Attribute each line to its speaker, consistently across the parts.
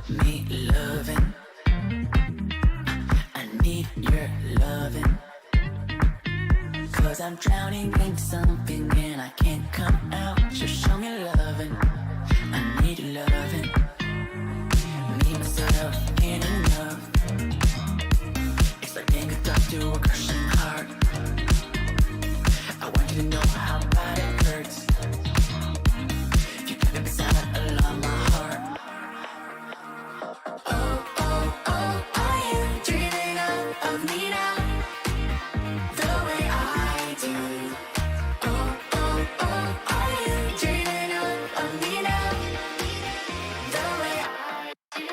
Speaker 1: me loving. I need your loving. Cause I'm drowning in something and I can't come out. Just show me loving. I need your loving. Me, myself, ain't enough. It's like being a dog to a crushing heart. I want you to know how bad it hurts. You got me silent along my heart. Oh, oh, oh, are you dreaming of me now? The way I do. Oh, oh, oh, are you dreaming of me now? The way I do.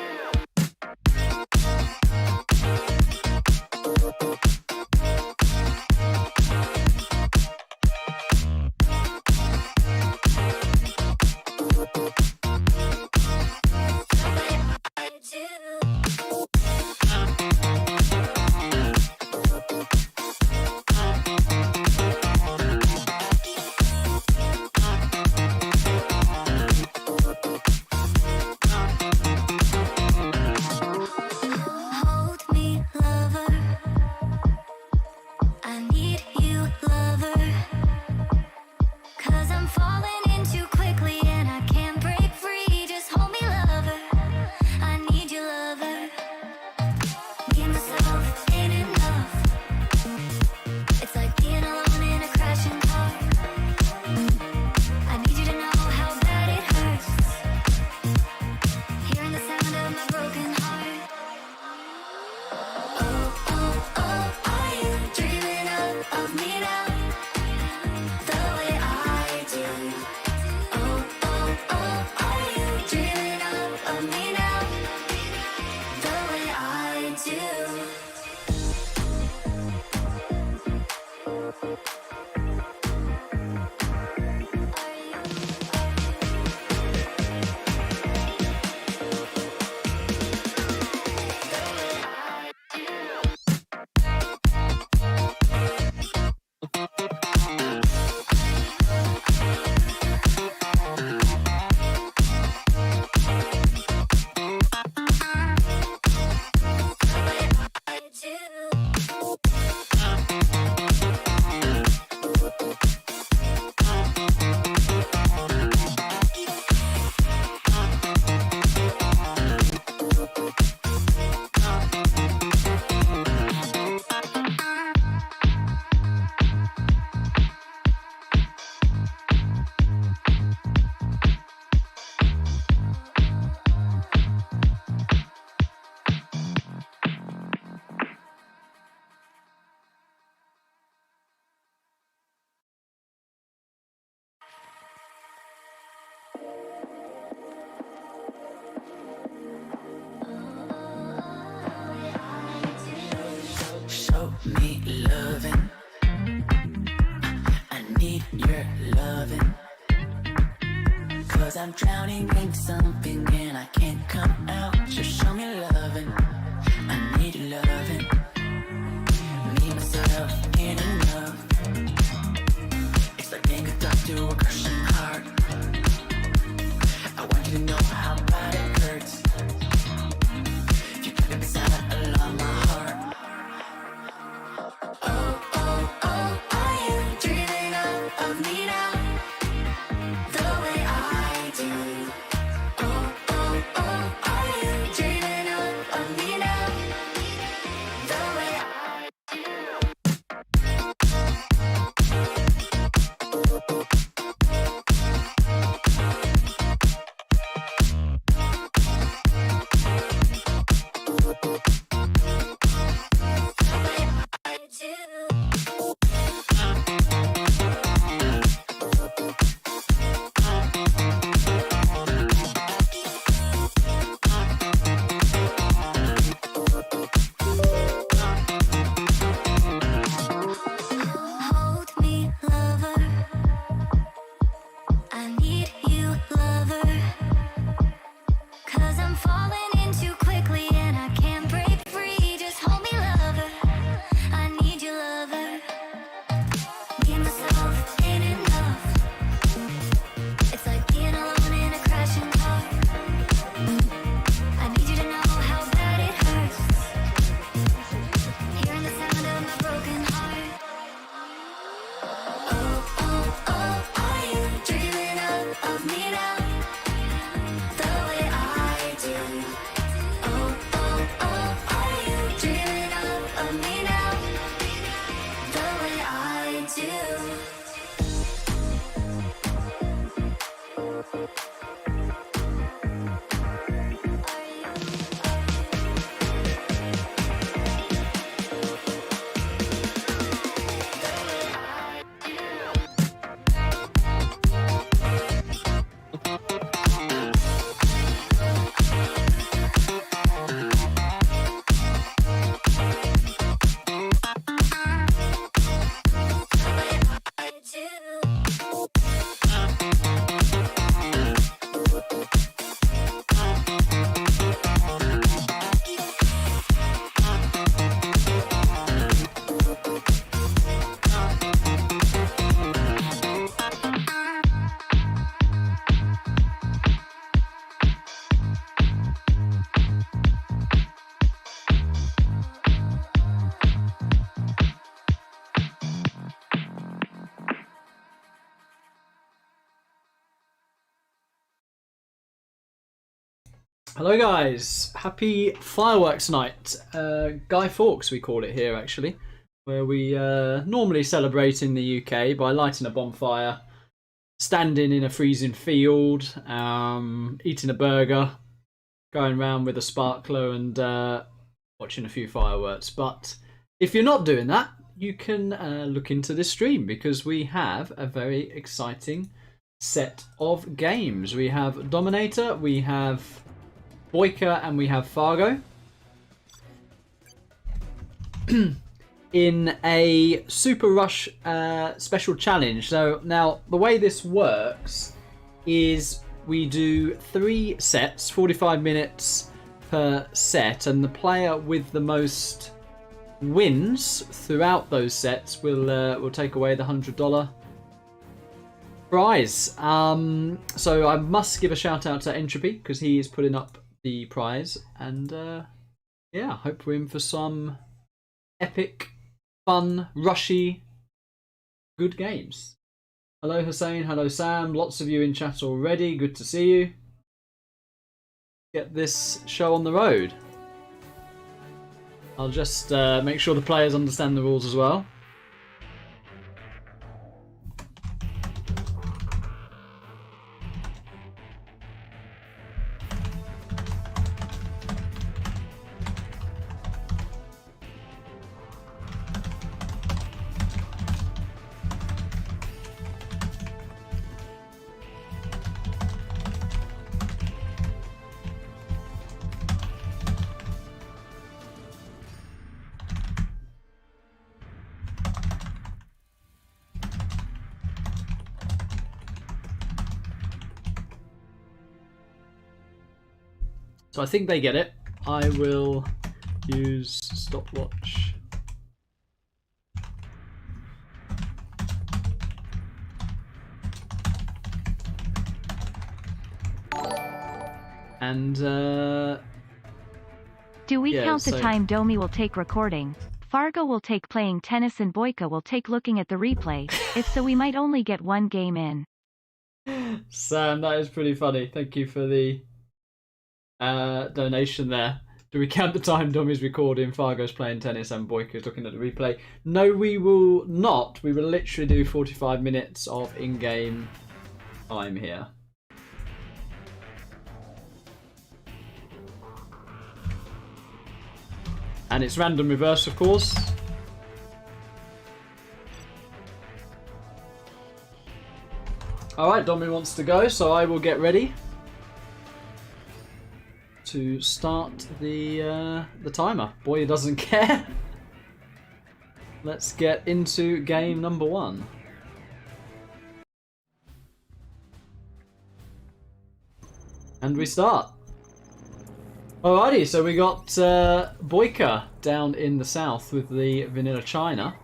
Speaker 1: Hold me, lover. I need you, lover. Cause I'm falling in too quickly and I can't break free. Just hold me, lover. I need you, lover. Me and myself ain't enough. It's like being alone in a crashing car. I need you to know how bad it hurts. Hearing the sound of my broken heart. Oh, oh, oh, are you dreaming of me now? The way I do. Oh, oh, oh, are you dreaming of me now? The way I do. Show me loving. I need your loving. Cause I'm drowning in something and I can't come out. Just show me loving. I need your loving. Me, myself, ain't enough. It's like being a dog to a crushing heart. I want you to know how bad it hurts. You got me silent along my heart. Oh, oh, oh, are you dreaming of me now? The way I do. Oh, oh, oh, are you dreaming
Speaker 2: Hello guys, happy fireworks night. Guy Fawkes we call it here actually, where we normally celebrate in the UK by lighting a bonfire, standing in a freezing field, eating a burger, going around with a sparkler and watching a few fireworks. But if you're not doing that, you can look into this stream because we have a very exciting set of games. We have DoMiNaToR, we have Boyka, and we have Fargo in a Super Rush special challenge. So now the way this works is we do 3 sets, 45 minutes per set, and the player with the most wins throughout those sets will take away the $100 prize. So I must give a shout out to Entropy because he is putting up the prize, and yeah, hope we're in for some epic, fun, rushy, good games. Hello Hussein, hello Sam, lots of you in chat already, good to see you. Get this show on the road. I'll just make sure the players understand the rules as well. So I think they get it. I will use stopwatch. And
Speaker 3: do we count the time Domi will take recording? Fargo will take playing tennis and Boyka will take looking at the replay. If so, we might only get 1 game in.
Speaker 2: Sam, that is pretty funny. Thank you for the donation there. Do we count the time Domi's recording, Fargo's playing tennis, and Boyka's looking at the replay? No, we will not. We will literally do 45 minutes of in-game time here. And it's random reverse, of course. Alright, Domi wants to go, so I will get ready to start the timer. Boy doesn't care. Let's get into game number 1. And we start. Alrighty, so we got BoYcaH down in the south with the vanilla china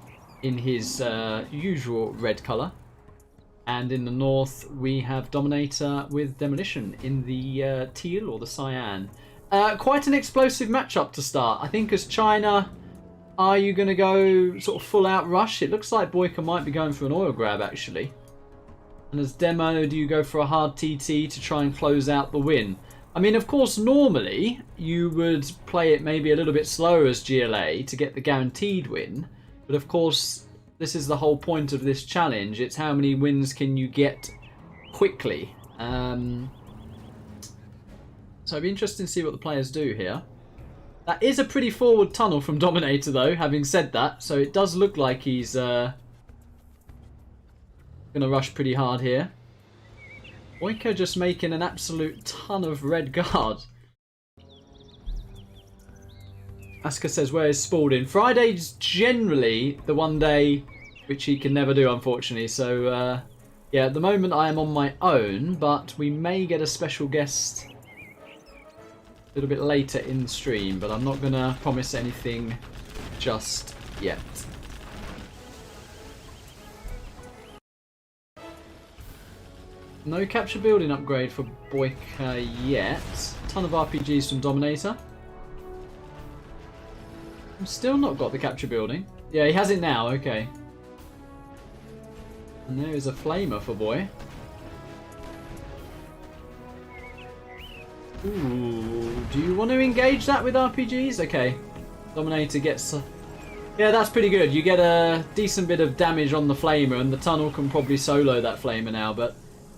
Speaker 2: in his usual red colour. And in the north, we have DoMiNaToR with Demolition in the teal or the cyan. Quite an explosive matchup to start. I think as China, are you going to go sort of full out rush? It looks like Boyka might be going for an oil grab actually. And as Demo, do you go for a hard TT to try and close out the win? I mean, of course, normally you would play it maybe a little bit slower as GLA to get the guaranteed win. But of course, this is the whole point of this challenge. It's how many wins can you get quickly. So it'd be interesting to see what the players do here. That is a pretty forward tunnel from DoMiNaToR though, having said that. So it does look like he's going to rush pretty hard here. BoYcaH just making an absolute ton of red guard. Aska says, where is Spalding? Friday's generally the one day which he can never do, unfortunately. So, yeah, at the moment I am on my own, but we may get a special guest a little bit later in the stream, but I'm not going to promise anything just yet. No capture building upgrade for BoYcaH yet. Ton of RPGs from DoMiNaToR. I've still not got the capture building. Yeah, he has it now, okay. And there is a flamer for Boy. Ooh, do you want to engage that with RPGs? Okay, Dominator gets... yeah, that's pretty good. You get a decent bit of damage on the flamer, and the tunnel can probably solo that flamer now, but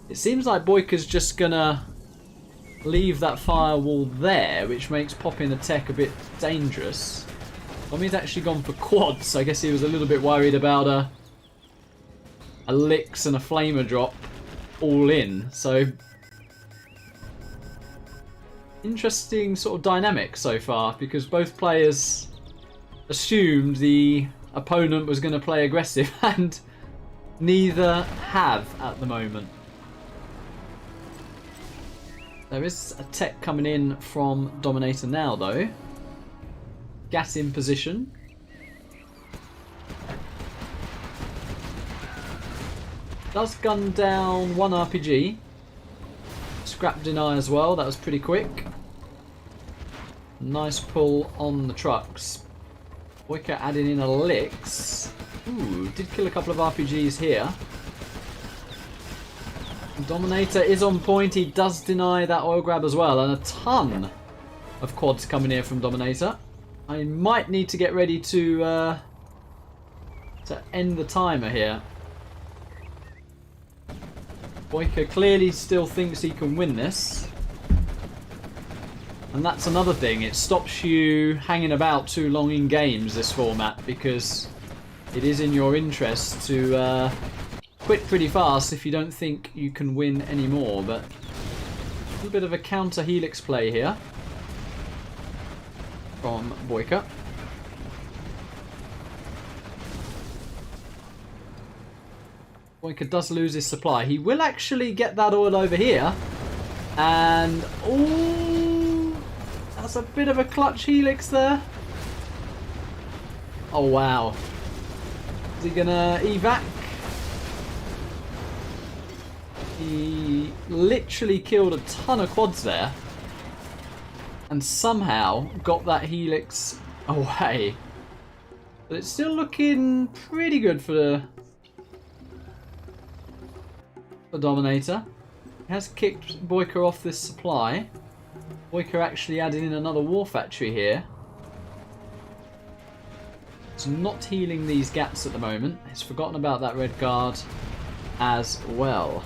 Speaker 2: it seems like BoYkaH's just gonna leave that firewall there, which makes popping a tech a bit dangerous. Tommy's actually gone for quads. I guess he was a little bit worried about a licks and a flamer drop all in, so... interesting sort of dynamic so far, because both players assumed the opponent was going to play aggressive, and neither have at the moment. There is a tech coming in from Dominator now, though. Gas in position. Does gun down one RPG. Scrap deny as well, that was pretty quick. Nice pull on the trucks. BoYkaH adding in a licks. Ooh, did kill a couple of RPGs here. Dominator is on point, he does deny that oil grab as well, and a ton of quads coming here from Dominator. I might need to get ready to end the timer here. BoYkaH clearly still thinks he can win this. And that's another thing, it stops you hanging about too long in games, this format, because it is in your interest to quit pretty fast if you don't think you can win anymore. But a little bit of a counter helix play here from BoYkaH. BoYkaH does lose his supply. He will actually get that oil over here. And, ooh, that's a bit of a clutch helix there. Oh, wow. Is he gonna evac? He literally killed a ton of quads there. And somehow got that helix away. But it's still looking pretty good for Dominator. He has kicked BoYkaH off this supply. BoYkaH actually added in another war factory here. It's not healing these gaps at the moment. He's forgotten about that red guard as well.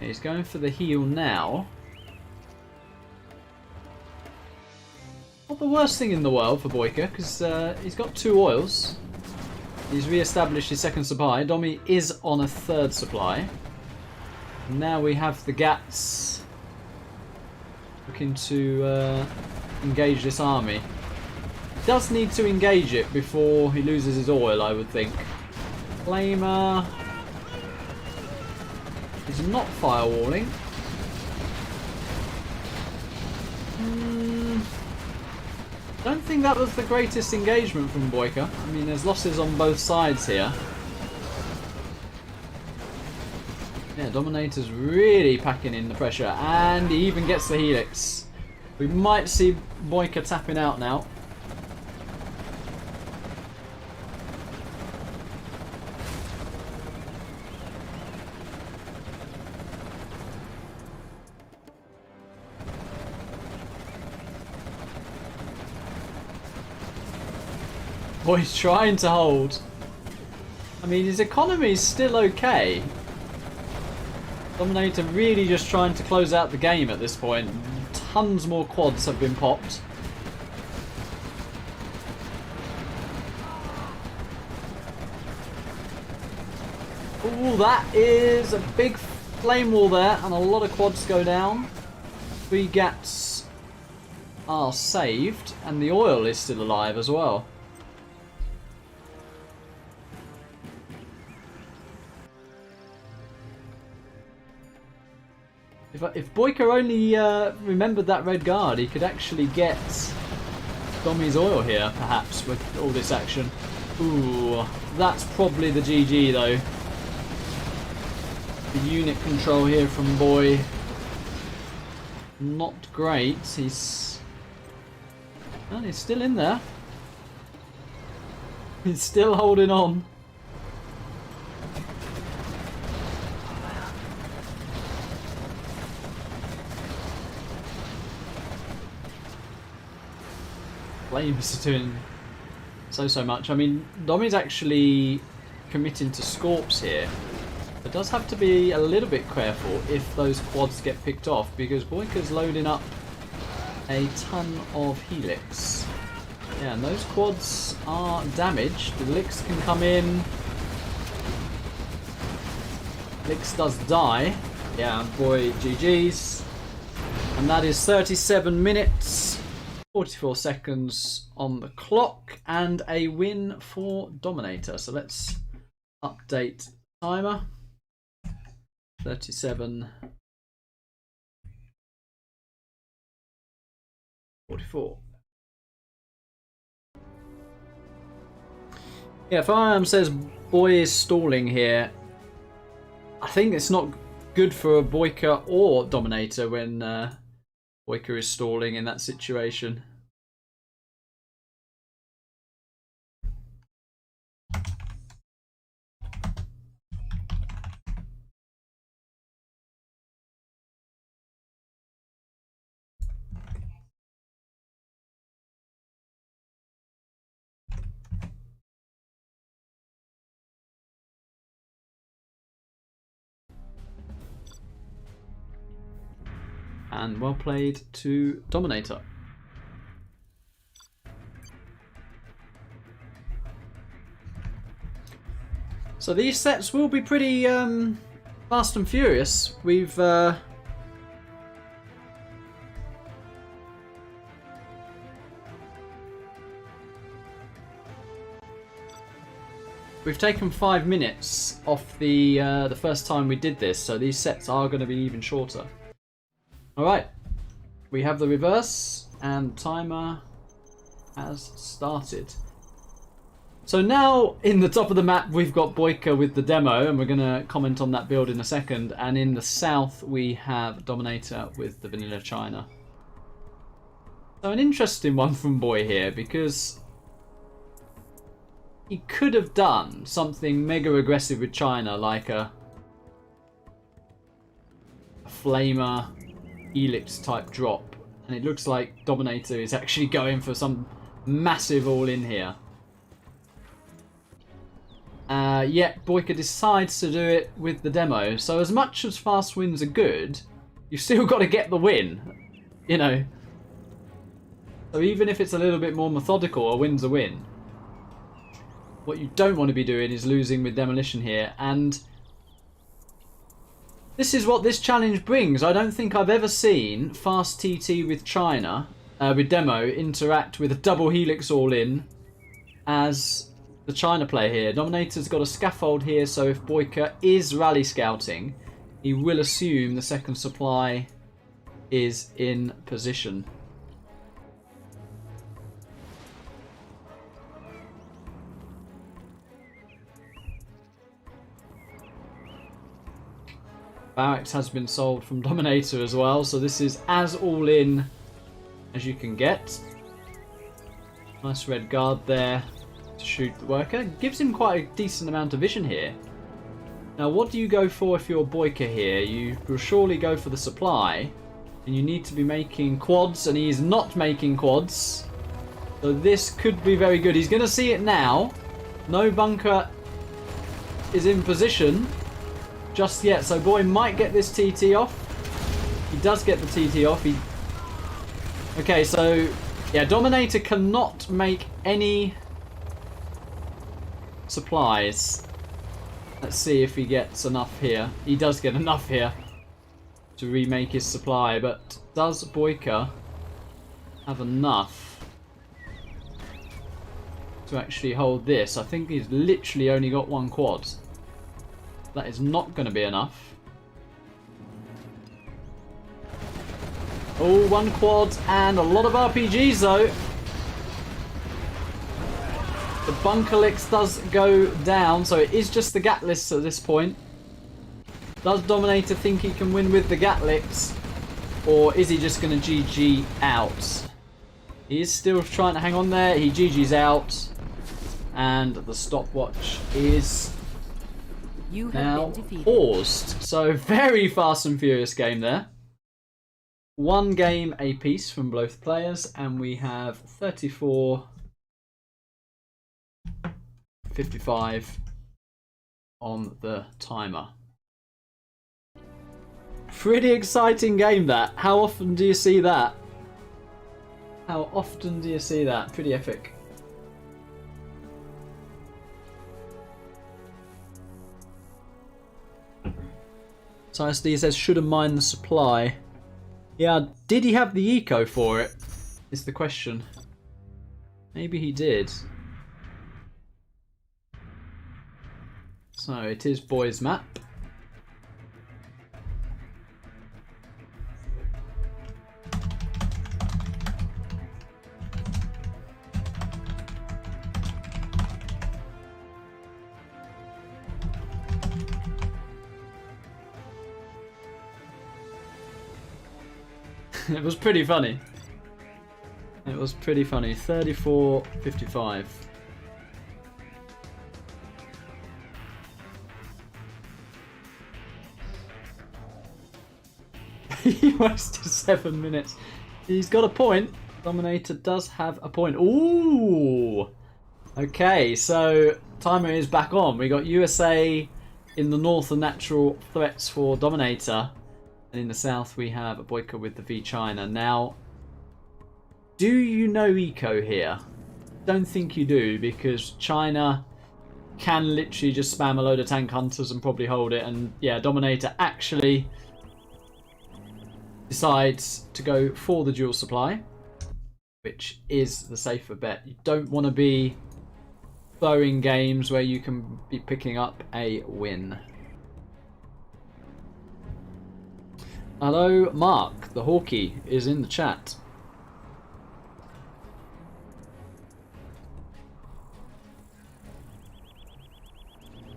Speaker 2: He's going for the heal now. Not the worst thing in the world for BoYkaH, because he's got 2 oils. He's re-established his second supply. Domi is on a 3rd supply. Now we have the Gats looking to engage this army. He does need to engage it before he loses his oil, I would think. Flamer is not firewalling. Don't think that was the greatest engagement from BoYkaH. I mean, there's losses on both sides here. Yeah, Dominator's really packing in the pressure, and he even gets the helix. We might see BoYkaH tapping out now. Boy, he's trying to hold. I mean, his economy is still okay. Dominator really just trying to close out the game at this point. Tons more quads have been popped. Ooh, that is a big flame wall there, and a lot of quads go down. 3 Gats are saved, and the oil is still alive as well. If BoYkaH only remembered that red guard, he could actually get Domi's oil here, perhaps, with all this action. Ooh, that's probably the GG, though. The unit control here from Boy, not great. He's still in there. He's still holding on. flames are doing so much. I mean, Domi's actually committing to Scorps here. But does have to be a little bit careful if those quads get picked off, because Boyka's loading up a ton of Helix. Yeah, and those quads are damaged. The Lix can come in. Lix does die. Yeah, boy, GG's. And that is 37 minutes, 44 seconds on the clock, and a win for DoMiNaToR. So let's update timer. 37. 44. Yeah, Firearm says Boy is stalling here. I think it's not good for BoYcaH or DoMiNaToR when BoYcaH is stalling in that situation. And well played to DoMiNaToR. So these sets will be pretty fast and furious. We've taken 5 minutes off the first time we did this, so these sets are going to be even shorter. Alright, we have the reverse and timer has started. So now in the top of the map we've got BoYcaH with the demo, and we're going to comment on that build in a second, and in the south we have DoMiNaToR with the vanilla China. So an interesting one from Boy here, because he could have done something mega aggressive with China, like a flamer Helix type drop, and it looks like DoMiNaToR is actually going for some massive all-in here. Yet BoYcaH decides to do it with the demo. So as much as fast wins are good, you've still got to get the win, you know. So even if it's a little bit more methodical, a win's a win. What you don't want to be doing is losing with demolition here, and this is what this challenge brings. I don't think I've ever seen fast TT with China, with demo, interact with a double Helix all-in as the China player here. DoMiNaToR's got a scaffold here, so if BoYcaH is rally scouting, he will assume the second supply is in position. Barracks has been sold from DoMiNaToR as well, so this is as all in as you can get. Nice red guard there to shoot the worker. Gives him quite a decent amount of vision here. Now what do you go for if you're BoYcaH here? You will surely go for the supply, and you need to be making quads, and he is not making quads. So this could be very good. He's going to see it now. No bunker is in position just yet, so Boy might get this TT off. He does get the TT off. Okay, so yeah, DoMiNaToR cannot make any supplies. Let's see if he gets enough here. He does get enough here to remake his supply, but does BoYcaH have enough to actually hold this? I think he's literally only got one quad. That is not going to be enough. Oh, one quad and a lot of RPGs though. The bunker Lix does go down, so it is just the Gatlix at this point. Does DoMiNaToR think he can win with the Gatlix, or is he just going to GG out? He is still trying to hang on there. He GG's out, and the stopwatch is now paused. So very fast and furious game there. one game apiece from both players, and we have 34-55 on the timer. Pretty exciting game that. How often do you see that? How often do you see that? Pretty epic. SD says, shouldn't mind the supply. Yeah, did he have the eco for it? Is the question. Maybe he did. So it is boys map. It was pretty funny. It was pretty funny. 34-55. He wasted 7 minutes. He's got a point. Dominator does have a point. Ooh! Okay, so timer is back on. We got USA in the north and natural threats for Dominator. And in the south we have Boyka with the V China. Now, do you know eco here? Don't think you do, because China can literally just spam a load of tank hunters and probably hold it. And yeah, Dominator actually decides to go for the dual supply, which is the safer bet. You don't want to be throwing games where you can be picking up a win. Hello, Mark. The Hawkey is in the chat.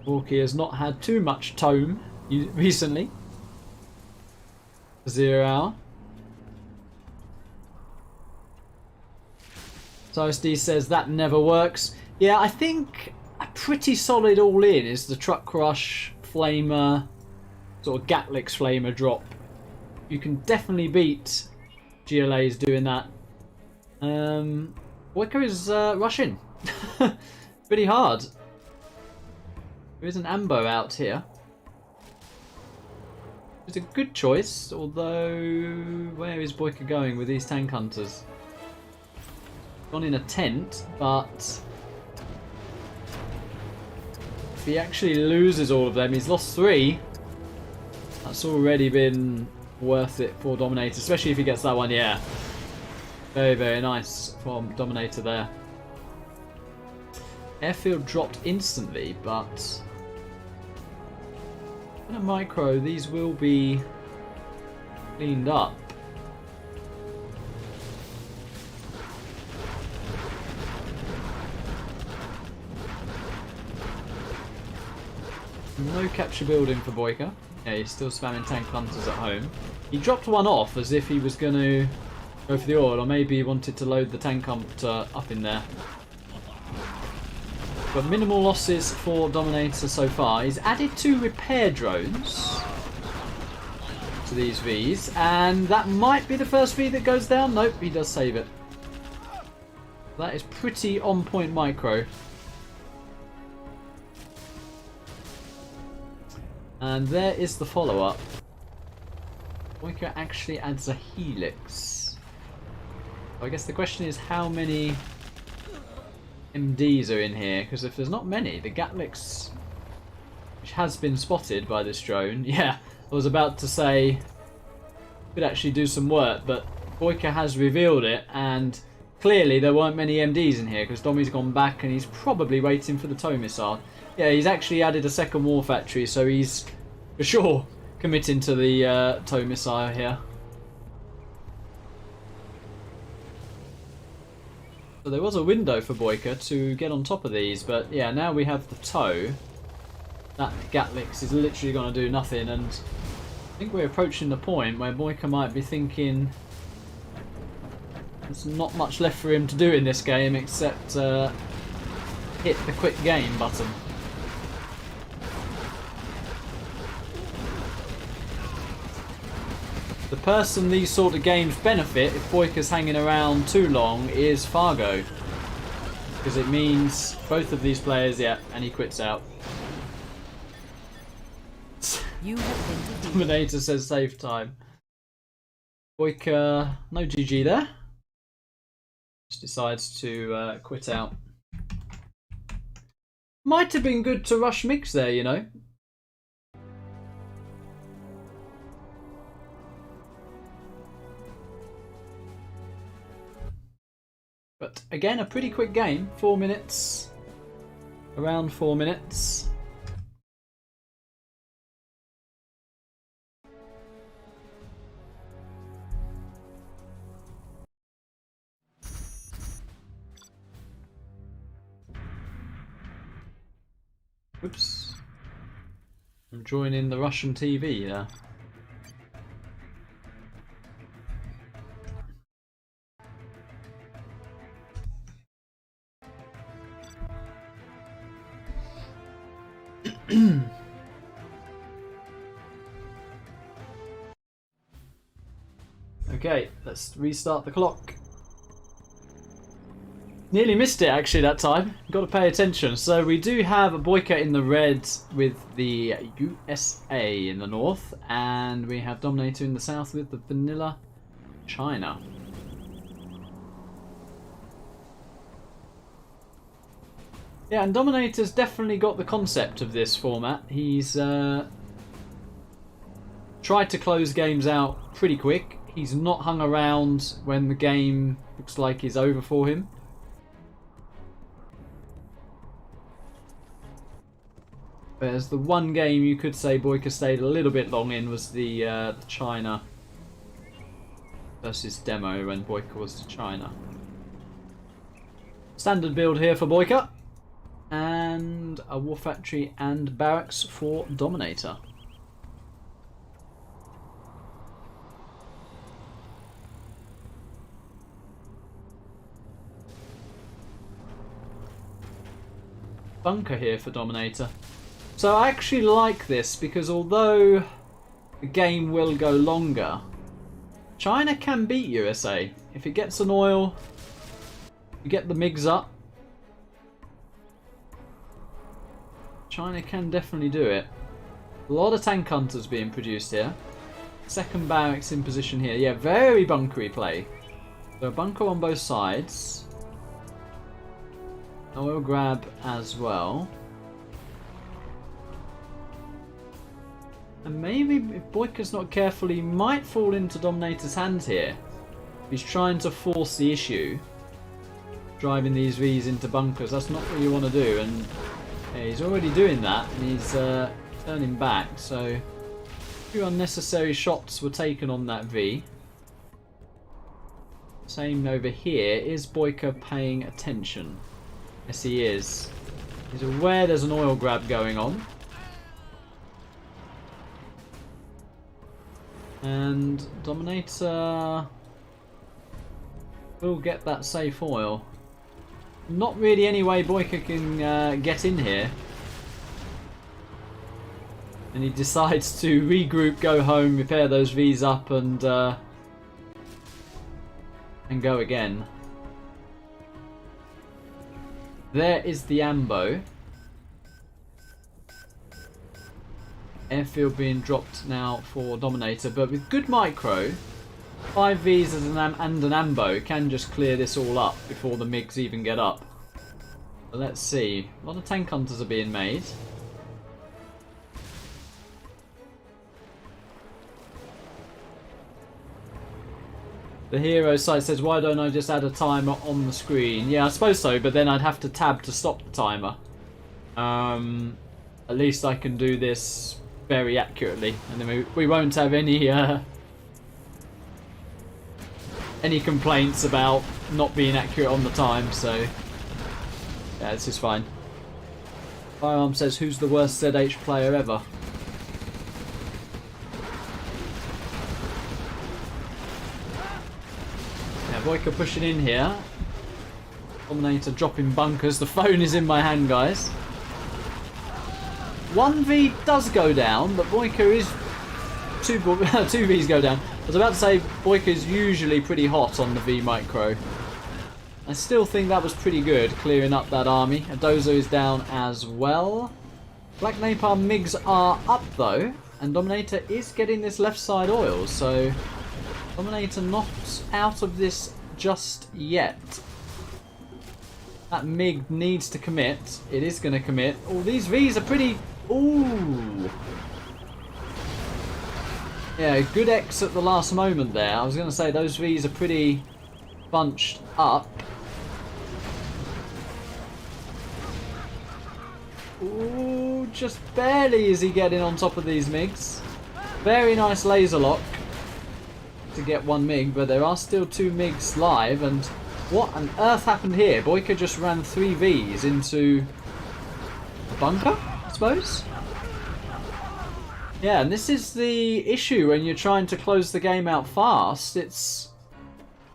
Speaker 2: Hawkey has not had too much tome recently. 0 hour. So SD says that never works. Yeah, I think a pretty solid all-in is the Truck Rush Flamer, sort of Gatlix Flamer drop. You can definitely beat GLA's doing that. BoYkaH is rushing. Pretty hard. There is an Ambo out here. It's a good choice, although where is BoYkaH going with these tank hunters? Gone in a tent, but if he actually loses all of them, he's lost 3. That's already been worth it for Dominator, especially if he gets that one. Yeah, very, very nice from Dominator there. Airfield dropped instantly, but in a micro these will be cleaned up. No capture building for BoYkaH. Yeah, he's still spamming tank hunters at home. He dropped one off as if he was going to go for the oil, or maybe he wanted to load the tank hunter up in there. But minimal losses for Dominator so far. He's added 2 repair drones to these Vs, and that might be the first V that goes down. Nope, he does save it. That is pretty on point micro. And there is the follow-up. BoYkaH actually adds a helix. So I guess the question is how many MDs are in here, because if there's not many, the Gatlix, which has been spotted by this drone, yeah, I was about to say could actually do some work, but BoYkaH has revealed it, and clearly there weren't many MDs in here because Domi's gone back and he's probably waiting for the tow missile. Yeah, he's actually added a second war factory, so he's for sure committing to the tow missile here. So there was a window for BoYkaH to get on top of these, but yeah, now we have the tow. That Gatlix is literally going to do nothing, and I think we're approaching the point where BoYkaH might be thinking there's not much left for him to do in this game except hit the quick game button. The person these sort of games benefit if BoYka's hanging around too long is Fargo. Because it means both of these players, yeah, and he quits out.
Speaker 4: You have been defeated.
Speaker 2: DoMiNaToR says save time. BoYka, no GG there. Just decides to quit out. Might have been good to rush mix there, you know. But again, a pretty quick game. 4 minutes. Around 4 minutes. Oops. I'm joining the Russian TV here. Okay, let's restart the clock. Nearly missed it actually that time. Got to pay attention. So we do have a BoYka in the red with the USA in the north, and we have DoMiNaToR in the south with the vanilla China. Yeah, and DoMiNaToR's definitely got the concept of this format. He's tried to close games out pretty quick. He's not hung around when the game looks like it's over for him. Whereas the one game you could say BoYka stayed a little bit long in was the China versus demo when BoYka was to China. Standard build here for BoYka. And a war factory and barracks for DoMiNaToR. Bunker here for DoMiNaToR. So I actually like this because although the game will go longer, China can beat USA. If it gets an oil, you get the MiGs up, China can definitely do it. A lot of tank hunters being produced here. Second barracks in position here. Yeah, very bunkery play. So a bunker on both sides. Oil grab as well. And maybe if BoYka's not careful, he might fall into DoMiNaToR's hands here. He's trying to force the issue. Driving these Vs into bunkers. That's not what you want to do. And yeah, he's already doing that. And he's turning back. So a few unnecessary shots were taken on that V. Same over here. Is BoYka paying attention? Yes, he is. He's aware there's an oil grab going on. And DoMiNaToR will get that safe oil. Not really any way BoYka can get in here. And he decides to regroup, go home, repair those Vs up and go again. There is the ambo. Airfield being dropped now for DoMiNaToR, but with good micro, 5 Vs and an ambo can just clear this all up before the MiGs even get up. But let's see. A lot of tank hunters are being made. The hero site says, why don't I just add a timer on the screen? Yeah, I suppose so, but then I'd have to tab to stop the timer. At least I can do this very accurately, and then we won't have any complaints about not being accurate on the time, so yeah, this is fine. Firearm says, who's the worst ZH player ever? Yeah, BoYka pushing in here. DoMiNaToR dropping bunkers. The phone is in my hand, guys. 1V does go down, but BoYka is... two Vs go down. was about to say, Boyka's usually pretty hot on the V Micro. I still think that was pretty good, clearing up that army. A Dozer is down as well. Black Napalm MiGs are up though, and Dominator is getting this left side oil, so Dominator not out of this just yet. That MiG needs to commit. It is going to commit. Oh, these Vs are pretty... Ooh. Yeah, good X at the last moment there. I was going to say those Vs are pretty bunched up. Ooh, just barely is he getting on top of these MiGs. Very nice laser lock to get one MiG, but there are still two MiGs live, and what on earth happened here? BoYkaH just ran 3 Vs into a bunker, I suppose? Yeah, and this is the issue when you're trying to close the game out fast. It's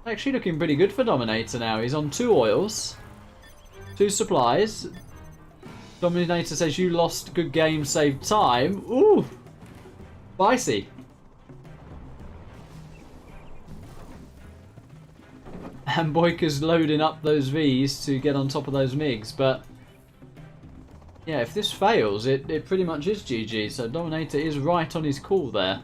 Speaker 2: actually looking pretty good for Dominator now. He's on 2 oils, 2 supplies. Dominator says you lost, good game, saved time. Ooh, spicy. And BoYkaH's loading up those Vs to get on top of those MiGs, but yeah, if this fails, it pretty much is GG. So Dominator is right on his call there.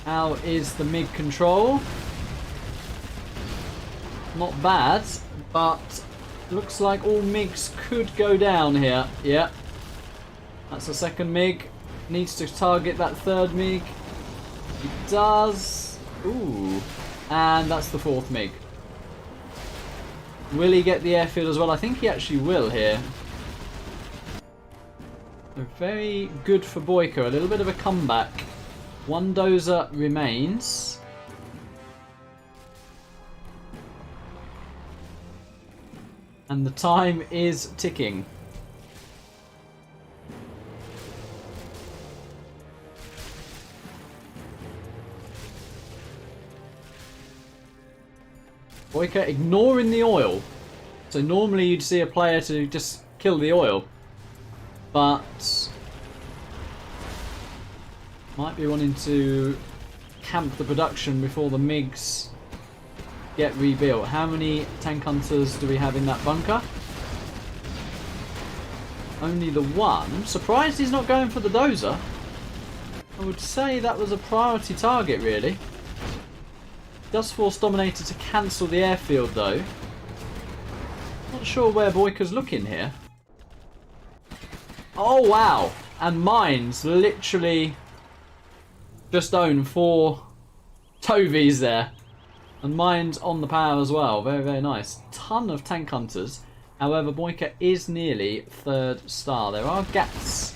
Speaker 2: How is the MiG control? Not bad, but looks like all MiGs could go down here. Yeah. That's the second MiG. Needs to target that third MiG. He does. Ooh. And that's the fourth MiG. Will he get the airfield as well? I think he actually will here. So very good for BoYkaH. A little bit of a comeback. 1 Dozer remains. And the time is ticking. BoYkaH ignoring the oil. So normally you'd see a player to just kill the oil. But might be wanting to camp the production before the MiGs get rebuilt. How many tank hunters do we have in that bunker? Only the one. Surprised he's not going for the Dozer. I would say that was a priority target, really. Does force Dominator to cancel the airfield, though. Not sure where BoYkaH's looking here. Oh, wow. And mines literally just own 4 Tovies there. And mines on the power as well. Very, very nice. Ton of tank hunters. However, BoYkaH is nearly 3rd star. There are gaps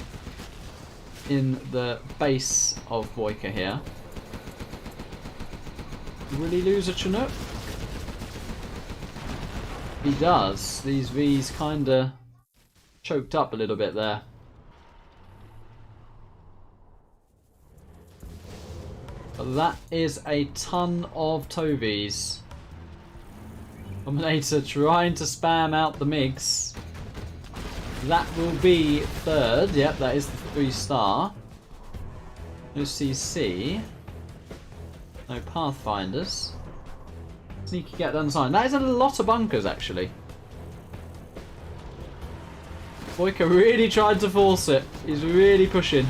Speaker 2: in the base of BoYkaH here. Will he lose a Chinook? He does. These Vs kinda choked up a little bit there. But that is a ton of Tovies. Dominator trying to spam out the MiGs. That will be 3rd. Yep, that is the 3-star. No CC. No Pathfinders. Sneaky get done sign. That is a lot of bunkers, actually. BoYkaH really tried to force it. He's really pushing.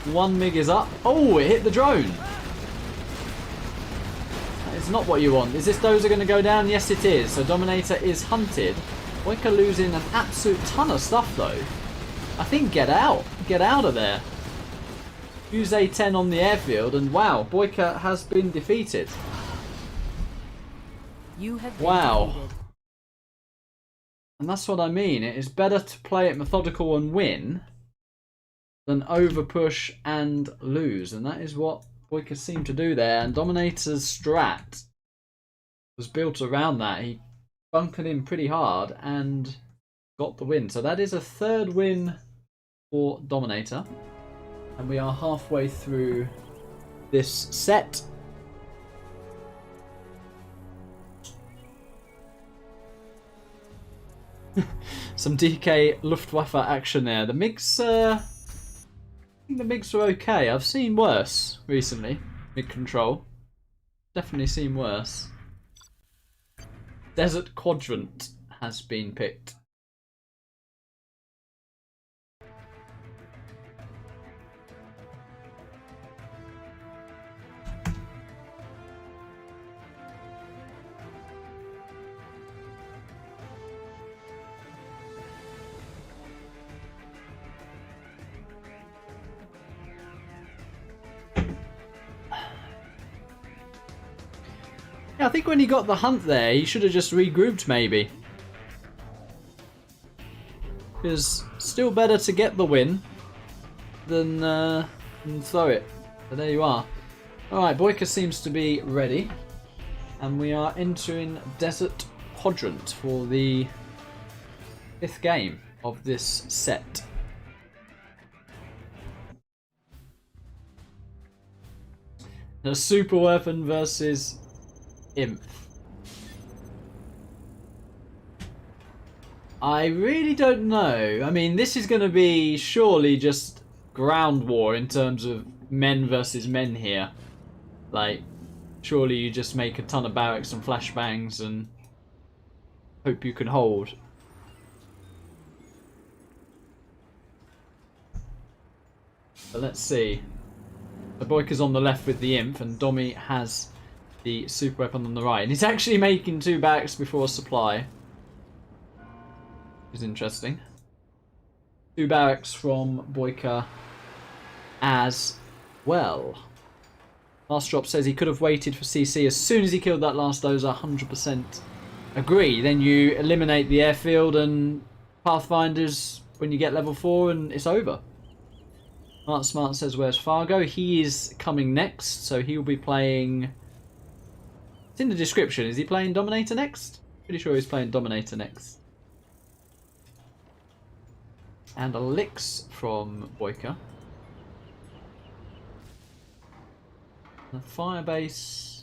Speaker 2: 1 MiG is up. Oh, it hit the drone. That is not what you want. Is this Dozer going to go down? Yes, it is. So Dominator is hunted. BoYkaH losing an absolute ton of stuff, though. I think get out. Get out of there. Use A10 on the airfield, and wow, BoYkaH has been defeated.
Speaker 4: You have been
Speaker 2: wow.
Speaker 4: defeated.
Speaker 2: And that's what I mean. It is better to play it methodical and win than over-push and lose. And that is what BoYkaH seemed to do there. And Dominator's strat was built around that. He bunkered in pretty hard and got the win. So that is a 3rd win for Dominator. And we are halfway through this set. Some DK Luftwaffe action there. The MiGs, I think the MiGs were okay. I've seen worse recently. MiG control. Definitely seen worse. Desert Quadrant has been picked. Yeah, I think when he got the hunt there, he should have just regrouped maybe. It's still better to get the win than throw it. But there you are. Alright, Boyka seems to be ready. And we are entering Desert Quadrant for the 5th game of this set. A super weapon versus Imp. I really don't know. I mean, this is going to be surely just ground war in terms of men versus men here. Like, surely you just make a ton of barracks and flashbangs and hope you can hold. But let's see. The Boyka's on the left with the Imp, and Domi has the super weapon on the right. And he's actually making 2 barracks before supply. Which is interesting. 2 barracks from BoYcaH as well. Last drop says he could have waited for CC as soon as he killed that last dozer. 100% agree. Then you eliminate the airfield and Pathfinders when you get level 4 and it's over. Smart says where's Fargo? He is coming next, so he will be playing... It's in the description. Is he playing Dominator next? Pretty sure he's playing Dominator next. And a licks from BoYcaH. The firebase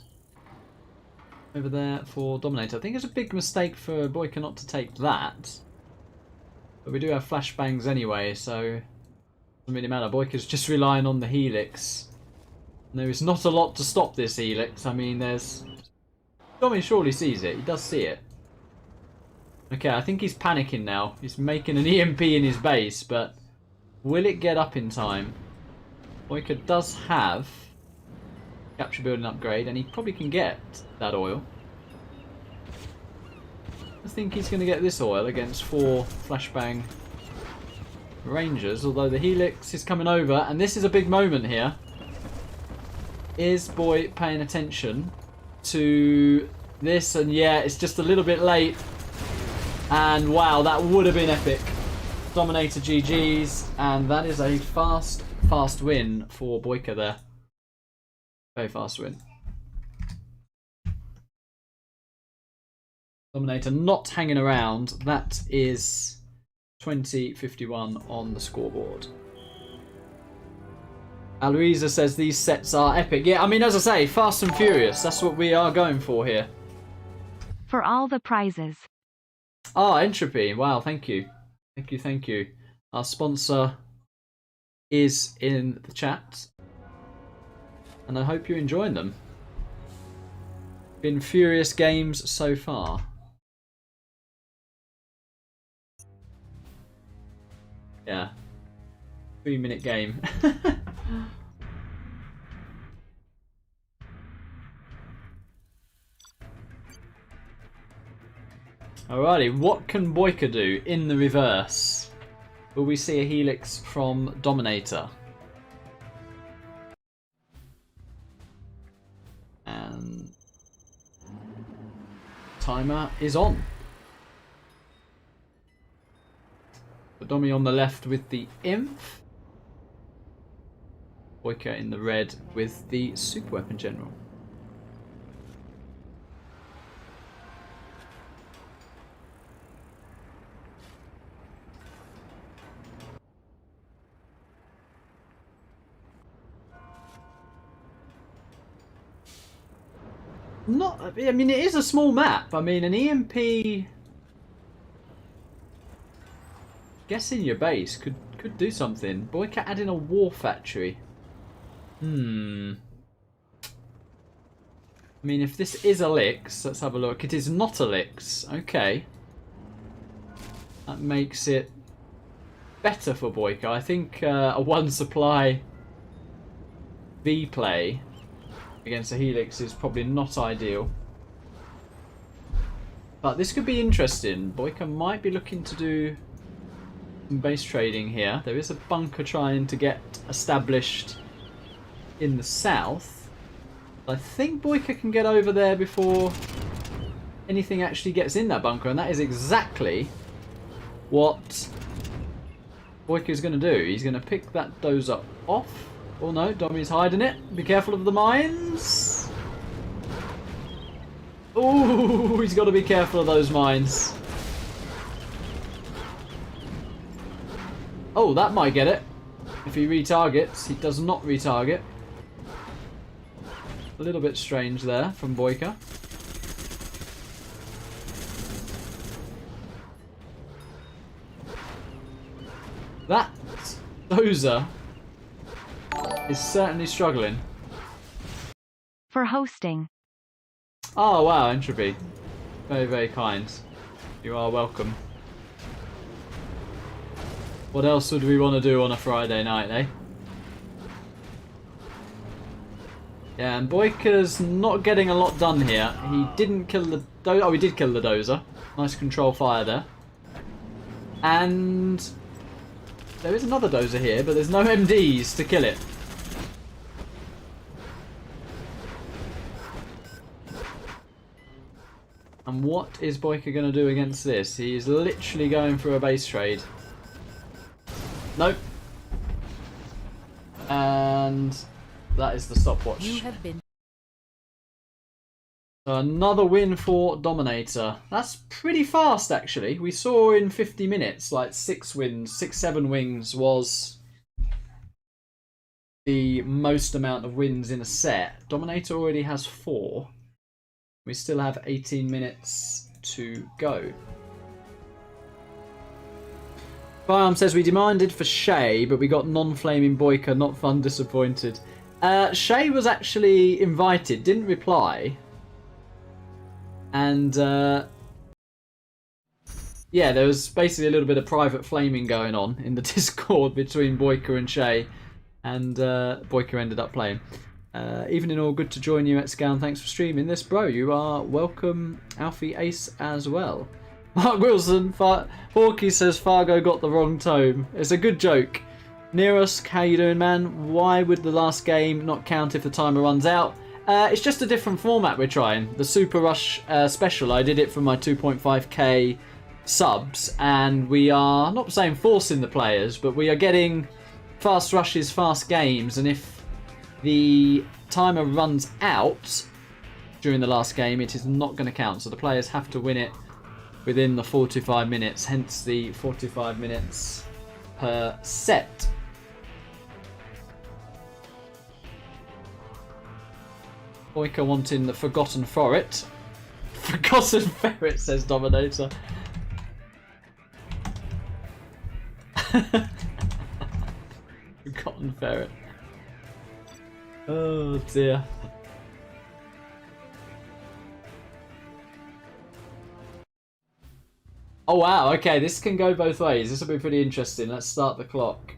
Speaker 2: over there for Dominator. I think it's a big mistake for BoYcaH not to take that. But we do have flashbangs anyway, so doesn't really matter. BoYcaH's just relying on the helix. And there is not a lot to stop this helix. I mean, there's... Domi surely sees it. He does see it. Okay, I think he's panicking now. He's making an EMP in his base, but will it get up in time? BoYcaH does have capture building upgrade, and he probably can get that oil. I think he's going to get this oil against 4 flashbang Rangers, although the helix is coming over, and this is a big moment here. Is Boy paying attention to this? And yeah, it's just a little bit late. And wow, that would have been epic. Dominator GG's, and that is a fast win for BoYcaH there. Very fast win. Dominator not hanging around. That is 2051 on the scoreboard. Aloisa says these sets are epic. Yeah, I mean, as I say, fast and furious. That's what we are going for here.
Speaker 3: For all the prizes.
Speaker 2: Ah, Entropy. Wow, thank you. Thank you, thank you. Our sponsor is in the chat. And I hope you're enjoying them. Been furious games so far. Yeah. 3-minute game. Alrighty, what can BoYcaH do in the reverse? Will we see a helix from Dominator? And timer is on. Domi on the left with the Imp. BoYcaH in the red with the super weapon general. Not, I mean, it is a small map. I mean, an EMP guessing your base could do something. BoYkaH adding a war factory. I mean, if this is a Lix, let's have a look. It is not a Lix. Okay. That makes it better for BoYkaH. I think a one supply V play against a Helix is probably not ideal. But this could be interesting. BoYkaH might be looking to do some base trading here. There is a bunker trying to get established in the south. I think BoYkaH can get over there before anything actually gets in that bunker, and that is exactly what BoYkaH is going to do. He's going to pick that dozer off. Oh no, Domi's hiding it. Be careful of the mines. Ooh, he's got to be careful of those mines. Oh, that might get it. If he retargets, he does not retarget. A little bit strange there from BoYkaH. That dozer is certainly struggling.
Speaker 3: For hosting.
Speaker 2: Oh wow, Entropy. Very, very kind. You are welcome. What else would we want to do on a Friday night, eh? Yeah, and BoYkaH's not getting a lot done here. He didn't kill the dozer. Oh, he did kill the dozer. Nice control fire there. And there is another dozer here, but there's no MDs to kill it. And what is BoYkaH going to do against this? He is literally going for a base trade. Nope. And that is the stopwatch.
Speaker 4: You have been.
Speaker 2: So another win for DoMiNaToR. That's pretty fast, actually. We saw in 50 minutes, like 6 wins, 7 wins was the most amount of wins in a set. DoMiNaToR already has 4. We still have 18 minutes to go. Firearm says we demanded for Shay, but we got non-flaming BoYkaH. Not fun, disappointed. Shay was actually invited, didn't reply. And yeah, there was basically a little bit of private flaming going on in the Discord between BoYkaH and Shay, and BoYkaH ended up playing. Evening all, good to join you at ExCaL. Thanks for streaming this, bro. You are welcome, Alfie Ace as well. Mark Wilson, Hawkey says Fargo got the wrong tome. It's a good joke. Nearus, how you doing, man? Why would the last game not count if the timer runs out? It's just a different format we're trying. The Super Rush special, I did it for my 2.5k subs, and we are, not saying forcing the players, but we are getting fast rushes, fast games, and if the timer runs out during the last game, it is not going to count. So the players have to win it within the 45 minutes, hence the 45 minutes per set. BoYkaH wanting the Forgotten Ferret. Forgotten Ferret, says DoMiNaToR. Forgotten Ferret. Oh dear. Oh wow, okay, this can go both ways. This will be pretty interesting. Let's start the clock.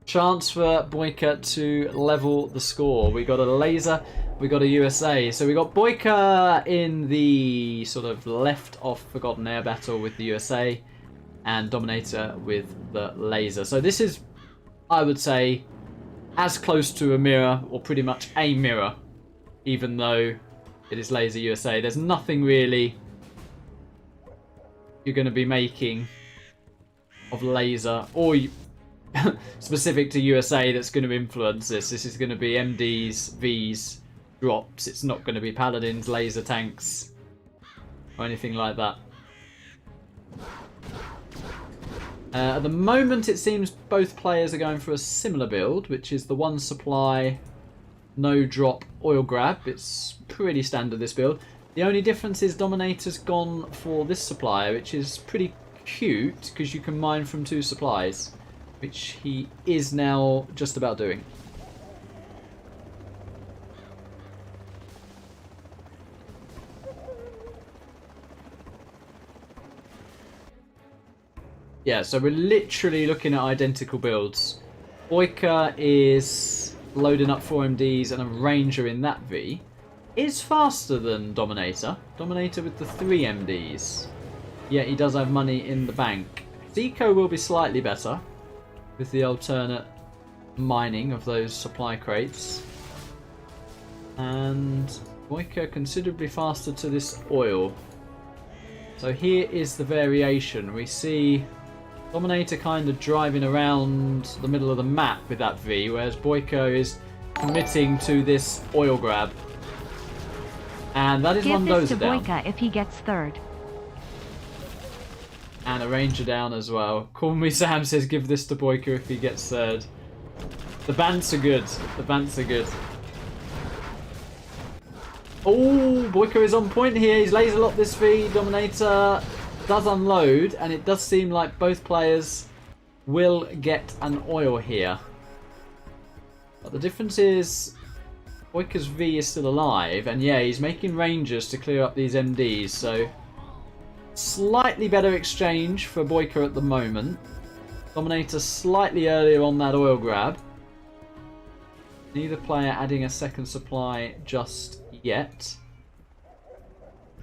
Speaker 2: Chance for BoYkaH to level the score. We got a laser, we got a USA. So we got BoYkaH in the sort of left off Forgotten Air battle with the USA, and DoMiNaToR with the laser. So this is, I would say, as close to a mirror, or pretty much a mirror, even though it is laser USA. There's nothing really you're going to be making of laser or specific to USA that's going to influence this. This is going to be MDs, Vs, drops. It's not going to be paladins, laser tanks, or anything like that. At the moment, it seems both players are going for a similar build, which is the one supply, no drop oil grab. It's pretty standard, this build. The only difference is DoMiNaToR's gone for this supplier, which is pretty cute because you can mine from 2 supplies, which he is now just about doing. Yeah, so we're literally looking at identical builds. BoYkaH is loading up 4 MDs and a Ranger in that V. Is faster than DoMiNaToR. DoMiNaToR with the 3 MDs. Yeah, he does have money in the bank. Zico will be slightly better with the alternate mining of those supply crates. And BoYkaH considerably faster to this oil. So here is the variation. We see DoMiNaToR kind of driving around the middle of the map with that V, whereas BoYkaH is committing to this oil grab. And that is
Speaker 3: Give
Speaker 2: one
Speaker 3: this to
Speaker 2: dozer down.
Speaker 3: BoYkaH if he gets 3rd.
Speaker 2: And a Ranger down as well. Call Me Sam says give this to BoYkaH if he gets 3rd. The bants are good. The bants are good. Oh, BoYkaH is on point here. He's laser locked this V. DoMiNaToR does unload, and it does seem like both players will get an oil here. But the difference is BoYkaH's V is still alive, and yeah, he's making Rangers to clear up these MDs, so slightly better exchange for BoYkaH at the moment. DoMiNaToR slightly earlier on that oil grab. Neither player adding a second supply just yet.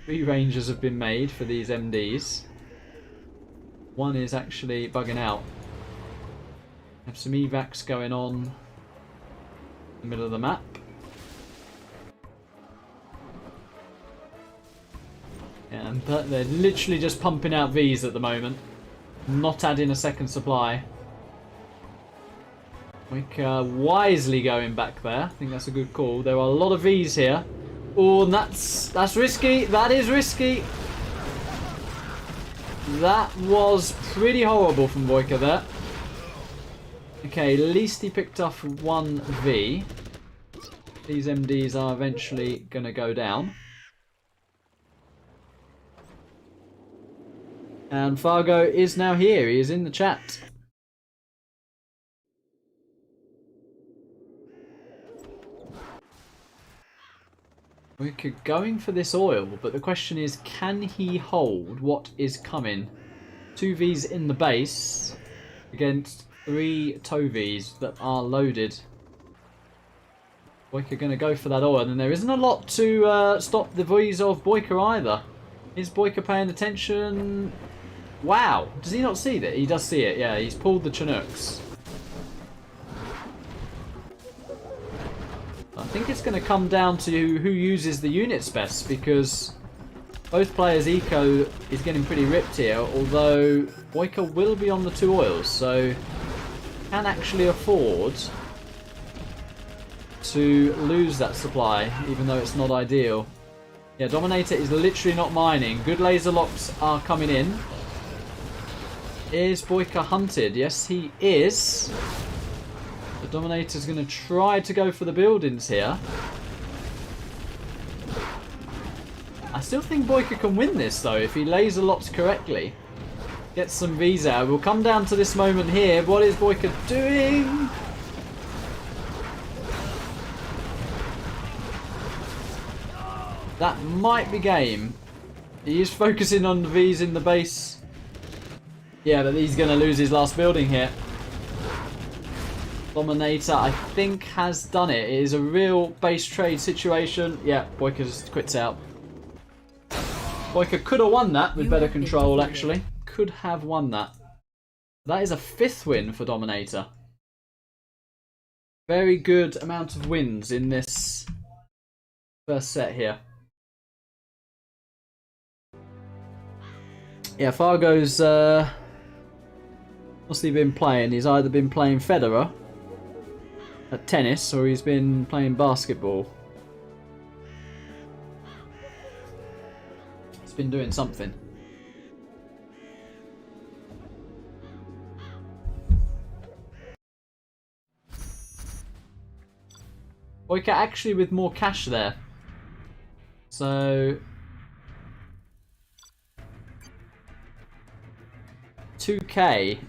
Speaker 2: 3 Rangers have been made for these MDs. One is actually bugging out. Have some evacs going on in the middle of the map. And they're literally just pumping out Vs at the moment. Not adding a second supply. BoYkaH wisely going back there. I think that's a good call. There are a lot of Vs here. Oh, and that's risky. That is risky. That was pretty horrible from BoYkaH there. Okay, at least he picked off 1 V. These MDs are eventually going to go down. And Fargo is now here. He is in the chat. BoYkaH going for this oil, but the question is, can he hold what is coming? 2 Vs in the base against 3 tow Vs that are loaded. BoYkaH going to go for that oil, and there isn't a lot to stop the Vs of BoYkaH either. Is BoYkaH paying attention? Wow, does he not see that? He does see it, yeah, he's pulled the Chinooks. I think it's going to come down to who uses the units best, because both players' eco is getting pretty ripped here, although BoYkaH will be on the 2 oils, so can actually afford to lose that supply, even though it's not ideal. Yeah, DoMiNaToR is literally not mining. Good laser locks are coming in. Is BoYkaH hunted? Yes, he is. The DoMiNaToR's going to try to go for the buildings here. I still think BoYkaH can win this, though, if he laser locks correctly. Gets some Vs out. We'll come down to this moment here. What is BoYkaH doing? That might be game. He is focusing on the Vs in the base. Yeah, but he's going to lose his last building here. DoMiNaToR, I think, has done it. It is a real base trade situation. Yeah, BoYkaH just quits out. BoYkaH could have won that with better control, actually. Could have won that. That is a 5th win for DoMiNaToR. Very good amount of wins in this first set here. Yeah, Fargo's... what's he been playing? He's either been playing Federer at tennis, or he's been playing basketball. He's been doing something. BoYkaH actually with more cash there. So 2k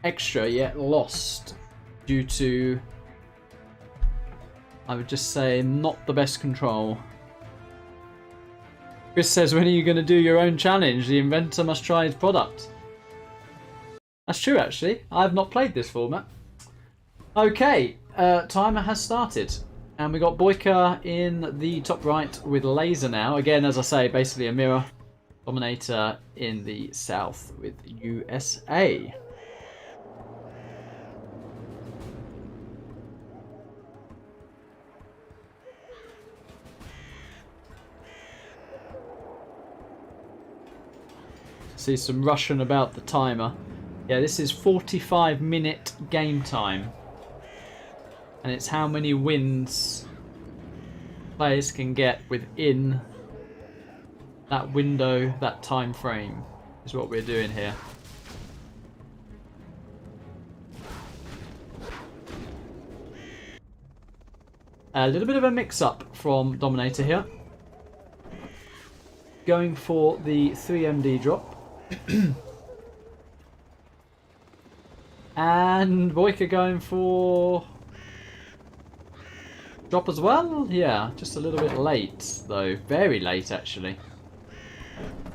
Speaker 2: extra yet lost due to, I would just say, not the best control. Chris says, when are you going to do your own challenge? The inventor must try his product. That's true, actually. I have not played this format. Okay, timer has started. And we got Boyka in the top right with laser now. Again, as I say, basically a mirror. Dominator in the south with USA. See some Russian about the timer. Yeah, this is 45-minute game time. And it's how many wins players can get within that window, that time frame, is what we're doing here. A little bit of a mix-up from Dominator here. Going for the 3MD drop. And Boyka going for drop as well? Yeah, just a little bit late though. Very late actually.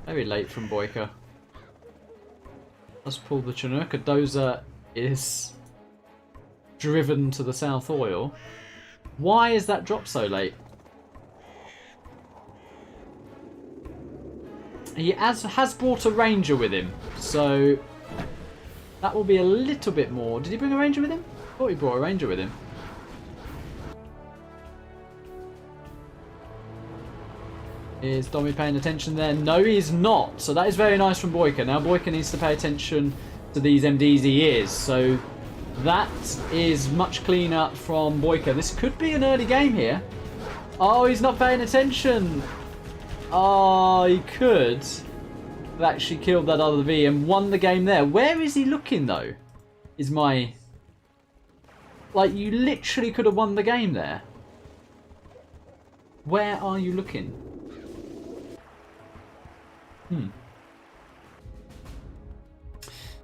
Speaker 2: Very late from Boyka. Let's pull the Chinook. Dozer is driven to the South Oil. Why is that drop so late? He has brought a Ranger with him, so that will be a little bit more. Did he bring a Ranger with him? I thought he brought a Ranger with him. Is Domi paying attention there? No, he's not. So that is very nice from Boyka. Now Boyka needs to pay attention to these MDs he is. So that is much cleaner from Boyka. This could be an early game here. Oh, he's not paying attention. Oh, he could have actually killed that other V and won the game there. Where is he looking though? Is my... Like, you literally could have won the game there. Where are you looking?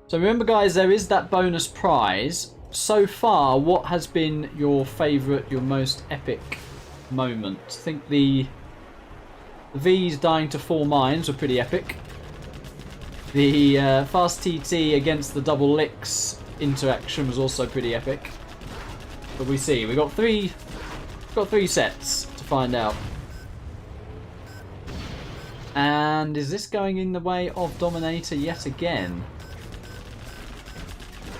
Speaker 2: So remember guys, there is that bonus prize. So far, what has been your favourite, your most epic moment? I think the V's dying to 4 mines were pretty epic. The fast TT against the double licks interaction was also pretty epic. But we see, we got three sets to find out. And is this going in the way of Dominator yet again?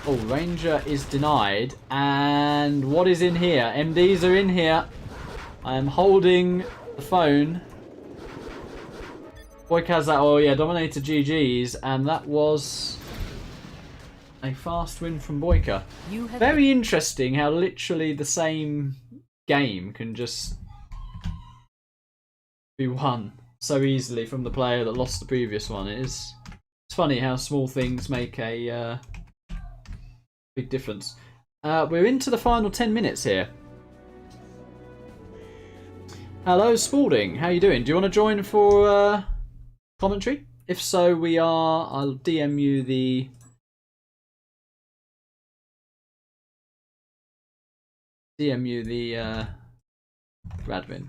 Speaker 2: Oh, Ranger is denied. And what is in here? MDs are in here. I am holding the phone. BoYcaH has that. Oh yeah, Dominator GG's. And that was a fast win from BoYcaH. Very interesting how literally the same game can just be won so easily from the player that lost the previous one. It's funny how small things make a big difference. We're into the final 10 minutes here. Hello Spalding, how you doing? Do you want to join for commentary? If so, we are. I'll DM you the Radwin.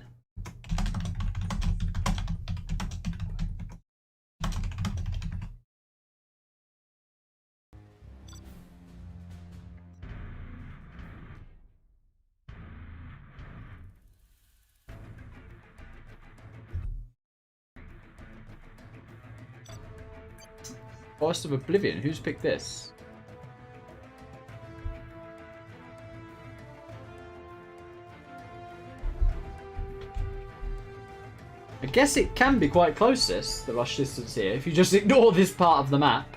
Speaker 2: Forest of Oblivion, who's picked this? I guess it can be quite close, the rush distance here, if you just ignore this part of the map.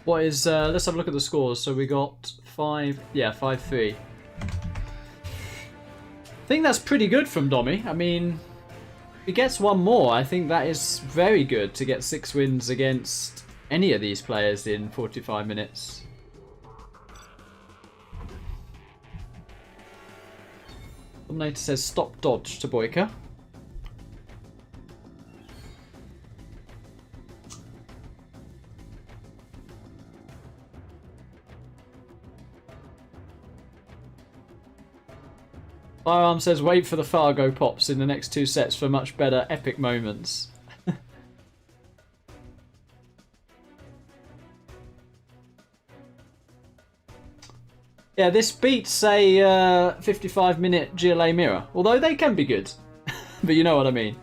Speaker 2: What is, let's have a look at the scores. So we got 5-3. I think that's pretty good from Domi. I mean, if he gets one more, I think that is very good to get 6 wins against any of these players in 45 minutes. DoMiNaToR says stop dodge to BoYkaH. Firearm says wait for the Fargo pops in the next 2 sets for much better epic moments. Yeah, this beats a 55-minute GLA mirror. Although they can be good. But you know what I mean.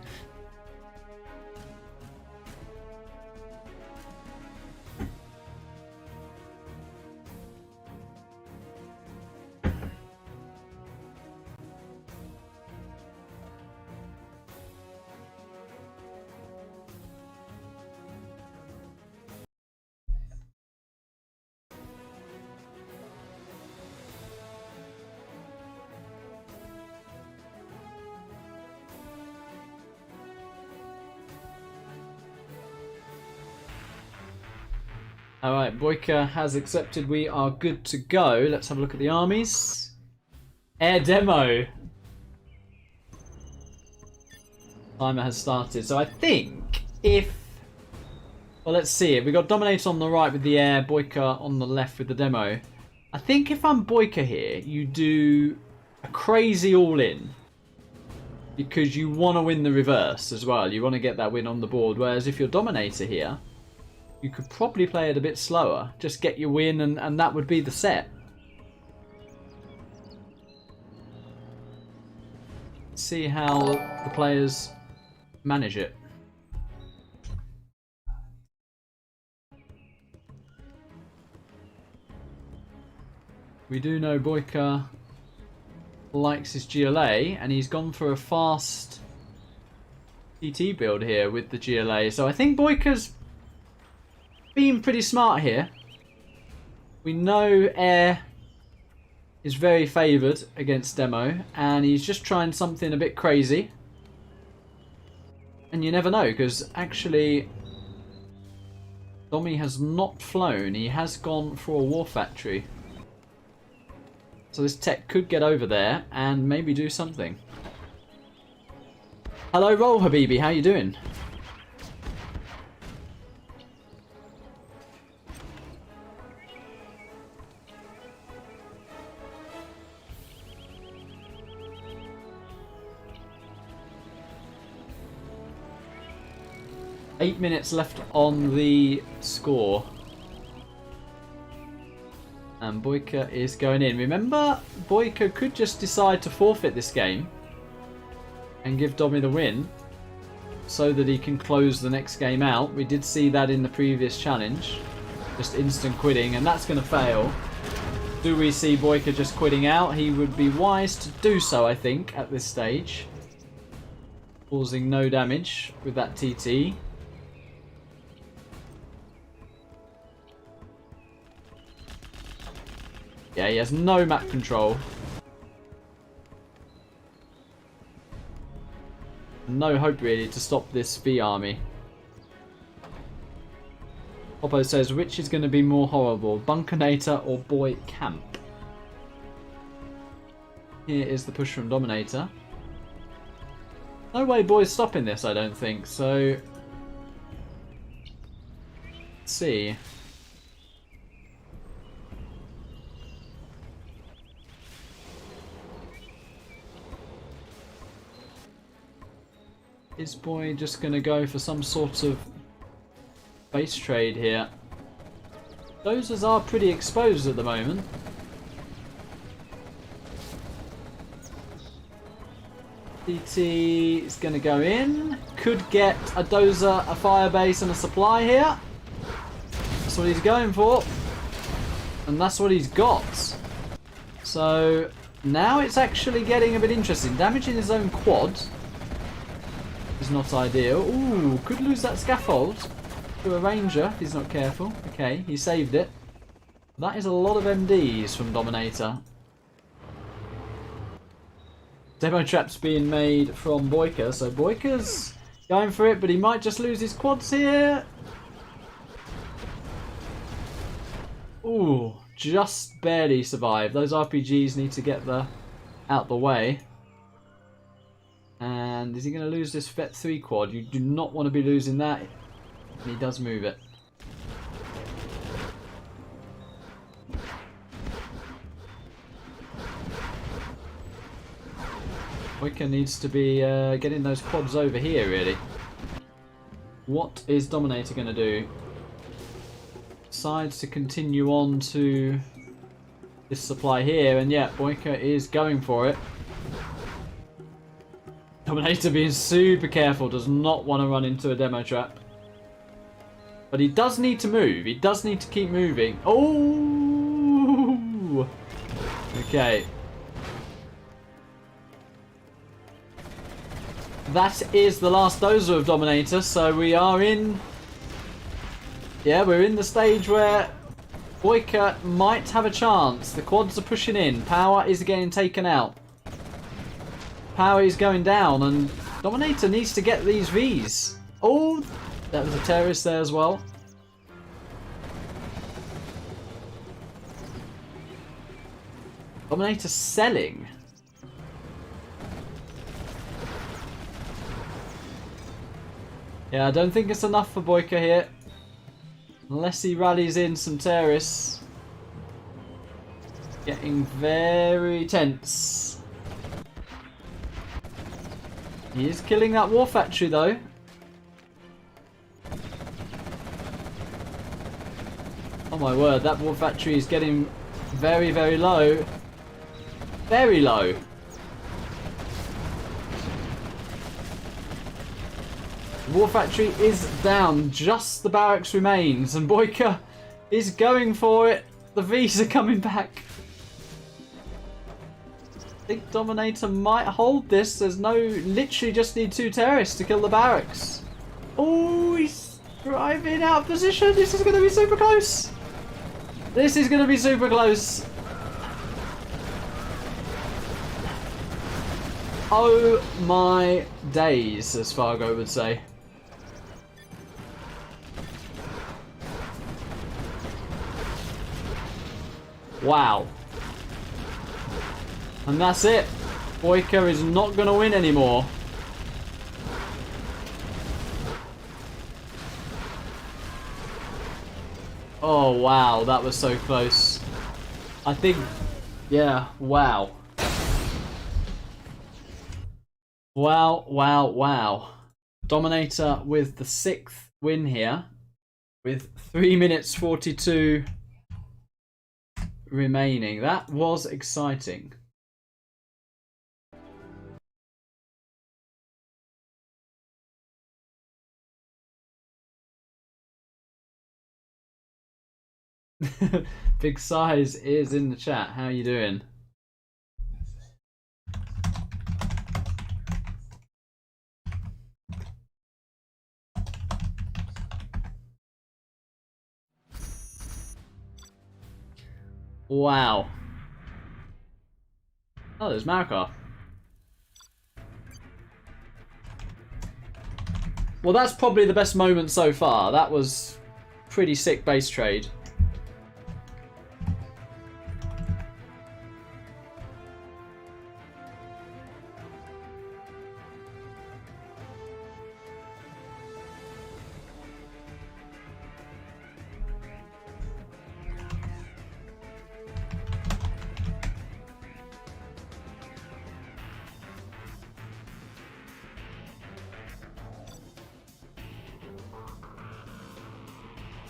Speaker 2: Alright, BoYkaH has accepted we are good to go. Let's have a look at the armies. Air demo. Timer has started. So I think if... Well, let's see it. We've got DoMiNaToR on the right with the air, BoYkaH on the left with the demo. I think if I'm BoYkaH here, you do a crazy all-in. Because you want to win the reverse as well. You want to get that win on the board. Whereas if you're DoMiNaToR here, you could probably play it a bit slower. Just get your win and that would be the set. See how the players manage it. We do know BoYkaH likes his GLA and he's gone for a fast TT build here with the GLA. So I think BoYkaH's being pretty smart here. We know air is very favoured against demo and he's just trying something a bit crazy. And you never know because actually Domi has not flown. He has gone for a war factory. So this tech could get over there and maybe do something. Hello Roll Habibi, how you doing? Eight minutes left on the score. And BoYkaH is going in. Remember, BoYkaH could just decide to forfeit this game and give Domi the win so that he can close the next game out. We did see that in the previous challenge. Just instant quitting, and that's going to fail. Do we see BoYkaH just quitting out? He would be wise to do so, I think, at this stage. Causing no damage with that TT. Yeah, he has no map control. No hope really to stop this V army. Oppo says, which is going to be more horrible, BoYkaH or BoYcaH? Here is the push from DoMiNaToR. No way Boy's stopping this, I don't think, so... Let's see. Is Boy just going to go for some sort of base trade here? Dozers are pretty exposed at the moment. DT is going to go in. Could get a dozer, a fire base and a supply here. That's what he's going for. And that's what he's got. So now it's actually getting a bit interesting. Damaging his own quad is not ideal. Ooh, could lose that scaffold. to a ranger if he's not careful. Okay, he saved it. That is a lot of MDs from DoMiNaToR. Demo traps being made from BoYkaH, so BoYkaH's going for it, but he might just lose his quads here. Ooh, just barely survived. Those RPGs need to get out the way. And is he going to lose this FET 3 quad? You do not want to be losing that. And he does move it. BoYkaH needs to be getting those quads over here, really. What is DoMiNaToR going to do? Decides to continue on to this supply here, and yeah, BoYkaH is going for it. DoMiNaToR being super careful, does not want to run into a demo trap. But he does need to move. He does need to keep moving. Oh! Okay. That is the last dozer of DoMiNaToR, so we are in... Yeah, we're in the stage where BoYkaH might have a chance. The quads are pushing in. Power is getting taken out. Power is going down, and DoMiNaToR needs to get these Vs. Oh, that was a terrorist there as well. DoMiNaToR selling. Yeah, I don't think it's enough for BoYkaH here. Unless he rallies in some terrorists. Getting very tense. He is killing that war factory though. Oh my word, that war factory is getting very, very low. Very low. The war factory is down. Just the barracks remains. And BoYkaH is going for it. The Vs are coming back. I think DoMiNaToR might hold this. There's no... Literally just need 2 terrorists to kill the barracks. Oh, he's driving out of position. This is going to be super close. This is going to be super close. Oh my days, as Fargo would say. Wow. And that's it. BoYkaH is not going to win anymore. Oh wow, that was so close. I think, yeah, wow. Wow, wow, wow. DoMiNaToR with the 6th win here. With 3 minutes 42 remaining. That was exciting. Big Size is in the chat. How you doing? Wow. Oh, there's Markov. Well, that's probably the best moment so far. That was pretty sick base trade.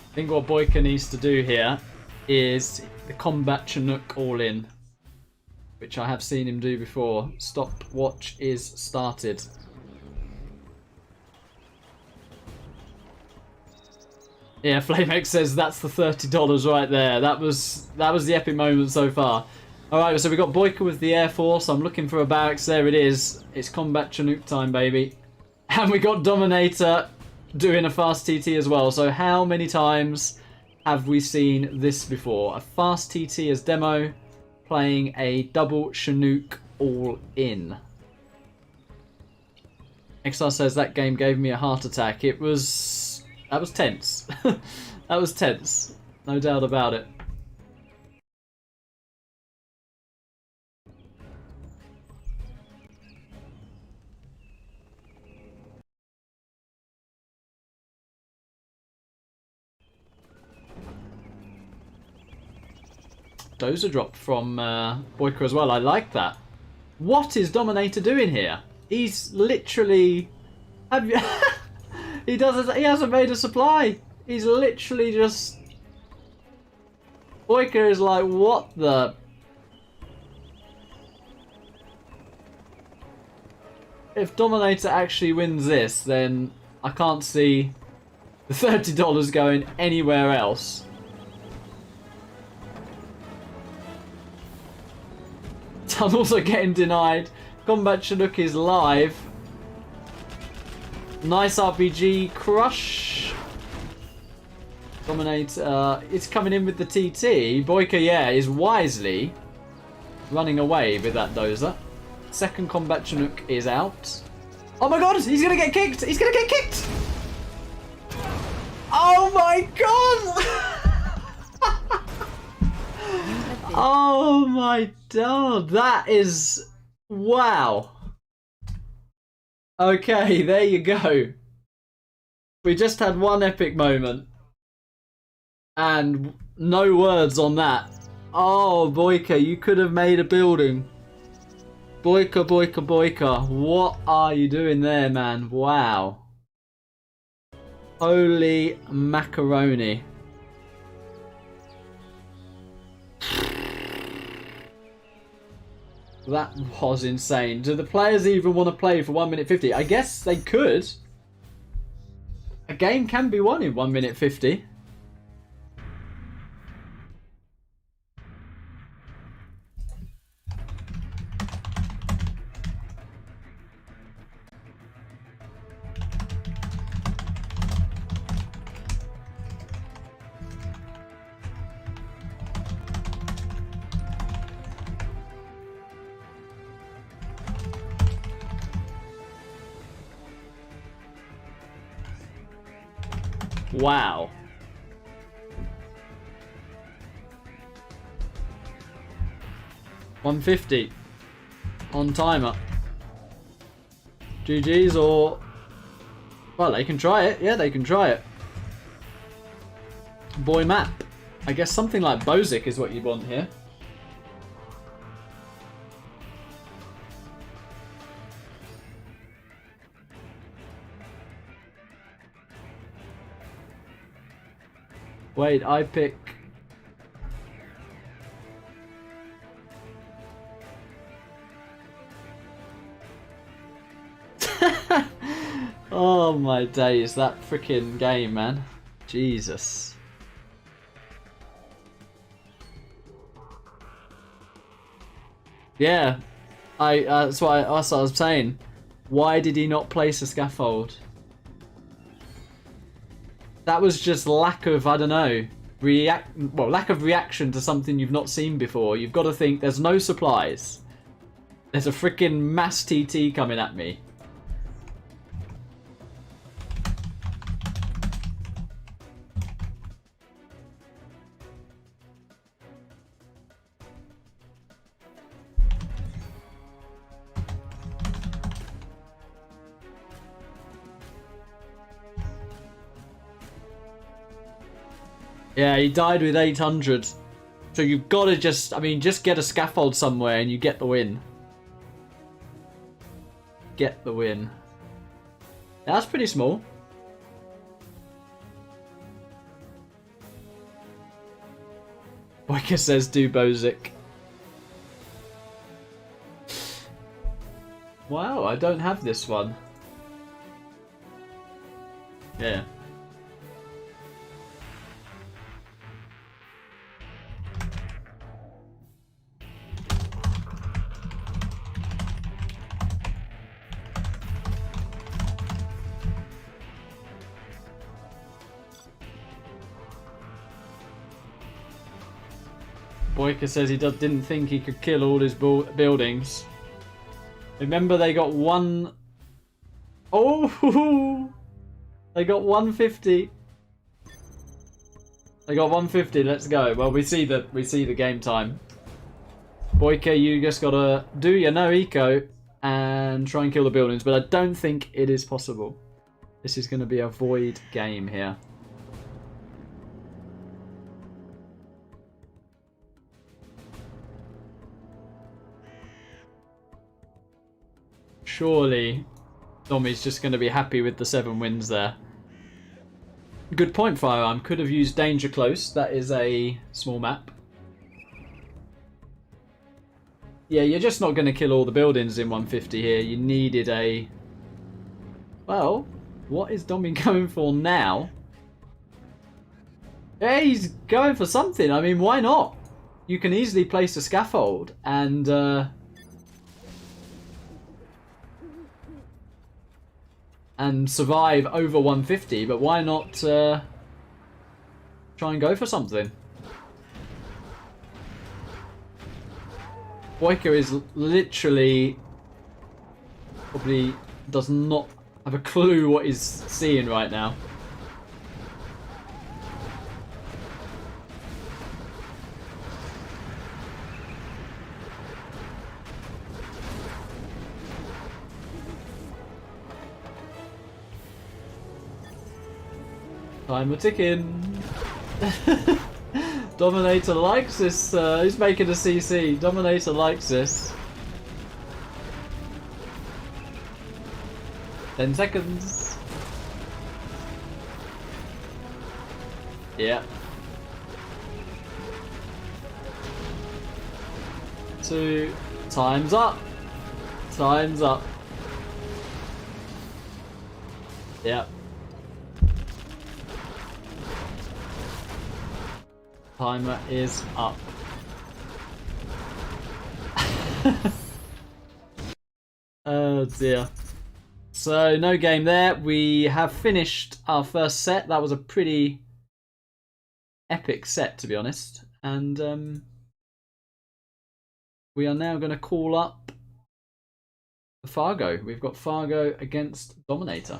Speaker 2: I think what BoYkaH needs to do here is the combat Chinook all in, which I have seen him do before. Stopwatch is started. Yeah, FlameX says that's the $30 right there. That was the epic moment so far. Alright, so we got BoYkaH with the Air Force. I'm looking for a barracks. There it is. It's combat Chinook time, baby. And we got DoMiNaToR doing a fast TT as well. So how many times have we seen this before? A fast TT as demo, playing a double Chinook all in. XR says that game gave me a heart attack. That was tense. That was tense. No doubt about it. Dozer drop from BoYkaH as well. I like that. What is DoMiNaToR doing here? He's literally... he hasn't made a supply. He's literally just... BoYkaH is like, what the... If DoMiNaToR actually wins this, then I can't see the $30 going anywhere else. Tunnels are getting denied. Combat Chinook is live. Nice RPG crush. DoMiNaToR it's coming in with the TT. BoYkaH, yeah, is wisely running away with that dozer. Second Combat Chinook is out. Oh my god, he's gonna get kicked! He's gonna get kicked! Oh my god! Oh my god, that is... Wow. Okay, there you go. We just had one epic moment. And no words on that. Oh, BoYkaH, you could have made a building. BoYkaH, BoYkaH, BoYkaH. What are you doing there, man? Wow. Holy macaroni. That was insane. Do the players even want to play for 1 minute 50? I guess they could. A game can be won in 1 minute 50. Wow. $150 on timer. GG's or... Well, they can try it. Yeah, they can try it. Boy map. I guess something like BoYkaH is what you want here. Wait, I pick... Oh my days, that freaking game, man. Jesus. Yeah, that's what I was saying. Why did he not place a scaffold? That was just lack of, I don't know, lack of reaction to something you've not seen before. You've got to think, there's no supplies. There's a freaking mass TT coming at me. Yeah, he died with 800. So you've got to just, I mean, just get a scaffold somewhere and you get the win. Get the win. That's pretty small. BoYkaH says do BoYkaH. Wow, I don't have this one. Yeah. Boyka says he didn't think he could kill all his buildings. Remember, they got one... Oh! They got 150. They got 150. Let's go. Well, we see the game time. Boyka, you just gotta do your no eco and try and kill the buildings, but I don't think it is possible. This is going to be a void game here. Surely Domi's just going to be happy with the 7 wins there. Good point, Firearm. Could have used Danger Close. That is a small map. Yeah, you're just not going to kill all the buildings in 150 here. You needed a... Well, what is Domi going for now? Yeah, he's going for something. I mean, why not? You can easily place a scaffold and... and survive over 150, but why not try and go for something? Boyka is literally probably does not have a clue what he's seeing right now. Timer ticking. DoMiNaToR likes this. He's making a CC. DoMiNaToR likes this. 10 seconds. Yeah. 2. Time's up. Time's up. Yeah. Timer is up. Oh dear. So no game there. We have finished our first set. That was a pretty epic set, to be honest. And we are now going to call up Fargo. We've got Fargo against DoMiNaToR.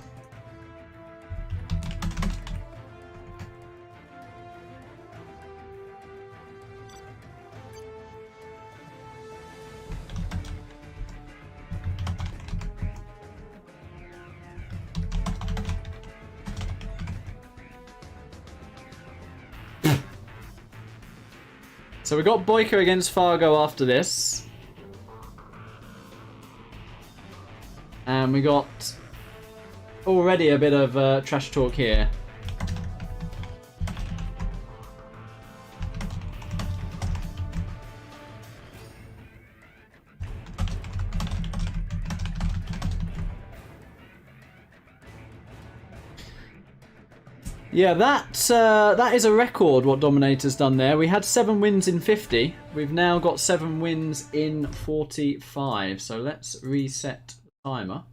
Speaker 2: So we got Boyka against Fargo after this. And we got already a bit of trash talk here. Yeah, that is a record what DoMiNaToR's done there. We had 7 wins in 50. We've now got 7 wins in 45. So let's reset the timer.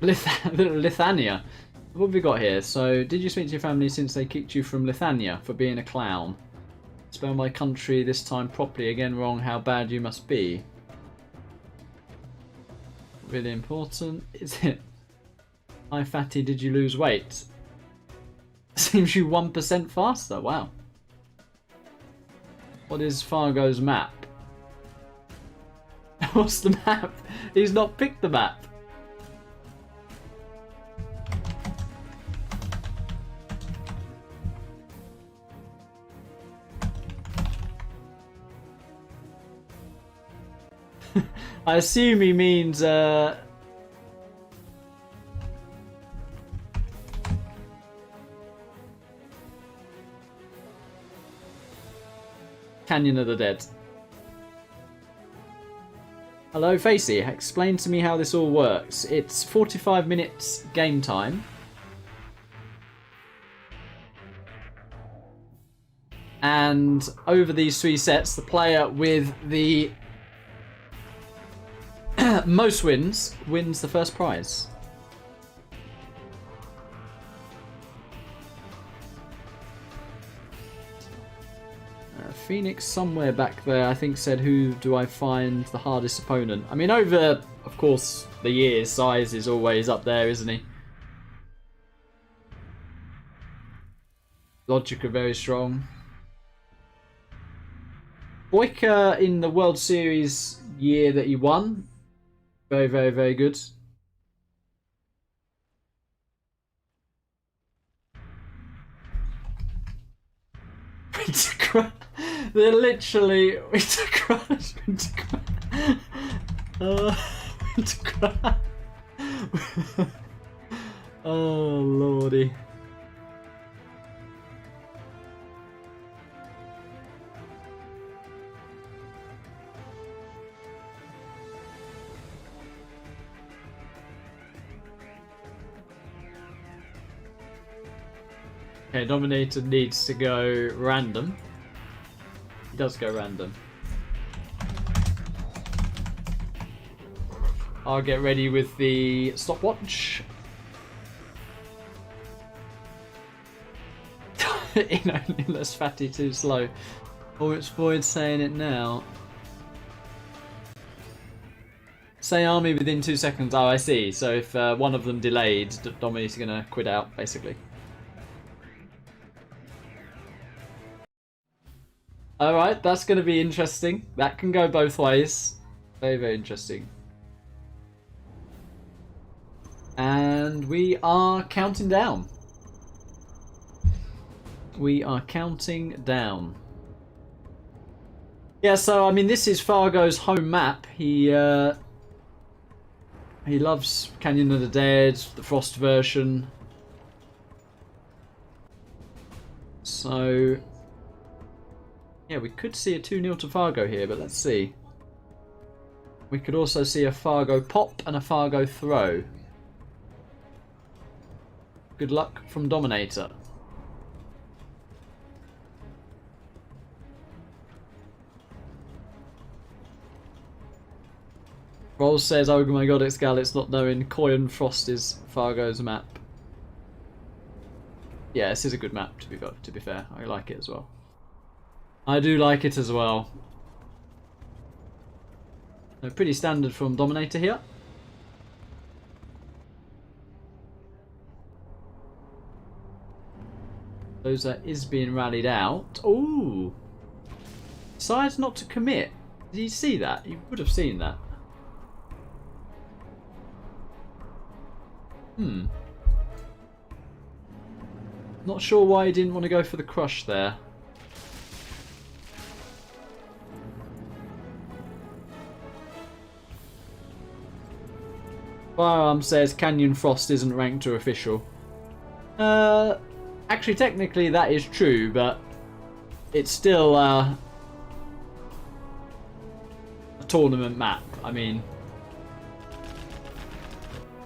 Speaker 2: Lithuania. What have we got here? So, did you speak to your family since they kicked you from Lithuania for being a clown? Spell my country this time properly. Again wrong. How bad you must be. Really important. Is it? Hi fatty, did you lose weight? Seems you 1% faster. Wow. What is Fargo's map? What's the map? He's not picked the map. I assume he means Canyon of the Dead. Hello Facey, explain to me how this all works. It's 45 minutes game time. And over these 3 sets, the player with the most wins the first prize. Phoenix somewhere back there, I think, said, who do I find the hardest opponent? I mean, over, of course, the years, Size is always up there, isn't he? Logic are very strong. Boyka in the World Series year that he won, very, very, very good. They're literally oh lordy. Okay, Dominator needs to go random. He does go random. I'll get ready with the stopwatch. Less fatty, too slow. Or it's Void saying it now. Say army within 2 seconds. Oh, I see. So if one of them delayed, Dominator's gonna quit out, basically. Alright, that's going to be interesting. That can go both ways. Very, very interesting. And we are counting down. We are counting down. Yeah, so, I mean, this is Fargo's home map. He loves Canyon of the Dead, the Frost version. So... yeah, we could see a 2-0 to Fargo here, but let's see. We could also see a Fargo pop and a Fargo throw. Good luck from Dominator. Rolls says, oh my god, ExCaL, it's not knowing Coin Frost is Fargo's map. Yeah, this is a good map, to be fair. I like it as well. I do like it as well. Pretty standard from Dominator here. Dozer is being rallied out. Ooh! Decides not to commit. Did you see that? You would have seen that. Not sure why he didn't want to go for the crush there. Firearm says Canyon Frost isn't ranked to official. Actually, technically that is true, but it's still a tournament map. I mean,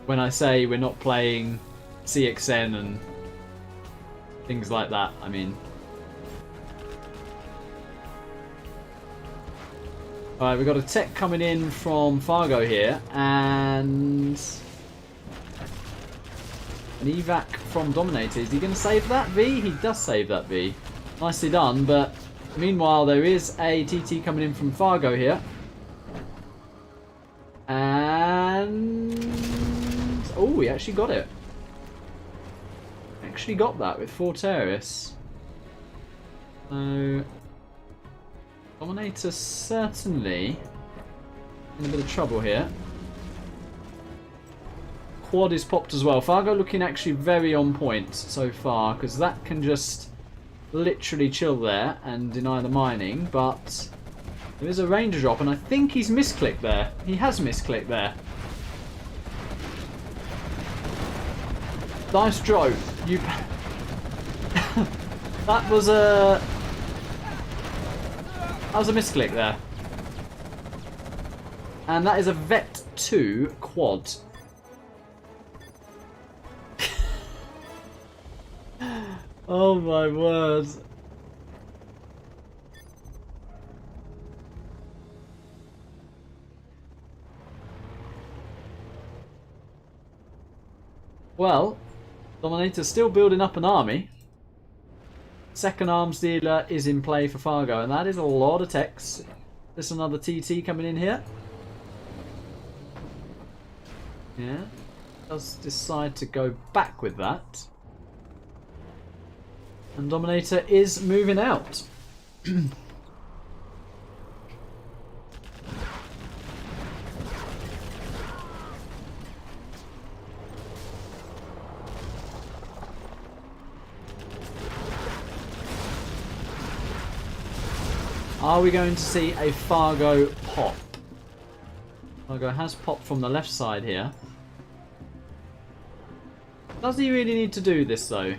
Speaker 2: when I say we're not playing CXN and things like that, I mean... Alright, we've got a tech coming in from Fargo here, and an evac from Dominator. Is he going to save that V? He does save that V. Nicely done, but meanwhile there is a TT coming in from Fargo here. And... oh, he actually got it. Actually got that with 4 terrorists. So... Dominator certainly in a bit of trouble here. Quad is popped as well. Fargo looking actually very on point so far, because that can just literally chill there and deny the mining, but there is a ranger drop, and I think he's misclicked there. He has misclicked there. Nice drove. You... that was a... that was a misclick there. And that is a Vet 2 quad. Oh my word. Well, DoMiNaToR's still building up an army. Second arms dealer is in play for Fargo, and that is a lot of techs. There's another TT coming in here. Yeah. Does decide to go back with that. And DoMiNaToR is moving out. Are we going to see a Fargo pop? Fargo has popped from the left side here. Does he really need to do this though?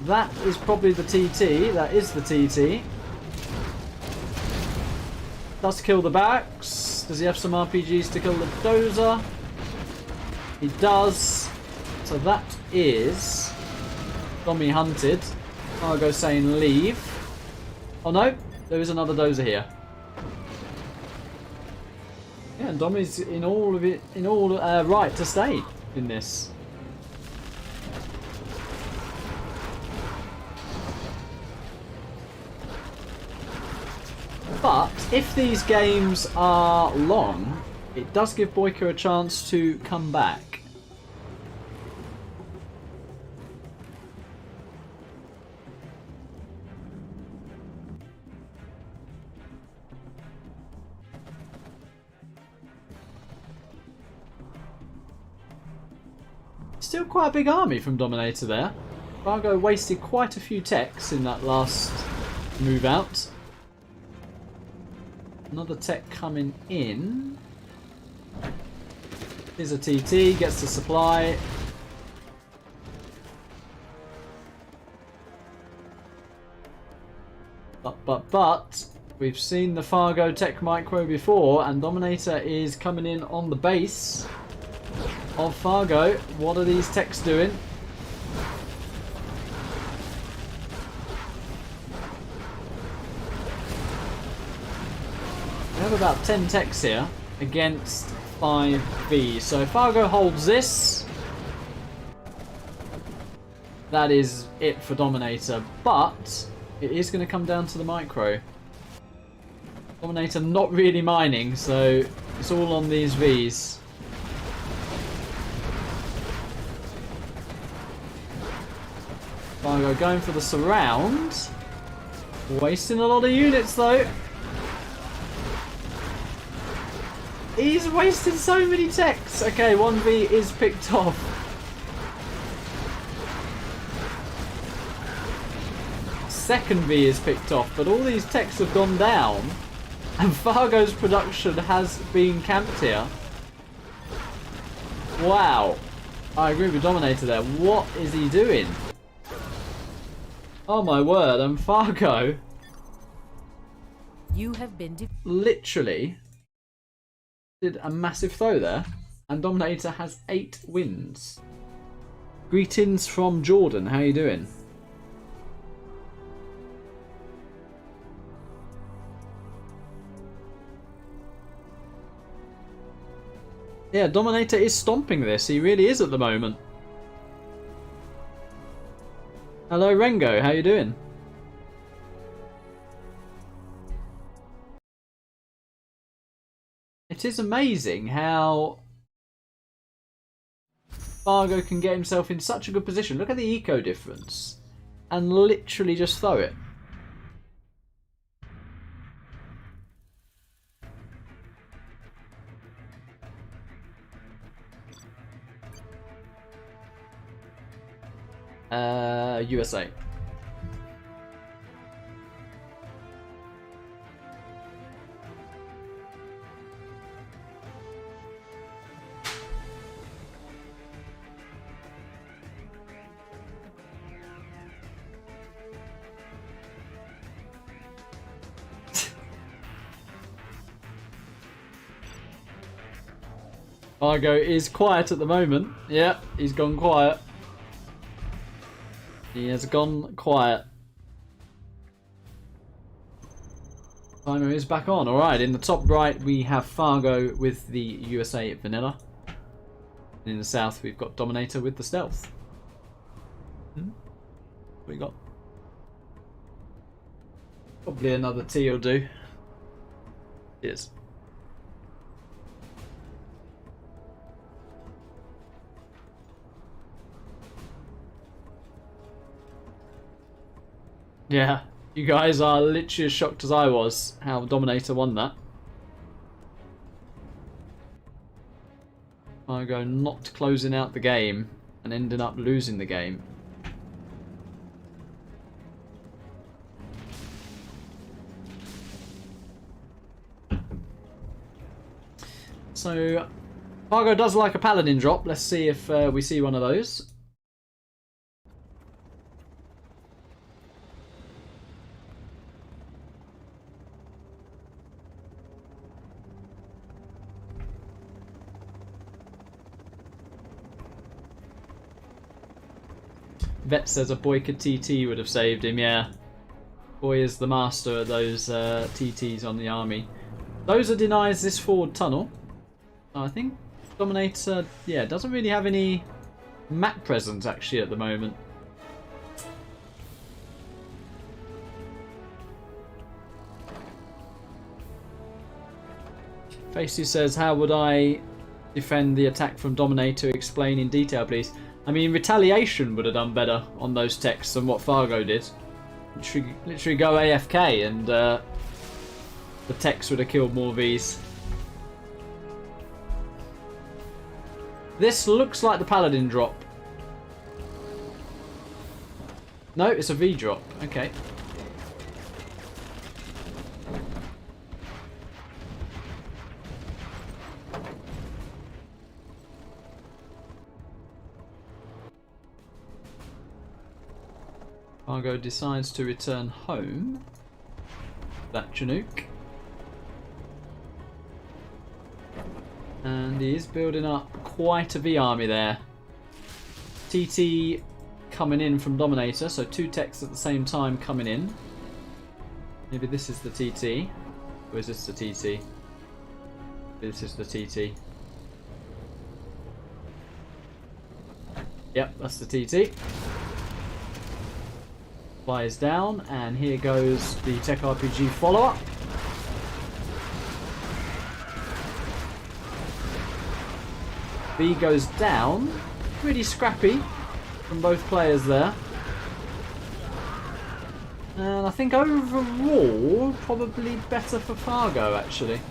Speaker 2: That is probably the TT. That is the TT. Does kill the backs. Does he have some RPGs to kill the dozer? He does. So that is Domi hunted. Fargo saying leave. Oh no, there is another dozer here. Yeah, and Domi's in all of it, right to stay in this. But if these games are long, it does give BoYkaH a chance to come back. Still quite a big army from DoMiNaToR there. Fargo wasted quite a few techs in that last move out. Another tech coming in. Here's a TT, gets the supply. But, we've seen the Fargo tech micro before, and DoMiNaToR is coming in on the base of Fargo. What are these techs doing? We have about 10 techs here against 5V. So if Fargo holds this, that is it for DoMiNaToR. But it is going to come down to the micro. DoMiNaToR not really mining, so it's all on these Vs. Fargo going for the surround. Wasting a lot of units though. He's wasted so many techs. Okay, 1V is picked off. Second V is picked off, but all these techs have gone down. And Fargo's production has been camped here. Wow. I agree with DoMiNaToR there. What is he doing? Oh my word, and Fargo
Speaker 4: You have been
Speaker 2: literally did a massive throw there, and DoMiNaToR has 8 wins. Greetings from Jordan, how you doing? Yeah, DoMiNaToR is stomping this, he really is at the moment. Hello Rengo, how you doing? It is amazing how Fargo can get himself in such a good position. Look at the eco difference. And literally just throw it. USA. Fargo is quiet at the moment. Yeah, he's gone quiet. He has gone quiet. Timer is back on. Alright, in the top right we have Fargo with the USA Vanilla. And in the south we've got DoMiNaToR with the Stealth. What we got? Probably another tea will do. Cheers. Yeah, you guys are literally as shocked as I was how DoMiNaToR won that. Fargo not closing out the game and ending up losing the game. So, Fargo does like a paladin drop. Let's see if we see one of those. Vet says a Boyka TT would have saved him, yeah. Boy is the master of those TTs on the army. Those are denies this forward tunnel. I think DoMiNaToR, yeah, doesn't really have any map presence actually at the moment. Facey says, how would I defend the attack from DoMiNaToR? Explain in detail, please. I mean, Retaliation would have done better on those techs than what Fargo did. Literally go AFK and the techs would have killed more Vs. This looks like the Paladin drop. No, it's a V drop. Okay. Fargo decides to return home. That Chinook. And he is building up quite a V army there. TT coming in from DoMiNaToR, so two techs at the same time coming in. Maybe this is the TT. Or is this the TT? This is the TT. Yep, that's the TT. Flies down, and here goes the Tech RPG follow-up. B goes down. Pretty scrappy from both players there. And I think overall, probably better for Fargo, actually.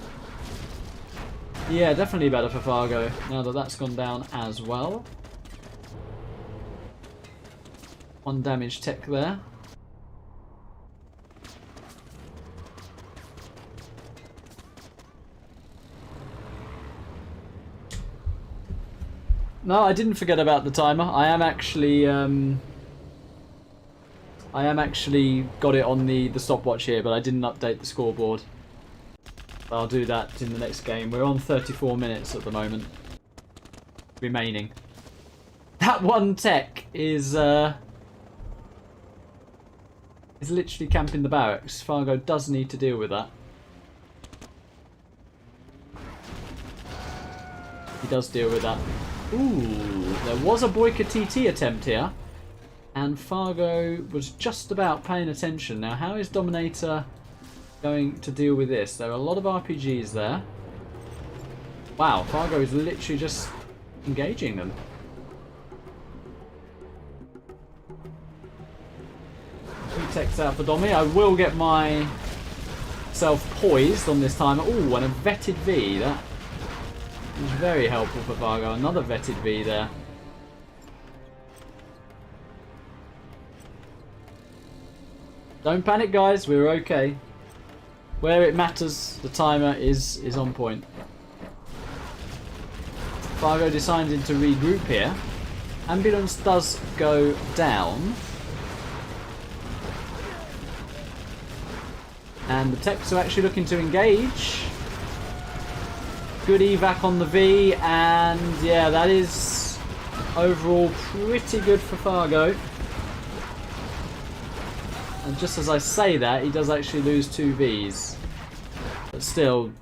Speaker 2: Yeah, definitely better for Fargo, now that that's gone down as well. One damage tech there. No, I didn't forget about the timer. I am actually got it on the stopwatch here, but I didn't update the scoreboard. I'll do that in the next game. We're on 34 minutes at the moment remaining. That one tech is literally camping the barracks. Fargo does need to deal with that. He does deal with that. Ooh, there was a Boyka TT attempt here, and Fargo was just about paying attention. Now, how is DoMiNaToR going to deal with this? There are a lot of RPGs there. Wow, Fargo is literally just engaging them. Two techs out for Domi. I will get myself poised on this timer. Ooh, and a vetted V. That is very helpful for Fargo. Another vetted V there. Don't panic, guys. We're okay. Where it matters, the timer is on point. Fargo deciding to regroup here. Ambulance does go down. And the techs are actually looking to engage. Good evac on the V, and yeah, that is overall pretty good for Fargo. And just as I say that, he does actually lose two Vs. still,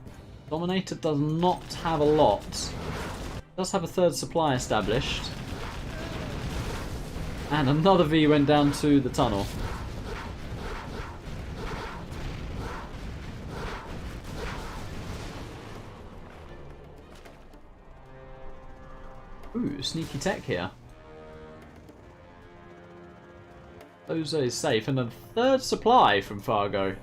Speaker 2: DoMiNaToR does not have a lot. Does have a third supply established. And another V went down to the tunnel. Ooh, sneaky tech here. Ozo is safe, and a third supply from Fargo.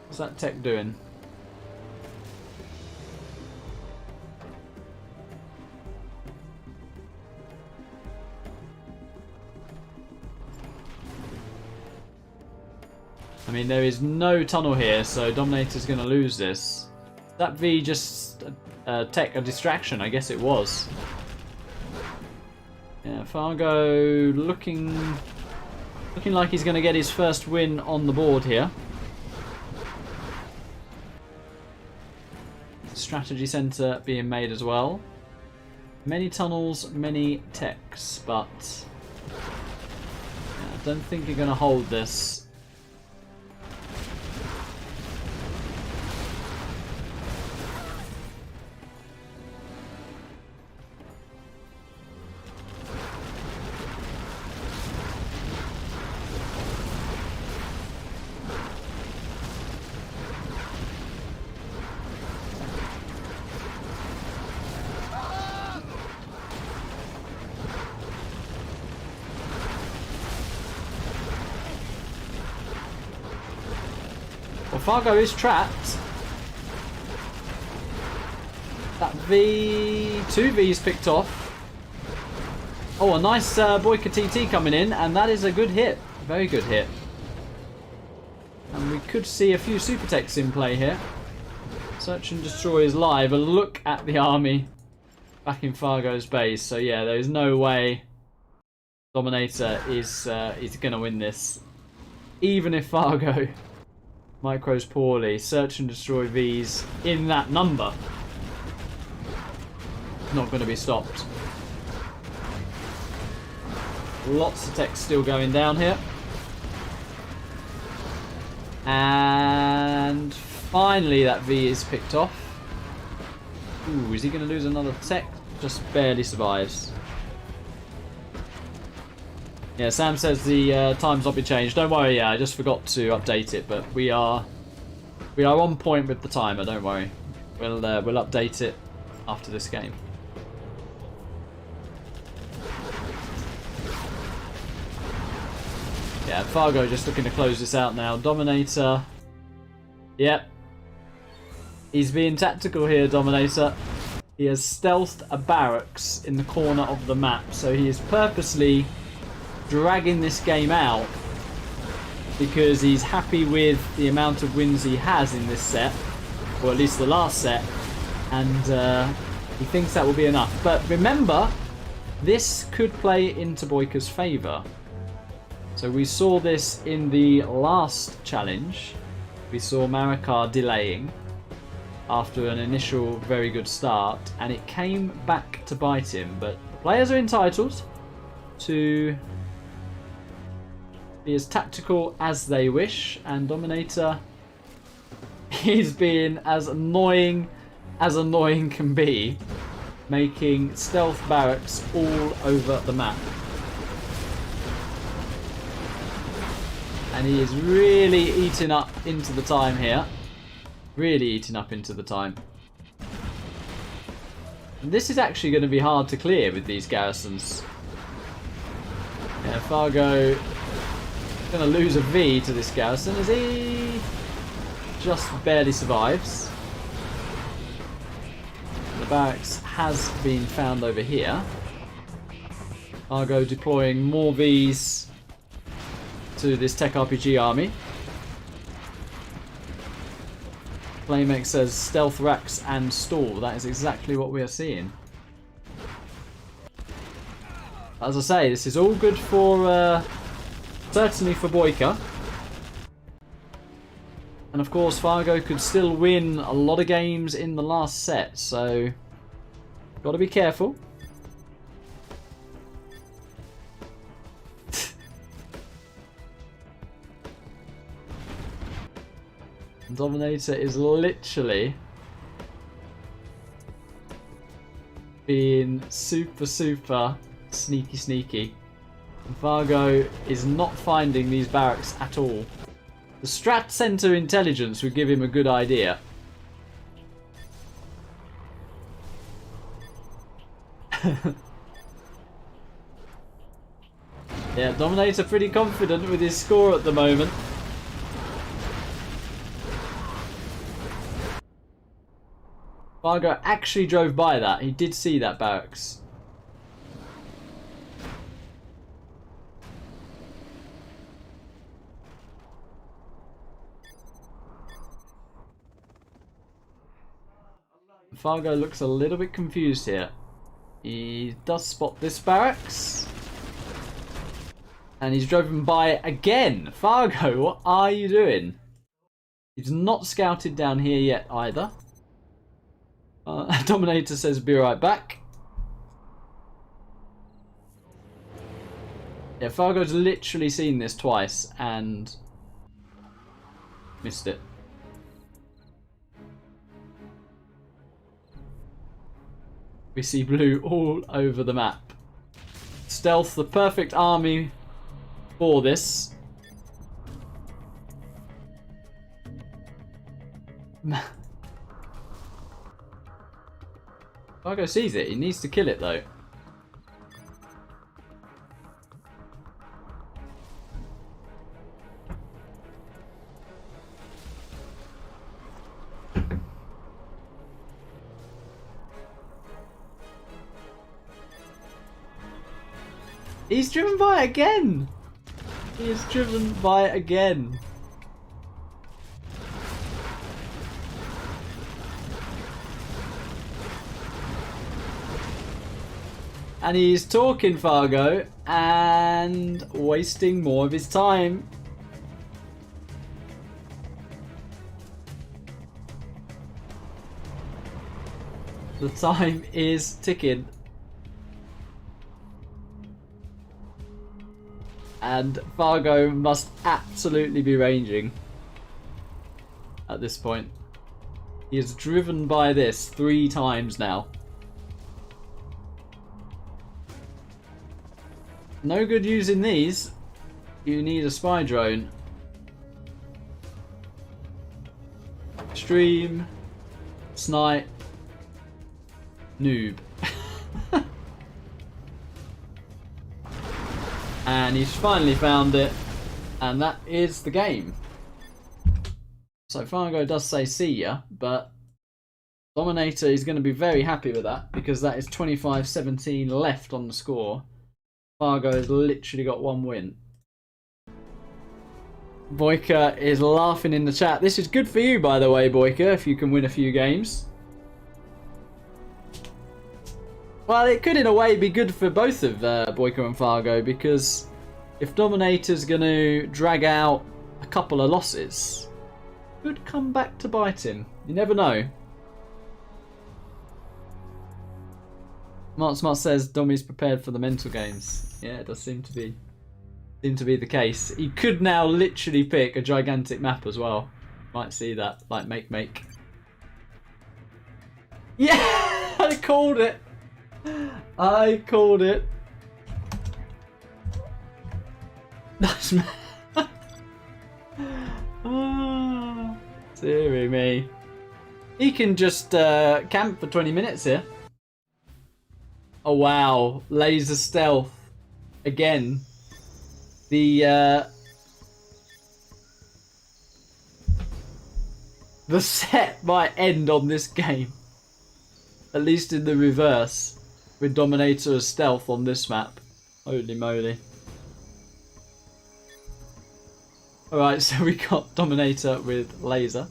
Speaker 2: What's that tech doing? I mean, there is no tunnel here, so DoMiNaToR's going to lose this. That V just tech a distraction? I guess it was. Yeah, Fargo looking like he's going to get his first win on the board here. Strategy center being made as well. Many tunnels, many techs, but yeah, I don't think you're going to hold this. Well, Fargo is trapped. That V... 2 V's picked off. Oh, a nice Boyka TT coming in, and that is a good hit. Very good hit. And we could see a few super techs in play here. Search and Destroy is live, and look at the army back in Fargo's base. So yeah, there is no way DoMiNaToR is going to win this. Even if Fargo micros poorly, Search and Destroy Vs in that number. Not going to be stopped. Lots of tech still going down here. And finally that V is picked off. Ooh, is he going to lose another tech? Just barely survives. Yeah, Sam says the time's not been changed. Don't worry, yeah, I just forgot to update it, but we are on point with the timer. Don't worry, we'll update it after this game. Yeah, Fargo just looking to close this out now. DoMiNaToR, yep, he's being tactical here. DoMiNaToR, he has stealthed a barracks in the corner of the map, so he is purposely dragging this game out because he's happy with the amount of wins he has in this set, or at least the last set, and he thinks that will be enough. But remember, this could play into Boyka's favour. So we saw this in the last challenge. We saw Marikar delaying after an initial very good start, and it came back to bite him. But the players are entitled to be as tactical as they wish, and DoMiNaToR is being as annoying can be, making stealth barracks all over the map. And he is really eating up into the time here. Really eating up into the time. And this is actually going to be hard to clear with these garrisons. Yeah, Fargo going to lose a V to this garrison as he just barely survives. The barracks has been found over here. Fargo deploying more Vs to this Tech RPG army. Flamex says stealth racks and stall. That is exactly what we are seeing. As I say, this is all good for certainly for Boyka. And of course Fargo could still win a lot of games in the last set, so got to be careful. Dominator is literally being super sneaky. And Fargo is not finding these barracks at all. The Strat Center intelligence would give him a good idea. Yeah, Dominator pretty confident with his score at the moment. Fargo actually drove by that. He did see that barracks. Fargo looks a little bit confused here. He does spot this barracks. And he's driven by again. Fargo, what are you doing? He's not scouted down here yet either. Dominator says be right back. Yeah, Fargo's literally seen this twice and missed it. We see blue all over the map. Stealth, the perfect army for this. Fargo sees it. He needs to kill it though. He's driven by again. He is driven by again. And he's talking Fargo and wasting more of his time. The time is ticking. And Fargo must absolutely be ranging at this point. He is driven by this 3 times now. No good using these. You need a spy drone. Stream. Snipe. Noob. And he's finally found it. And that is the game. So Fargo does say see ya, but Dominator is going to be very happy with that because that is 25-17 left on the score. Fargo has literally got 1 win. Boyka is laughing in the chat. This is good for you, by the way, Boyka, if you can win a few games. Well, it could in a way be good for both of Boyka and Fargo because if Dominator's going to drag out a couple of losses, it could come back to bite him. You never know. Mark Smart says Domi's prepared for the mental games. Yeah, it does seem to be the case. He could now literally pick a gigantic map as well. Might see that, like make. Yeah, I called it. I called it. That's oh, dearie me. He can just camp for 20 minutes here. Oh wow, laser stealth again. The set might end on this game, at least in the reverse, with Dominator as stealth on this map. Holy moly! All right, so we got Dominator with laser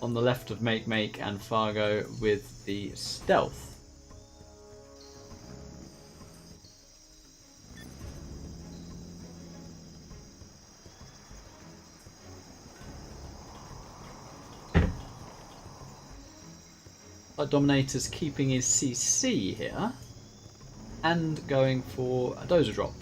Speaker 2: on the left of make and Fargo with the stealth. Dominator's keeping his CC here and going for a dozer drop.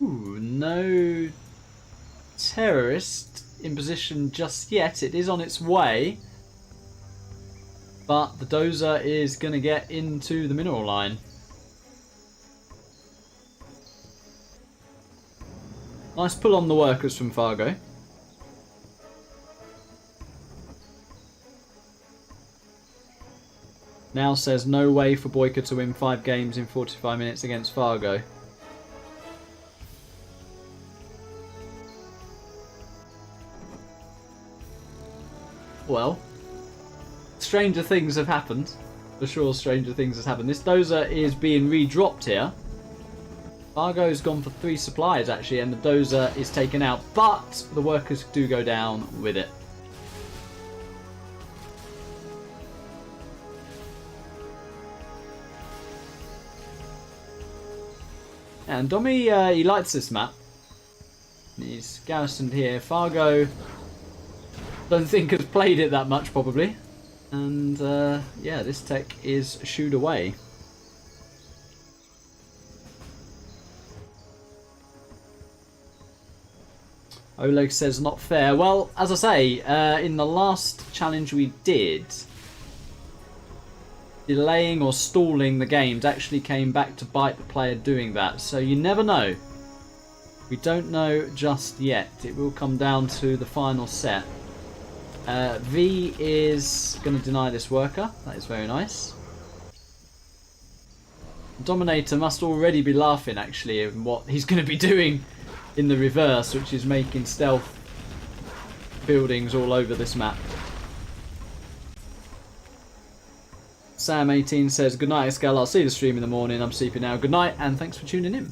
Speaker 2: Ooh, no terrorist in position just yet. It is on its way. But the dozer is going to get into the mineral line. Nice pull on the workers from Fargo. Now says no way for BoYkaH to win 5 games in 45 minutes against Fargo. Well, stranger things have happened. For sure, stranger things have happened. This dozer is being re-dropped here. Fargo's gone for 3 supplies actually, and the dozer is taken out, but the workers do go down with it. And Domi, he likes this map. He's garrisoned here. Fargo, don't think has played it that much probably. And yeah, this tech is shooed away. Oleg says not fair. Well, as I say, in the last challenge we did, delaying or stalling the games actually came back to bite the player doing that. So you never know. We don't know just yet. It will come down to the final set. V is going to deny this worker. That is very nice. DoMiNaToR must already be laughing actually at what he's going to be doing in the reverse, which is making stealth buildings all over this map. Sam18 says, good night, ExCaL. I'll see the stream in the morning. I'm sleeping now. Good night, and thanks for tuning in.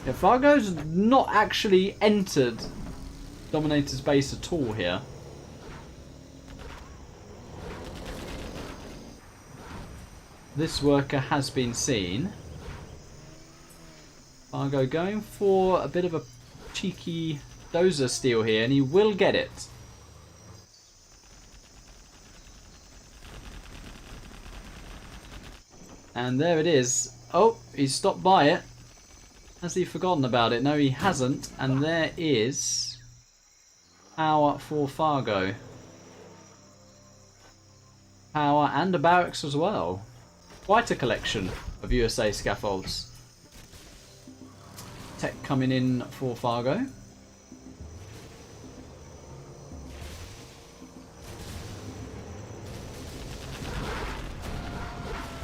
Speaker 2: Yeah, Fargo's not actually entered DoMiNaToR's base at all here. This worker has been seen. Fargo going for a bit of a cheeky dozer steal here, and he will get it. And there it is. Oh, he's stopped by it. Has he forgotten about it? No, he hasn't. And there is power for Fargo. Power and a barracks as well. Quite a collection of USA scaffolds. Tech coming in for Fargo.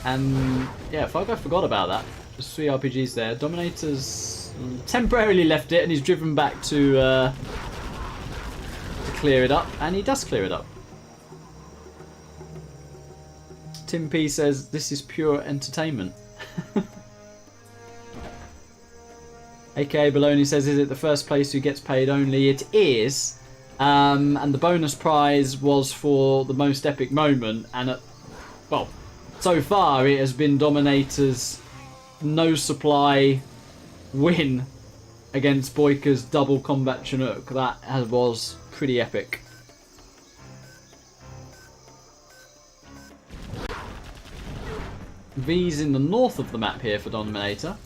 Speaker 2: And yeah, Fargo forgot about that. Just 3 RPGs there. DoMiNaToR's temporarily left it, and he's driven back to clear it up, and he does clear it up. Tim P says this is pure entertainment. AKA Baloney says, is it the first place who gets paid only? It is. And the bonus prize was for the most epic moment. And well, so far it has been DoMiNaToR's no supply win against BoYkaH's double combat Chinook. That was pretty epic. V's in the north of the map here for DoMiNaToR.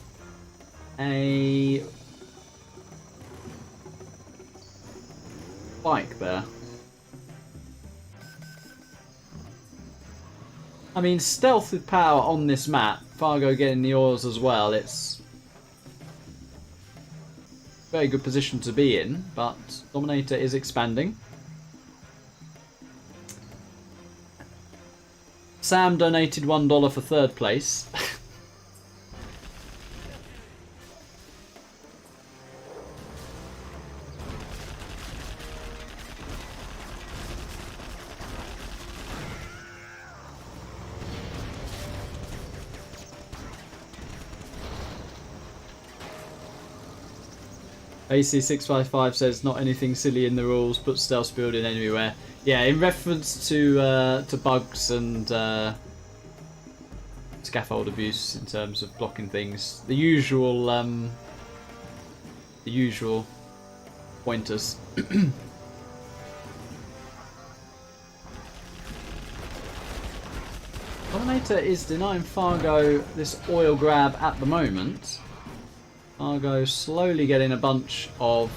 Speaker 2: A bike there. I mean, stealth with power on this map. Fargo getting the ores as well. It's a very good position to be in, but DoMiNaToR is expanding. Sam donated $1 for 3rd place. AC655 says not anything silly in the rules, put stealth building anywhere. Yeah, in reference to bugs and scaffold abuse in terms of blocking things, the usual pointers. Dominator is denying Fargo this oil grab at the moment. Fargo slowly getting a bunch of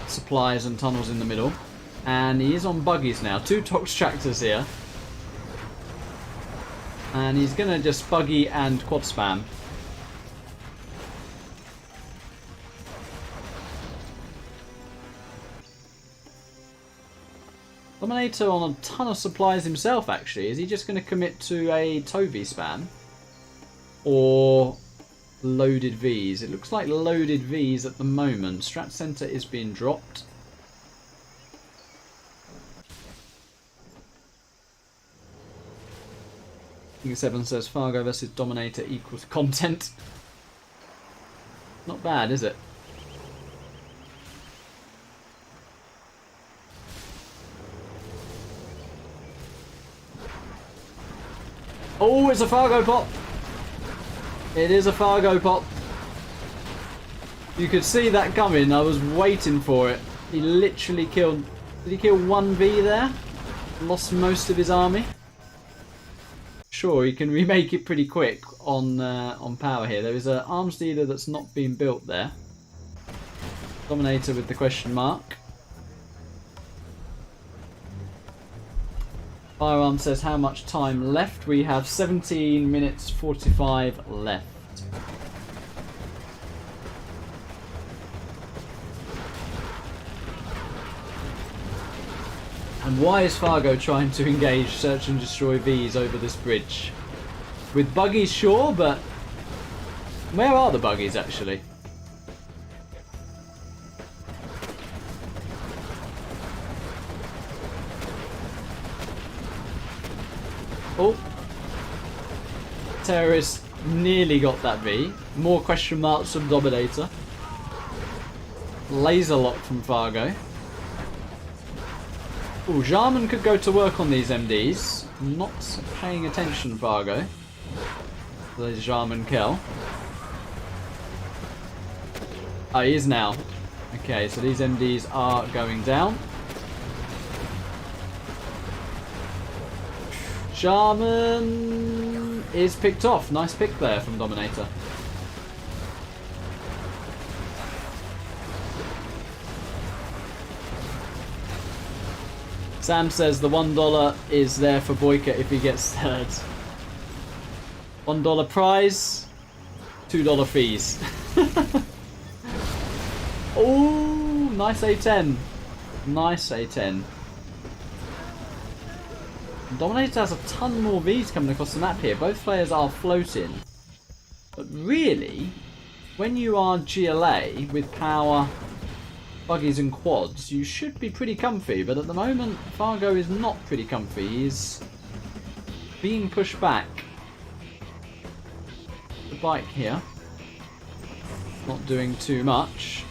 Speaker 2: supplies and tunnels in the middle. And he is on buggies now. 2 Tox tractors here. And he's going to just buggy and quad spam. Dominator on a ton of supplies himself, actually. Is he just going to commit to a Tovi spam? Or loaded Vs? It looks like loaded Vs at the moment. Strat Center is being dropped. King 7 says Fargo versus Dominator equals content. Not bad, is it? Oh, it's a Fargo pop. It is a Fargo pop. You could see that coming. I was waiting for it. He literally killed... Did he kill 1V there? Lost most of his army. Sure, he can remake it pretty quick on power here. There is an arms dealer that's not being built there. Dominator with the question mark. Firearm says how much time left. We have 17 minutes 45 left. And why is Fargo trying to engage search and destroy Vs over this bridge? With buggies, sure, but where are the buggies actually? Oh, terrorist nearly got that V. More question marks from Dominator. Laser lock from Fargo. Oh, Jarman could go to work on these MDs. Not paying attention, Fargo. There's Jarman kill. Oh, he is now. Okay, so these MDs are going down. Jarman is picked off. Nice pick there from Dominator. Sam says the $1 is there for Boyka if he gets third. $1 prize, $2 fees. Oh, nice A10. Nice A10. Dominator has a ton more Vs coming across the map here. Both players are floating. But really, when you are GLA with power, buggies and quads, you should be pretty comfy. But at the moment, Fargo is not pretty comfy. He's being pushed back. The bike here. Not doing too much.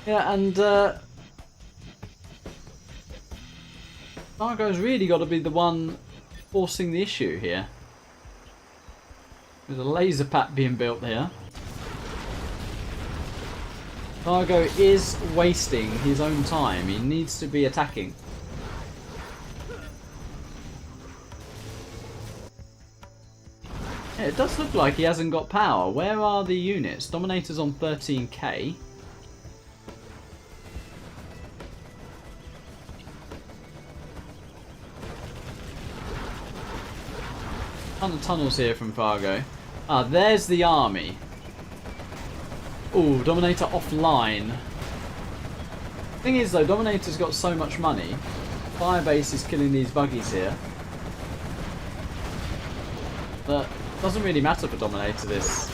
Speaker 2: Yeah, and Fargo's really got to be the one forcing the issue here. There's a laser pack being built here. Fargo is wasting his own time. He needs to be attacking. Yeah, it does look like he hasn't got power. Where are the units? Dominator's on 13k. Ton of tunnels here from Fargo. Ah, there's the army. Ooh, Dominator offline. Thing is though, Dominator's got so much money. Firebase is killing these buggies here. But doesn't really matter for Dominator this.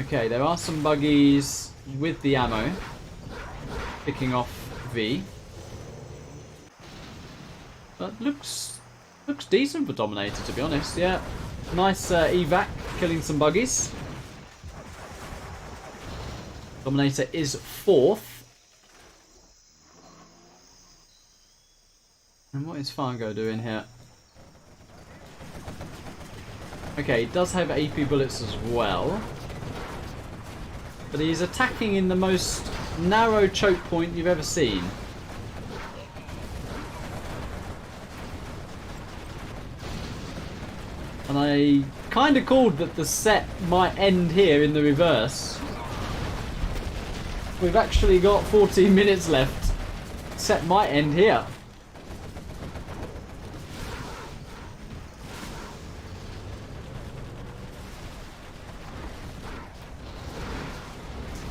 Speaker 2: Okay, there are some buggies with the ammo. Picking off V. But looks decent for Dominator, to be honest. Yeah, nice evac, killing some buggies. Dominator is 4th. And what is Fargo doing here? Okay, he does have AP bullets as well. But he's attacking in the most narrow choke point you've ever seen. And I kind of called that the set might end here in the reverse. We've actually got 14 minutes left. Set might end here.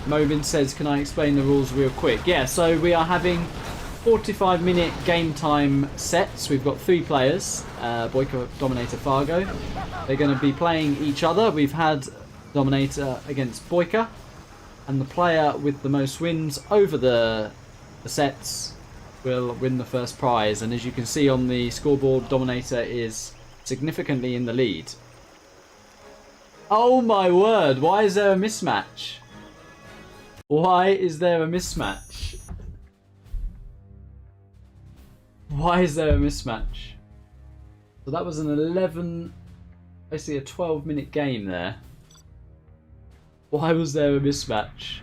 Speaker 2: Mobin says, can I explain the rules real quick? Yeah, so we are having 45-minute game time sets. We've got 3 players, BoYkaH, DoMiNaToR, Fargo. They're going to be playing each other. We've had DoMiNaToR against BoYkaH, and the player with the most wins over the sets will win the first prize. And as you can see on the scoreboard, DoMiNaToR is significantly in the lead. Oh my word, why is there a mismatch? Why is there a mismatch? Why is there a mismatch? So that was an basically a 12-minute game there. Why was there a mismatch?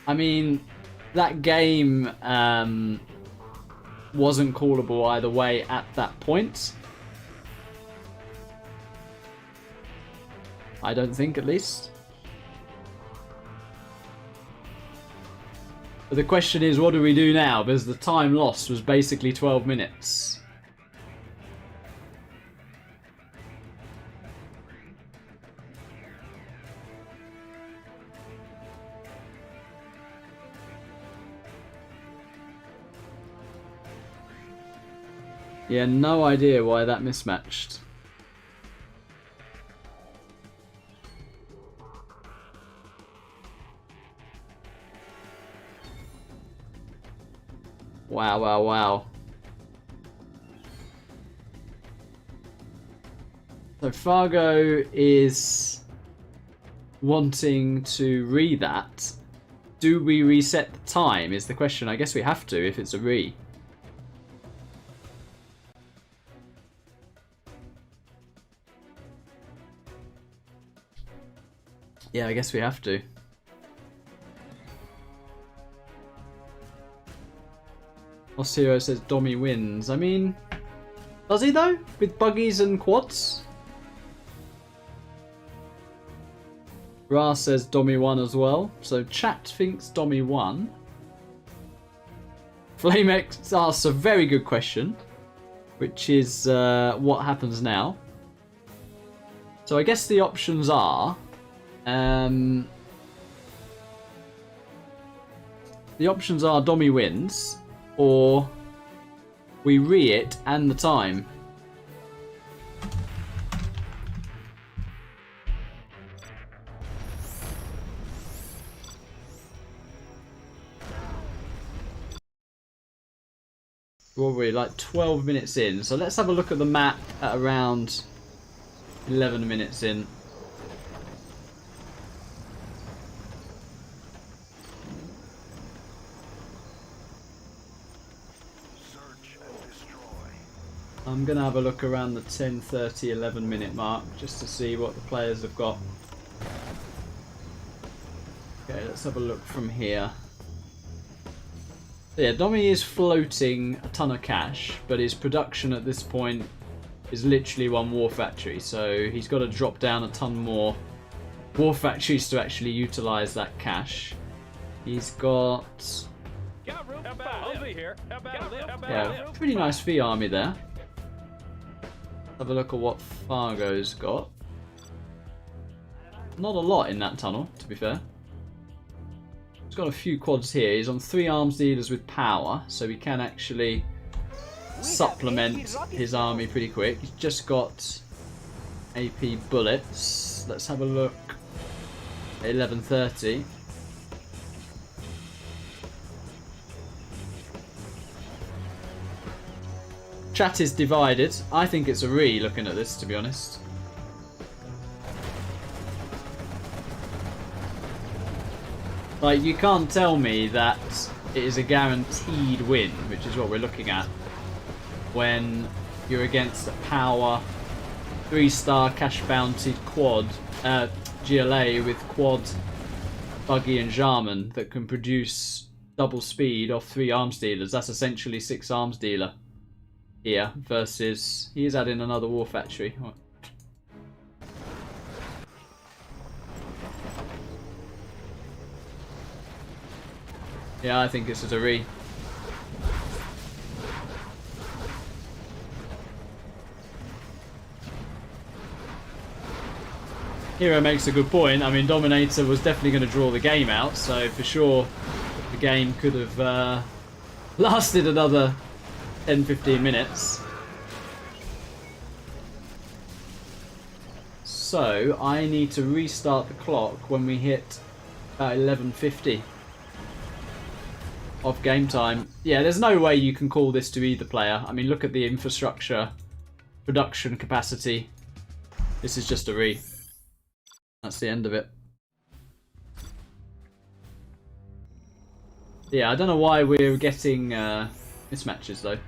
Speaker 2: I mean, that game wasn't callable either way at that point. I don't think, at least. But the question is, what do we do now? Because the time lost was basically 12 minutes. Yeah, no idea why that mismatched. Wow, wow, wow. So Fargo is wanting to re that. Do we reset the time is the question. I guess we have to if it's a re. Yeah, I guess we have to. Hero says Domi wins. I mean, does he though? With buggies and quads? Ra says Domi won as well. So chat thinks Domi won. FlameX asks a very good question, which is what happens now. So I guess the options are the options are Domi wins, or we re it and the time. What were we, like 12 minutes in? So let's have a look at the map at around 11 minutes in. I'm going to have a look around the 10:30, 11 minute mark just to see what the players have got. Okay, let's have a look from here. So yeah, Domi is floating a ton of cash, but his production at this point is literally one war factory, so he's got to drop down a ton more war factories to actually utilise that cash. He's got... yeah, pretty nice V army there. Have a look at what Fargo's got. Not a lot in that tunnel, to be fair. He's got a few quads here. He's on 3 arms dealers with power, so he can actually supplement his army pretty quick. He's just got AP bullets. Let's have a look. 11:30. Chat is divided. I think it's a re looking at this, to be honest. Like, you can't tell me that it is a guaranteed win, which is what we're looking at, when you're against a power 3-star cash bounty quad GLA with quad buggy and Jarman that can produce double speed off 3 arms dealers. That's essentially 6 arms dealer here versus he is adding another war factory. Oh. Yeah, I think this is a re. Hero makes a good point. I mean, DoMiNaToR was definitely going to draw the game out, so for sure the game could have lasted another 10-15 minutes. So I need to restart the clock when we hit about 11:50 of game time. Yeah, there's no way you can call this to either player. I mean, look at the infrastructure, production capacity. This is just a re. That's the end of it. Yeah, I don't know why we're getting mismatches though.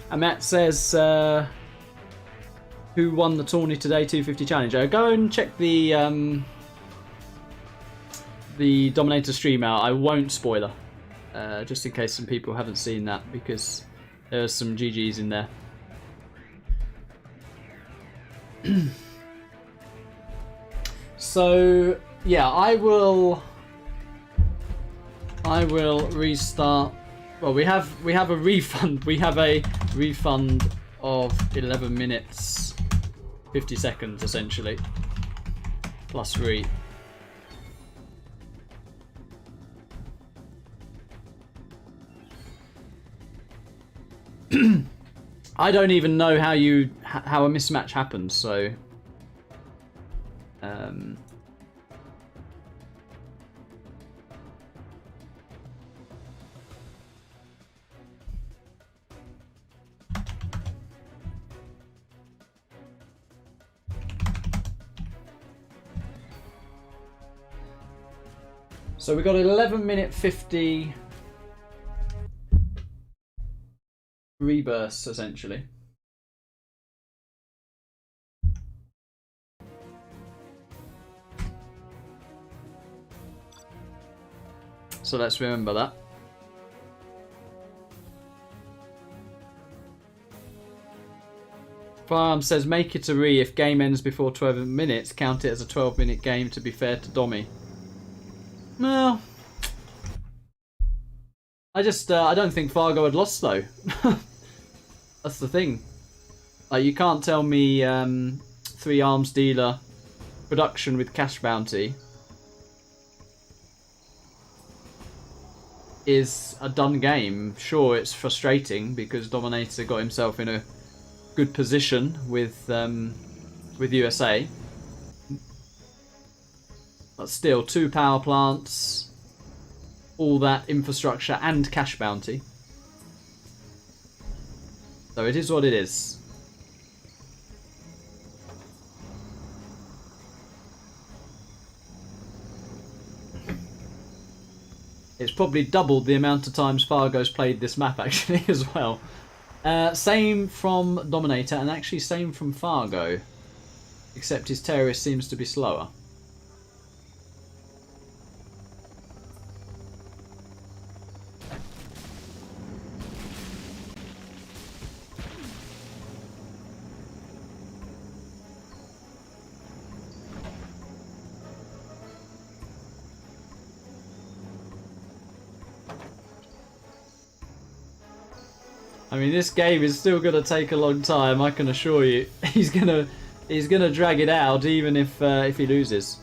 Speaker 2: And Matt says, who won the tourney today, 250 challenge? Go and check the DoMiNaToR stream out. I won't spoiler, just in case some people haven't seen that, because there's some GGs in there. So yeah, I will restart. Well, we have a refund. We have a refund of 11 minutes 50 seconds essentially, plus re. I don't even know how a mismatch happens, so so we got 11-minute 50 rebursts essentially. So let's remember that. Farm says make it a re if game ends before 12 minutes, count it as a 12-minute game to be fair to Domi. Well, I don't think Fargo had lost though. That's the thing. Like, you can't tell me 3 arms dealer production with cash bounty is a done game. Sure, it's frustrating because DoMiNaToR got himself in a good position with USA. But still, 2 power plants, all that infrastructure and cash bounty. So it is what it is. It's probably doubled the amount of times Fargo's played this map actually as well. Same from DoMiNaToR and actually same from Fargo. except his terrorist seems to be slower. I mean, this game is still going to take a long time, I can assure you. He's gonna drag it out even if he loses.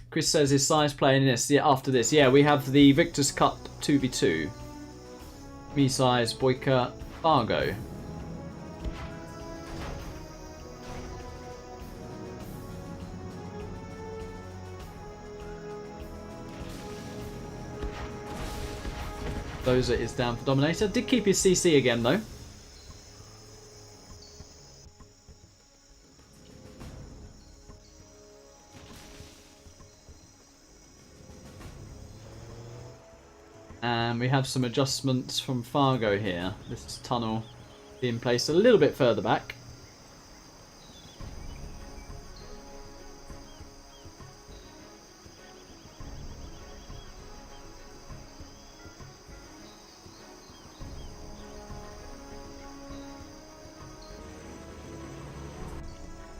Speaker 2: Chris says his size playing this. Yeah, after this, yeah, we have the Victor's Cup 2v2. Me size, BoYkaH, Fargo. Dozer is down for Dominator. Did keep his CC again though. And we have some adjustments from Fargo here. This tunnel being placed a little bit further back.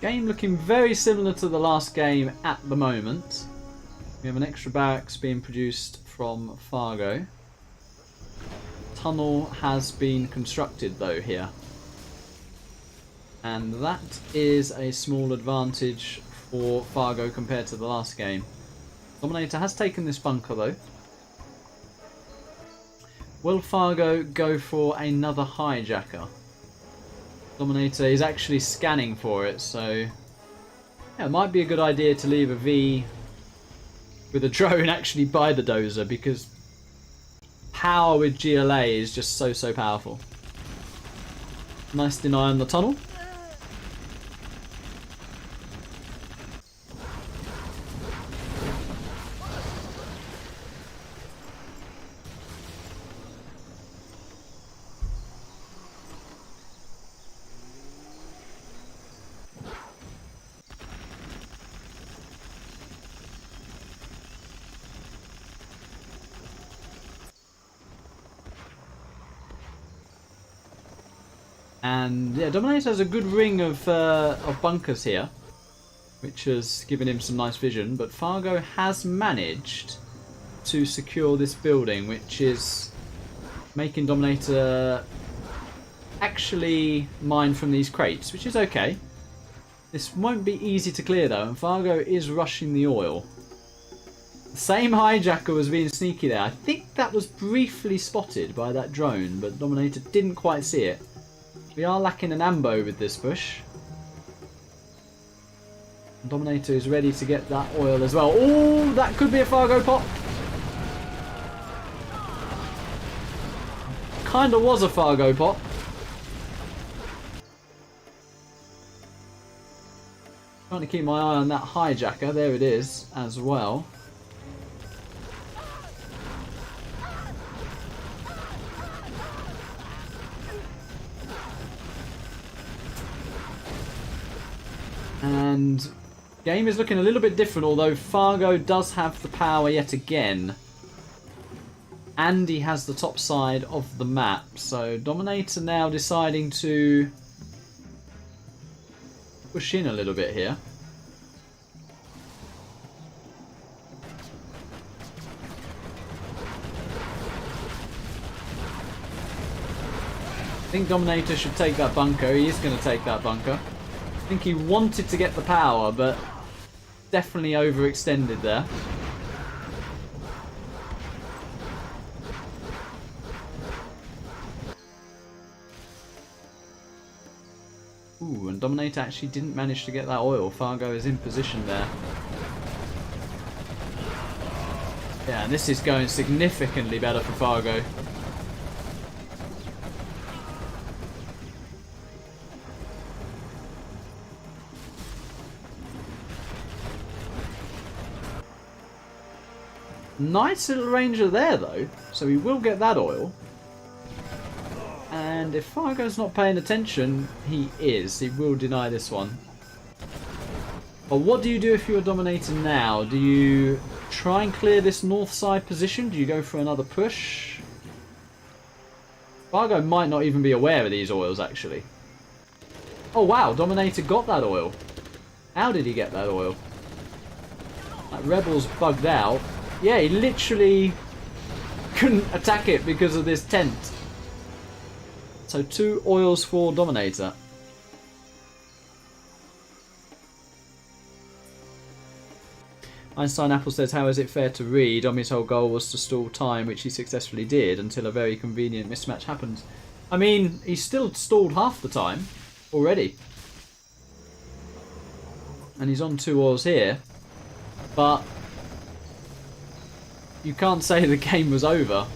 Speaker 2: Game looking very similar to the last game at the moment. We have an extra barracks being produced from Fargo. Tunnel has been constructed though here. And that is a small advantage for Fargo compared to the last game. Dominator has taken this bunker though. Will Fargo go for another hijacker? Dominator is actually scanning for it, so yeah, it might be a good idea to leave a V with a drone actually by the dozer, because power with GLA is just so powerful. Nice deny on the tunnel. And yeah, Dominator has a good ring of bunkers here, which has given him some nice vision. But Fargo has managed to secure this building, which is making Dominator actually mine from these crates, which is okay. This won't be easy to clear though, and Fargo is rushing the oil. The same hijacker was being sneaky there. I think that was briefly spotted by that drone, but Dominator didn't quite see it. We are lacking an ambo with this push. Dominator is ready to get that oil as well. Oh, that could be a Fargo pop. Kinda was a Fargo pop. Trying to keep my eye on that hijacker. There it is as well. And game is looking a little bit different, although Fargo does have the power yet again. And he has the top side of the map. So Dominator now deciding to push in a little bit here. I think Dominator should take that bunker. He is going to take that bunker. I think he wanted to get the power, but definitely overextended there. Ooh, and Dominator actually didn't manage to get that oil. Fargo is in position there. Yeah, and this is going significantly better for Fargo. Nice little ranger there though, so he will get that oil. And if Fargo's not paying attention, he is. He will deny this one. But what do you do if you're dominating now? Do you try and clear this north side position? Do you go for another push? Fargo might not even be aware of these oils, actually. Oh wow, Dominator got that oil. How did he get that oil? That Rebel's bugged out. Yeah, he literally couldn't attack it because of this tent. So 2 oils for Dominator. Einstein Apple says, how is it fair to read? Domi's whole goal was to stall time, which he successfully did, until a very convenient mismatch happened. I mean, he's still stalled half the time already. And he's on 2 oils here. But you can't say the game was over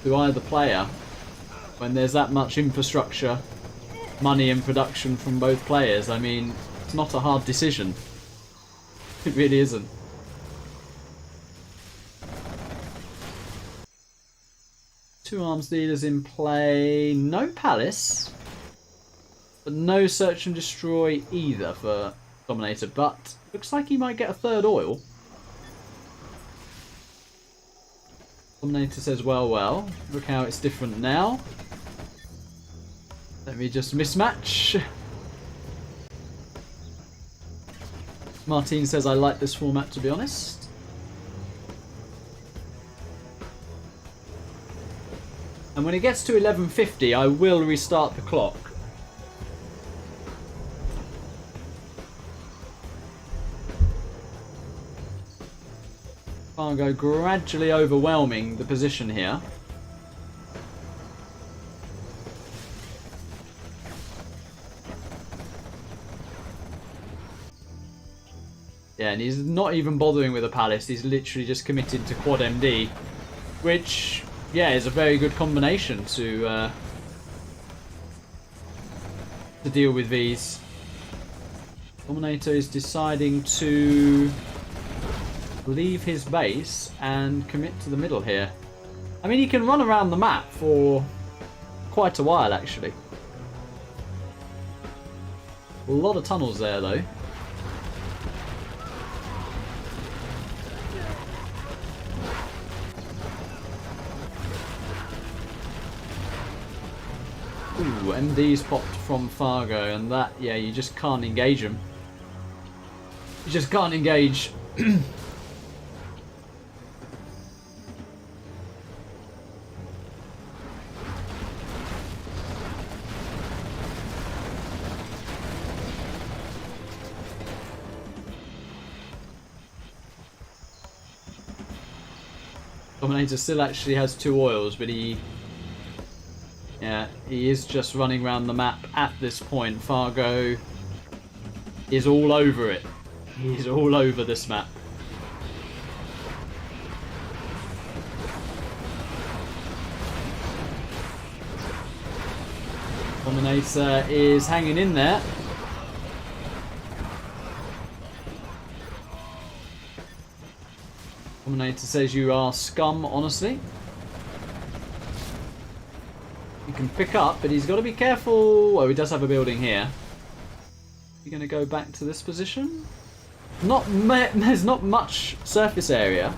Speaker 2: to either player when there's that much infrastructure, money and production from both players. I mean, it's not a hard decision. It really isn't. Two arms dealers in play. No palace. But no search and destroy either for Dominator. But looks like he might get a 3rd oil. Dominator says, well, look how it's different now. Let me just mismatch. Martine says, I like this format, to be honest. And when it gets to 11:50, I will restart the clock. Fargo gradually overwhelming the position here. Yeah, and he's not even bothering with a palace. He's literally just committed to quad MD, which, yeah, is a very good combination to deal with these. Dominator is deciding to leave his base and commit to the middle here. I mean, he can run around the map for quite a while, actually. A lot of tunnels there, though. Ooh, MD's popped from Fargo, and that, yeah, you just can't engage him. You just can't engage. Dominator still actually has 2 oils, but he is just running around the map at this point. Fargo is all over it. He's all over this map. Dominator is hanging in there. Dominator says you are scum, honestly. He can pick up, but he's got to be careful. Oh, he does have a building here. You're going to go back to this position? There's not much surface area.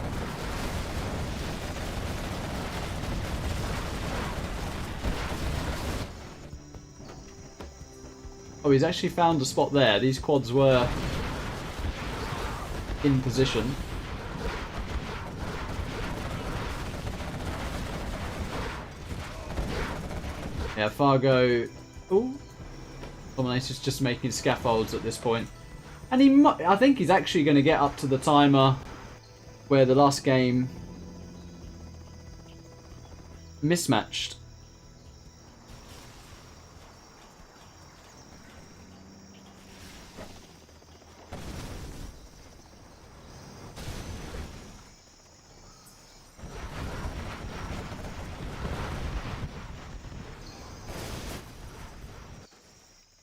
Speaker 2: Oh, he's actually found a spot there. These quads were in position. Yeah, Fargo. Ooh. Dominator's just making scaffolds at this point. And I think he's actually going to get up to the timer where the last game mismatched.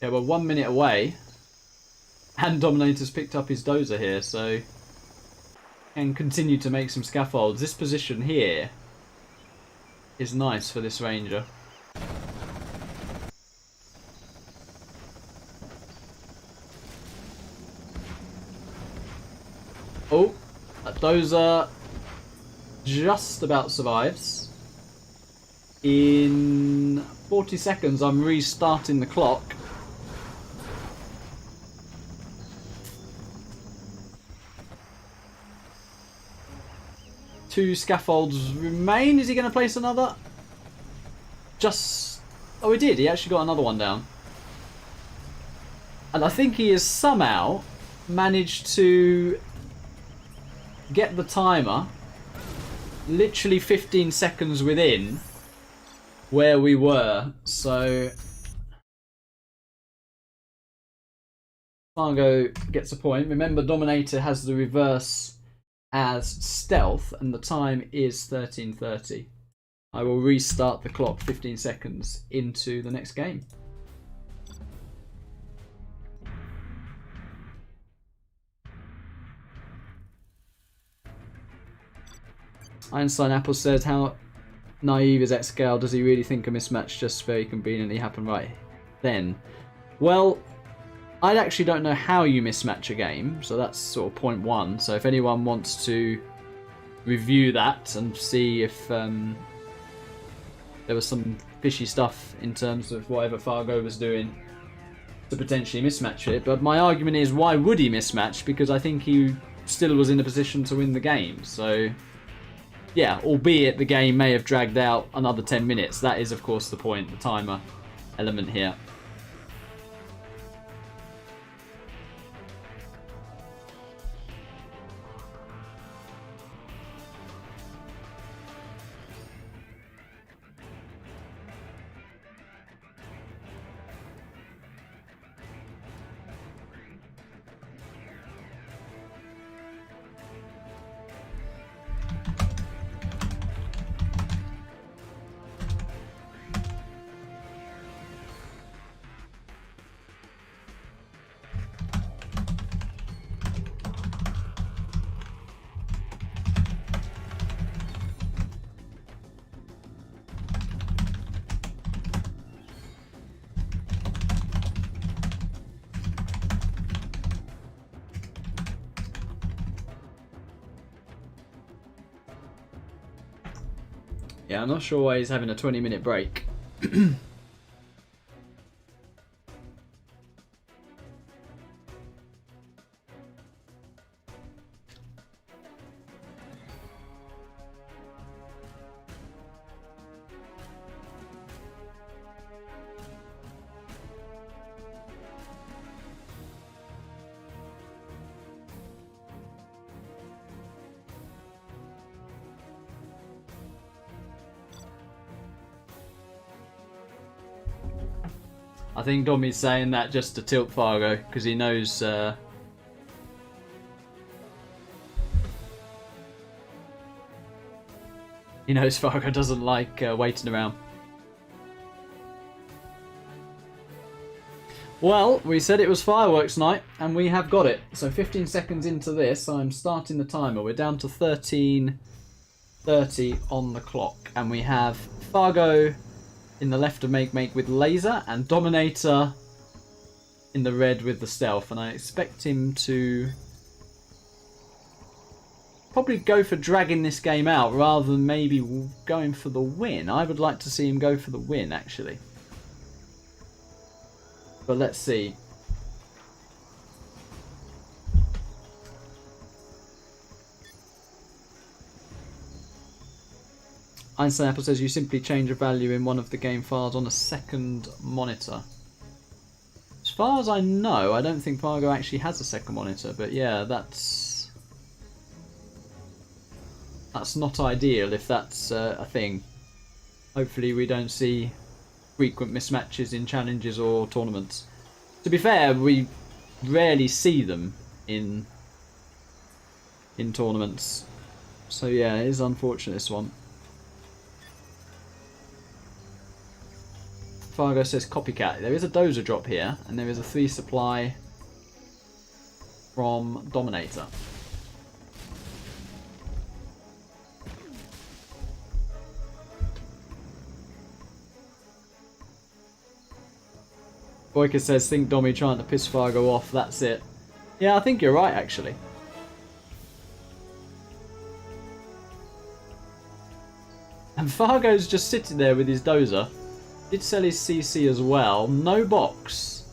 Speaker 2: Yeah, we're 1 minute away, and Dominator's picked up his dozer here, so can continue to make some scaffolds. This position here is nice for this ranger. Dozer just about survives. In 40 seconds, I'm restarting the clock. Two scaffolds remain. Is he going to place another? Just... Oh, he did. He actually got another one down. And I think he has somehow managed to get the timer literally 15 seconds within where we were. So Fargo gets a point. Remember, DoMiNaToR has the reverse as stealth, and the time is 13:30. I will restart the clock 15 seconds into the next game. Einstein Apple says, how naive is ExCaL? Does he really think a mismatch just very conveniently happened right then? Well, I actually don't know how you mismatch a game, so that's sort of point one. So if anyone wants to review that and see if there was some fishy stuff in terms of whatever Fargo was doing to potentially mismatch it. But my argument is, why would he mismatch? Because I think he still was in a position to win the game. So yeah, albeit the game may have dragged out another 10 minutes. That is, of course, the point, the timer element here. Yeah, I'm not sure why he's having a 20-minute break. I think Domi's saying that just to tilt Fargo, because he knows Fargo doesn't like waiting around. Well, we said it was fireworks night, and we have got it. So 15 seconds into this, I'm starting the timer. We're down to 13:30 on the clock, and we have Fargo in the left of make with laser, and DoMiNaToR in the red with the stealth. And I expect him to probably go for dragging this game out rather than maybe going for the win. I would like to see him go for the win, actually. But let's see. Einstein Apple says you simply change a value in one of the game files on a second monitor. As far as I know, I don't think Fargo actually has a second monitor, but yeah, that's not ideal if that's a thing. Hopefully we don't see frequent mismatches in challenges or tournaments. To be fair, we rarely see them in tournaments. So yeah, it is unfortunate, this one. Fargo says copycat. There is a dozer drop here, and there is a 3 supply from DoMiNaToR. Boyka says, think Domi trying to piss Fargo off, that's it. Yeah, I think you're right, actually. And Fargo's just sitting there with his dozer. Did sell his CC as well. No box.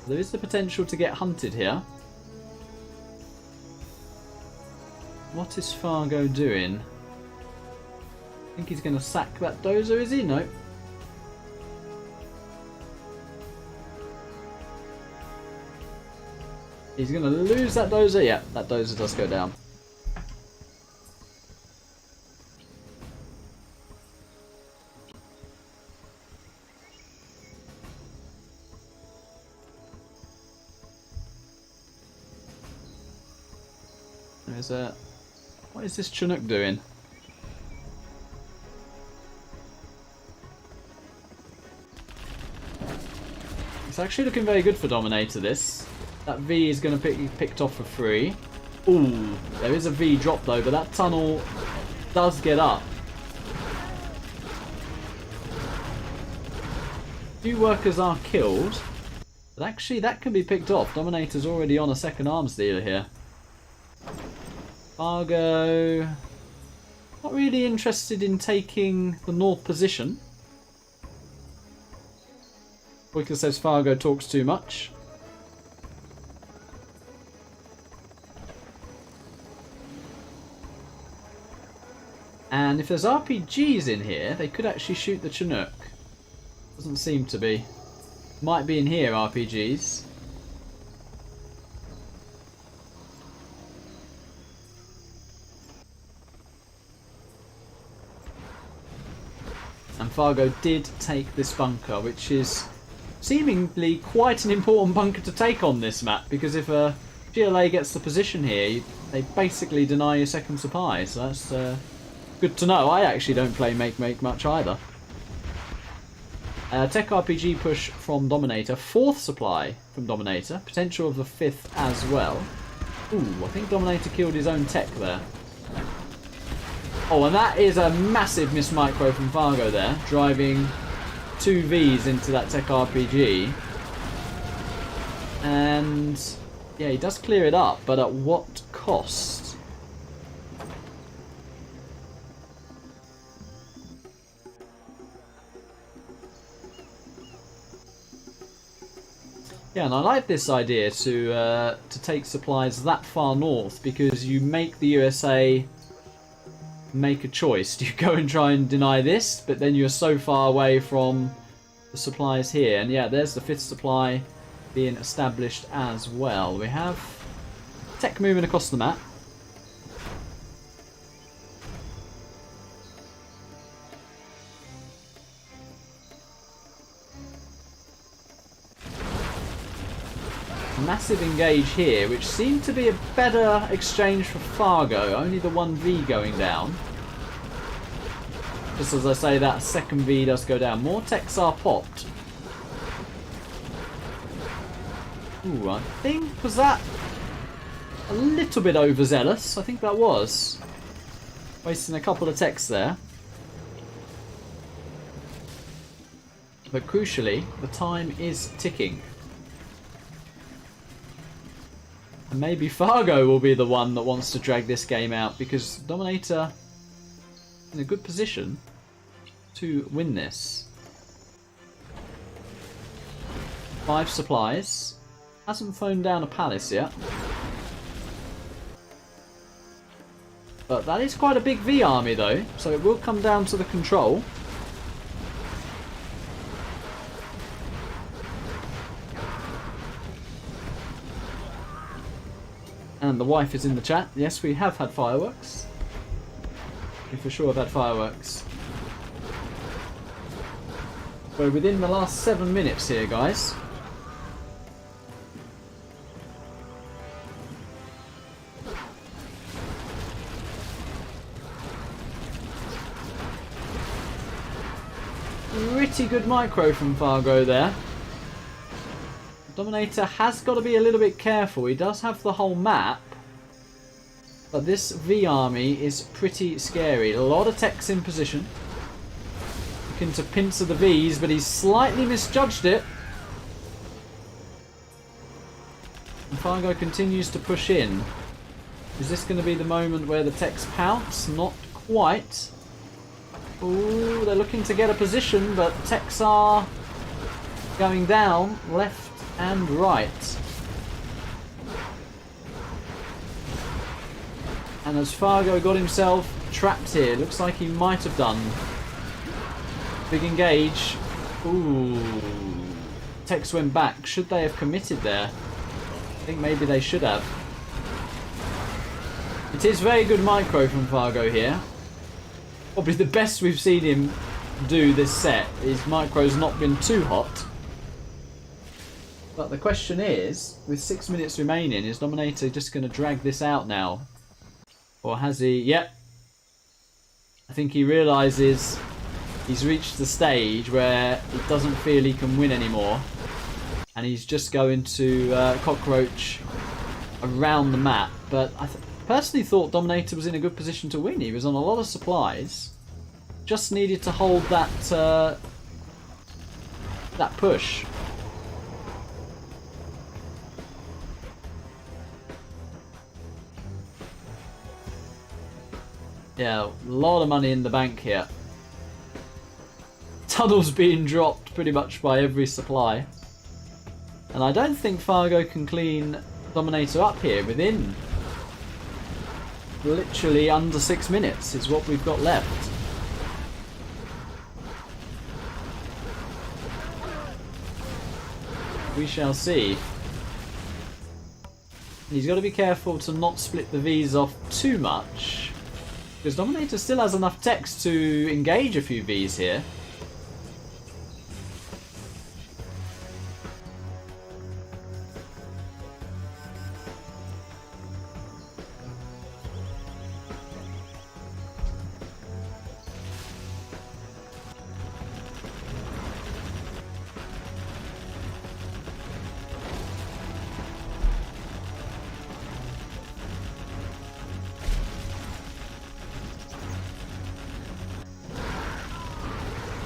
Speaker 2: There is the potential to get hunted here. What is Fargo doing? I think he's going to sack that dozer, is he? No. He's going to lose that dozer. Yeah, that dozer does go down. There's a... What is this Chinook doing? It's actually looking very good for DoMiNaToR, this. That V is going to be picked off for free. Ooh, there is a V drop though, but that tunnel does get up. Few workers are killed, but actually that can be picked off. DoMiNaToR's already on a second arms dealer here. Fargo, not really interested in taking the north position. Boyka says Fargo talks too much. And if there's RPGs in here, they could actually shoot the Chinook. Doesn't seem to be. Might be in here, RPGs. And Fargo did take this bunker, which is seemingly quite an important bunker to take on this map, because if a GLA gets the position here, they basically deny your second supply, so that's good to know. I actually don't play Make much either. Tech RPG push from DoMiNaToR, fourth supply from DoMiNaToR, potential of the fifth as well. Ooh, I think DoMiNaToR killed his own tech there. Oh, and that is a massive miss micro from Fargo there, driving 2 Vs into that Tech RPG. And yeah, he does clear it up, but at what cost? Yeah, and I like this idea to take supplies that far north, because you make the USA make a choice. Do you go and try and deny this, but then you're so far away from the supplies here? And yeah, there's the fifth supply being established as well. We have tech moving across the map. Massive engage here, which seemed to be a better exchange for Fargo. Only the 1V going down. Just as I say, that second V does go down. More techs are popped. Ooh, I think, was that a little bit overzealous? I think that was. Wasting a couple of techs there. But crucially, the time is ticking. And maybe Fargo will be the one that wants to drag this game out, because DoMiNaToR in a good position to win this. 5 supplies. Hasn't phoned down a palace yet. But that is quite a big V army though, so it will come down to the control. And the wife is in the chat. Yes, we have had fireworks. We for sure have had fireworks. We're within the last 7 minutes here, guys. Pretty good micro from Fargo there. DoMiNaToR has got to be a little bit careful. He does have the whole map, but this V army is pretty scary. A lot of techs in position. Looking to pincer the Vs, but he's slightly misjudged it. And Fargo continues to push in. Is this going to be the moment where the techs pounce? Not quite. Ooh, they're looking to get a position, but techs are going down left and right. And as Fargo got himself trapped here, looks like he might have done. Big engage. Ooh. Techs went back. Should they have committed there? I think maybe they should have. It is very good micro from Fargo here. Probably the best we've seen him do this set. His micro's not been too hot. But the question is, with 6 minutes remaining, is DoMiNaToR just going to drag this out now? Or has he? Yep. I think he realises he's reached the stage where he doesn't feel he can win anymore. And he's just going to cockroach around the map. But I personally thought DoMiNaToR was in a good position to win. He was on a lot of supplies. Just needed to hold that that push. Yeah, a lot of money in the bank here. Tunnels being dropped pretty much by every supply. And I don't think Fargo can clean DoMiNaToR up here within literally under 6 minutes is what we've got left. We shall see. He's got to be careful to not split the Vs off too much. Because DoMiNaToR still has enough techs to engage a few Vs here.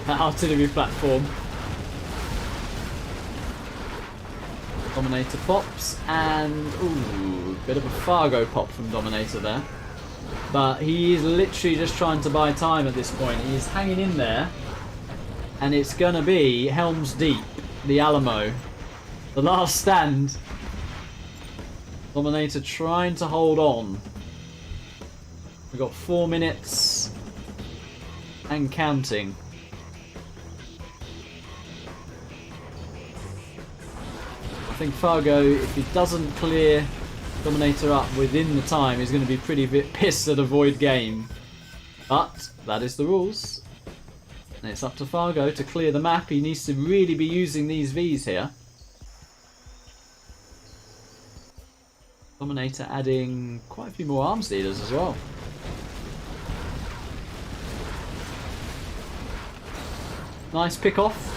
Speaker 2: Artillery platform. DoMiNaToR pops, and ooh, bit of a Fargo pop from DoMiNaToR there. But he's literally just trying to buy time at this point. He's hanging in there, and it's gonna be Helm's Deep, the Alamo, the last stand. DoMiNaToR trying to hold on. We've got 4 minutes and counting. I think Fargo, if he doesn't clear DoMiNaToR up within the time, he's going to be pretty pissed at a void game. But that is the rules. And it's up to Fargo to clear the map. He needs to really be using these Vs here. DoMiNaToR adding quite a few more arms dealers as well. Nice pick off.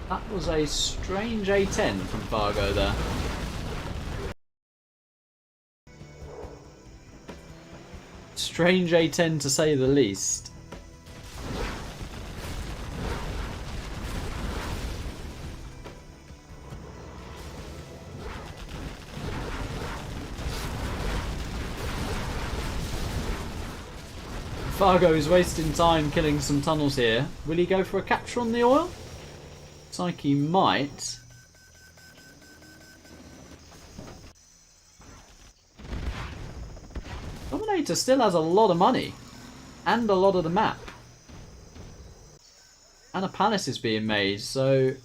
Speaker 2: That was a strange A10 from Fargo there. Strange A10 to say the least. Fargo is wasting time killing some tunnels here. Will he go for a capture on the oil? Looks like he might. DoMiNaToR still has a lot of money. And a lot of the map. And a palace is being made, so...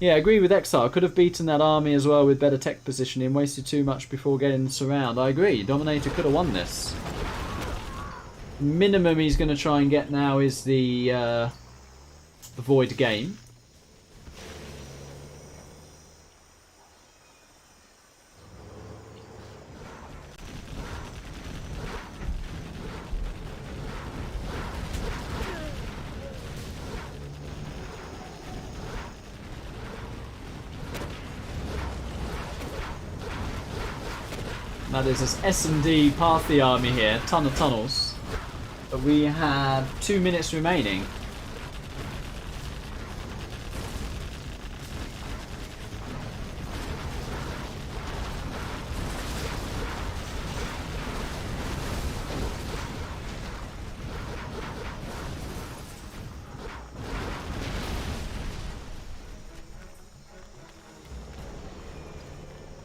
Speaker 2: Yeah, I agree with ExCaL. Could have beaten that army as well with better tech positioning. Wasted too much before getting the surround. I agree. DoMiNaToR could have won this. Minimum he's going to try and get now is the void game. Now there's this S&D Parthy army here, ton of tunnels. But we have 2 minutes remaining.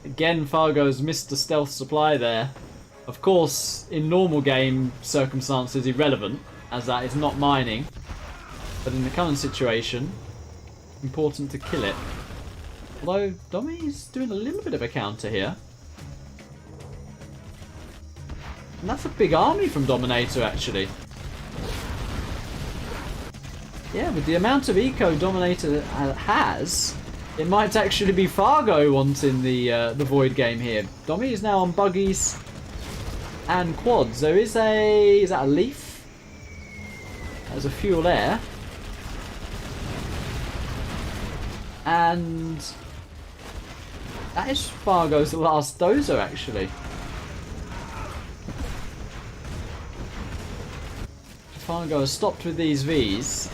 Speaker 2: Again, Fargo's missed the stealth supply there. Of course, in normal game circumstances, irrelevant, as that is not mining. But in the current situation, important to kill it. Although, Domi's doing a little bit of a counter here. And that's a big army from DoMiNaToR, actually. Yeah, with the amount of eco DoMiNaToR has, it might actually be Fargo wanting the Void game here. Domi is now on buggies and quads. There is a... is that a leaf? There's a fuel there. And that is Fargo's last dozer, actually. Fargo has stopped with these Vs.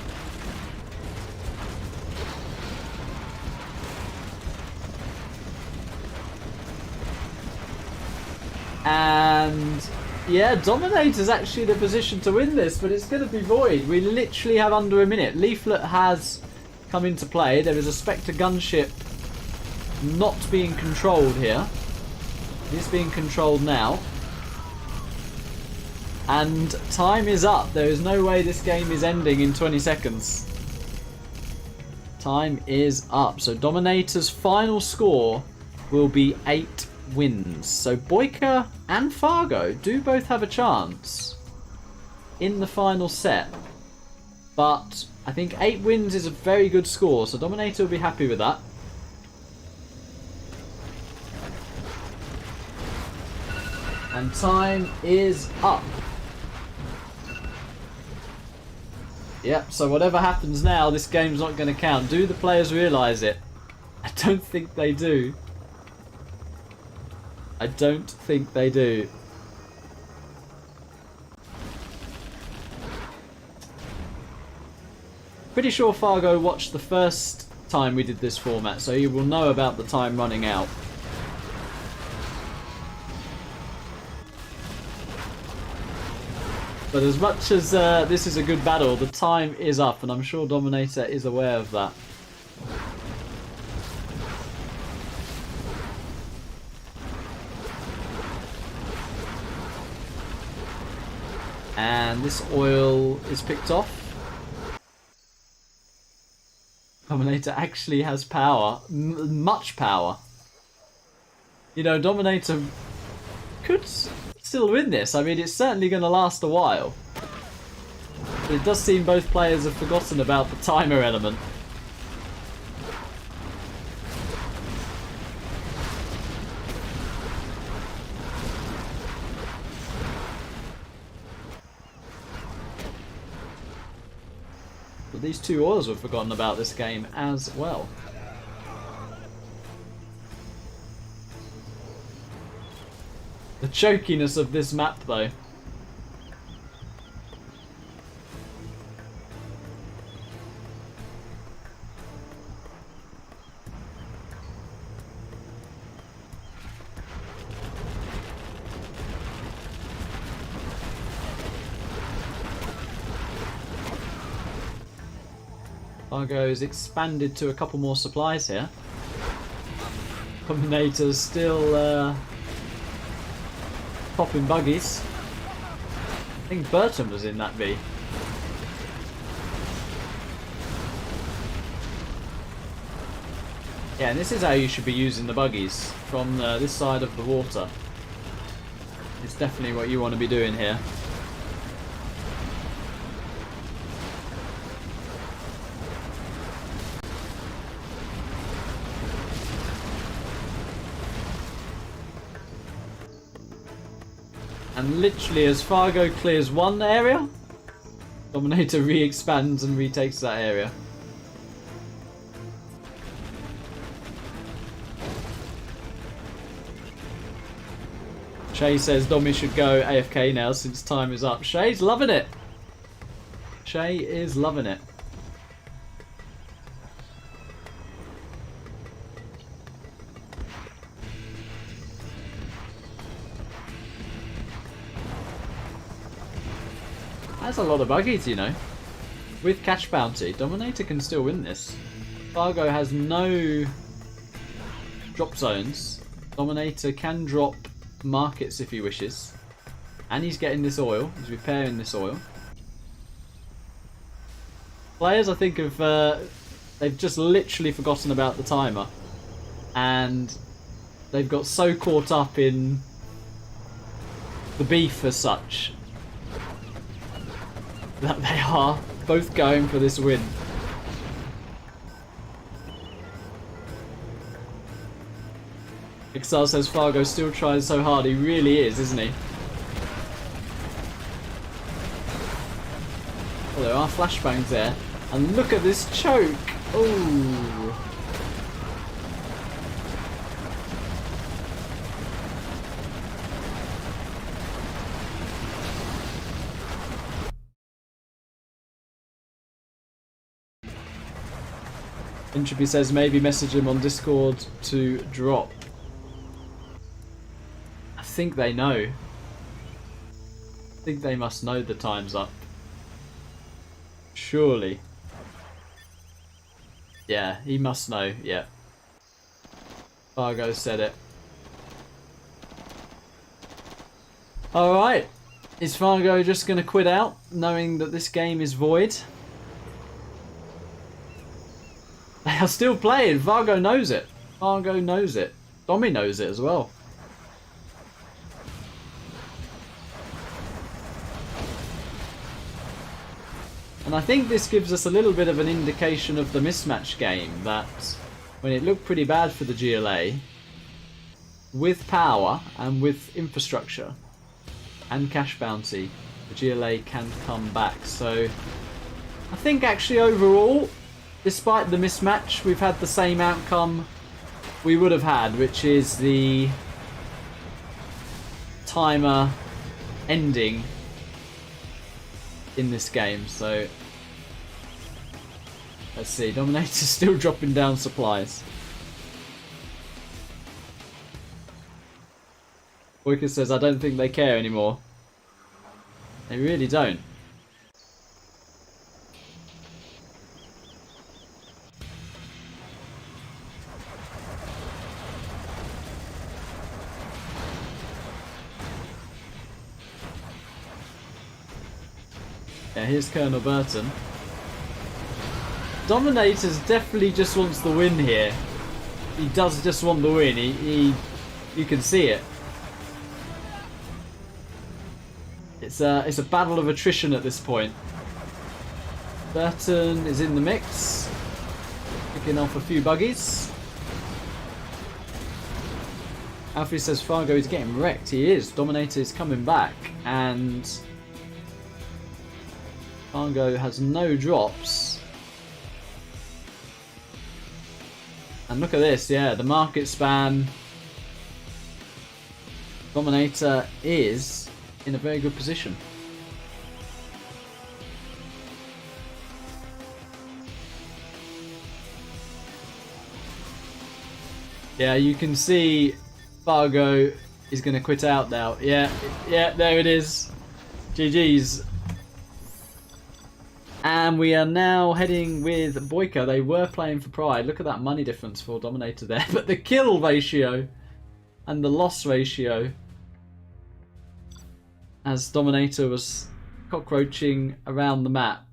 Speaker 2: And yeah, DoMiNaToR's actually in a position to win this, but it's going to be Void. We literally have under a minute. Leaflet has come into play. There is a Spectre gunship not being controlled here. It is being controlled now. And time is up. There is no way this game is ending in 20 seconds. Time is up. So DoMiNaToR's final score will be 8 wins. So Boyka and Fargo do both have a chance in the final set. But I think 8 wins is a very good score. So DoMiNaToR will be happy with that. And time is up. Yep, so whatever happens now, this game's not going to count. Do the players realise it? I don't think they do. I don't think they do. Pretty sure Fargo watched the first time we did this format, so you will know about the time running out. But as much as this is a good battle, the time is up, and I'm sure DoMiNaToR is aware of that. And this oil is picked off. DoMiNaToR actually has power. Much power. You know, DoMiNaToR could still win this. I mean, it's certainly going to last a while. But it does seem both players have forgotten about the timer element. But these two oils were forgotten about this game as well. The chokiness of this map, though. Fargo's expanded to a couple more supplies here. DoMiNaToR's still popping buggies. I think Burton was in that V. Yeah, and this is how you should be using the buggies, from this side of the water. It's definitely what you want to be doing here. And literally, as Fargo clears one area, DoMiNaToR re-expands and retakes that area. Shay says Domi should go AFK now since time is up. Shay's loving it. Shay is loving it. That's a lot of buggies, you know. With cash bounty, DoMiNaToR can still win this. Fargo has no drop zones. DoMiNaToR can drop markets if he wishes. And he's getting this oil. He's repairing this oil. Players, I think, they've just literally forgotten about the timer. And they've got so caught up in the beef as such that they are both going for this win. ExCaL says Fargo still tries so hard. He really is, isn't he? Well, there are flashbangs there. And look at this choke. Ooh. Entropy says maybe message him on Discord to drop. I think they know. I think they must know the time's up. Surely. Yeah, he must know, yeah. Fargo said it. Alright. Is Fargo just going to quit out, knowing that this game is void? They are still playing. Fargo knows it. Fargo knows it. Domi knows it as well. And I think this gives us a little bit of an indication of the mismatch game, that when it looked pretty bad for the GLA, with power and with infrastructure and cash bounty, the GLA can come back. So I think actually overall, despite the mismatch, we've had the same outcome we would have had, which is the timer ending in this game. So let's see, DoMiNaToR's still dropping down supplies. Boyka says, I don't think they care anymore. They really don't. Yeah, here's Colonel Burton. DoMiNaToR's definitely just wants the win here. He does just want the win. You can see it. It's a battle of attrition at this point. Burton is in the mix, picking off a few buggies. Alfie says Fargo is getting wrecked. He is. DoMiNaToR is coming back, and Fargo has no drops. And look at this, yeah, the market span. DoMiNaToR is in a very good position. Yeah, you can see Fargo is going to quit out now. Yeah, there it is. GG's. And we are now heading with Boyka. They were playing for Pride. Look at that money difference for DoMiNaToR there. But the kill ratio and the loss ratio, as DoMiNaToR was cockroaching around the map.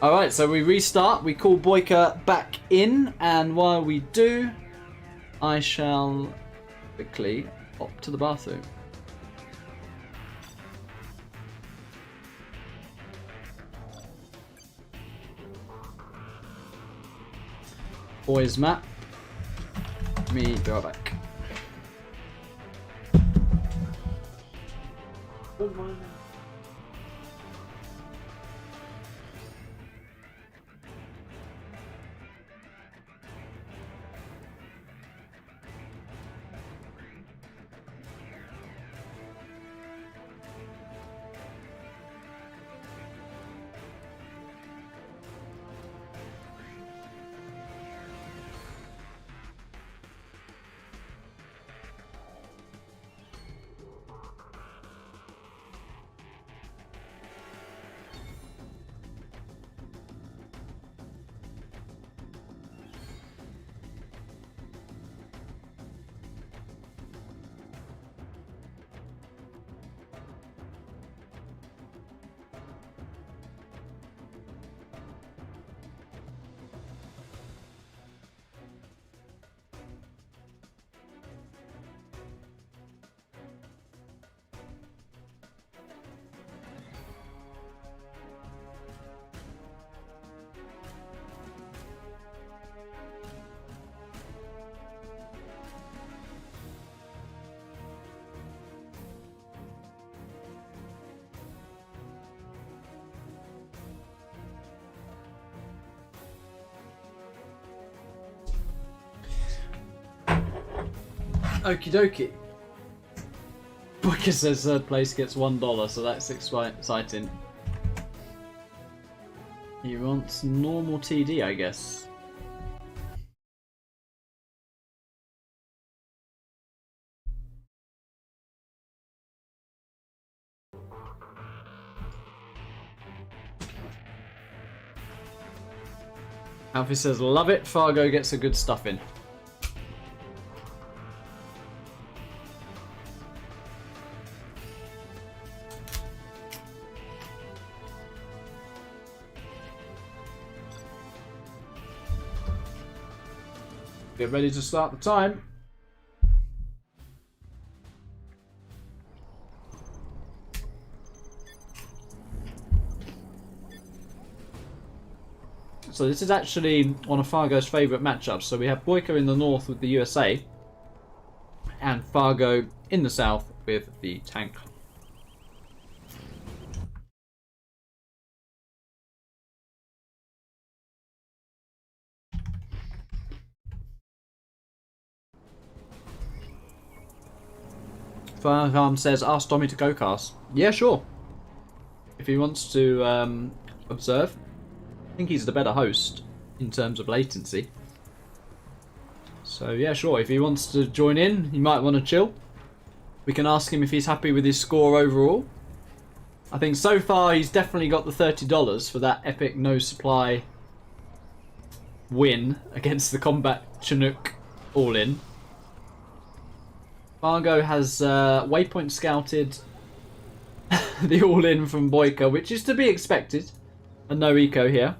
Speaker 2: Alright, so we restart, we call Boyka back in, and while we do, I shall quickly hop to the bathroom. Boys map. Me go back. Okie dokie. BoYkaH says third place gets $1, so that's exciting. He wants normal TD, I guess. Alfie says, love it, Fargo gets a good stuffing. Get ready to start the time. So this is actually one of Fargo's favourite matchups. So we have BoYkaH in the north with the USA, and Fargo in the south with the tank. Farham says, ask Tommy to go-cast. Yeah, sure. If he wants to observe. I think he's the better host in terms of latency. So yeah, sure. If he wants to join in, he might want to chill. We can ask him if he's happy with his score overall. I think so far he's definitely got the $30 for that epic no supply win against the combat Chinook all-in. Fargo has waypoint scouted the all-in from BoYkaH, which is to be expected. And no eco here.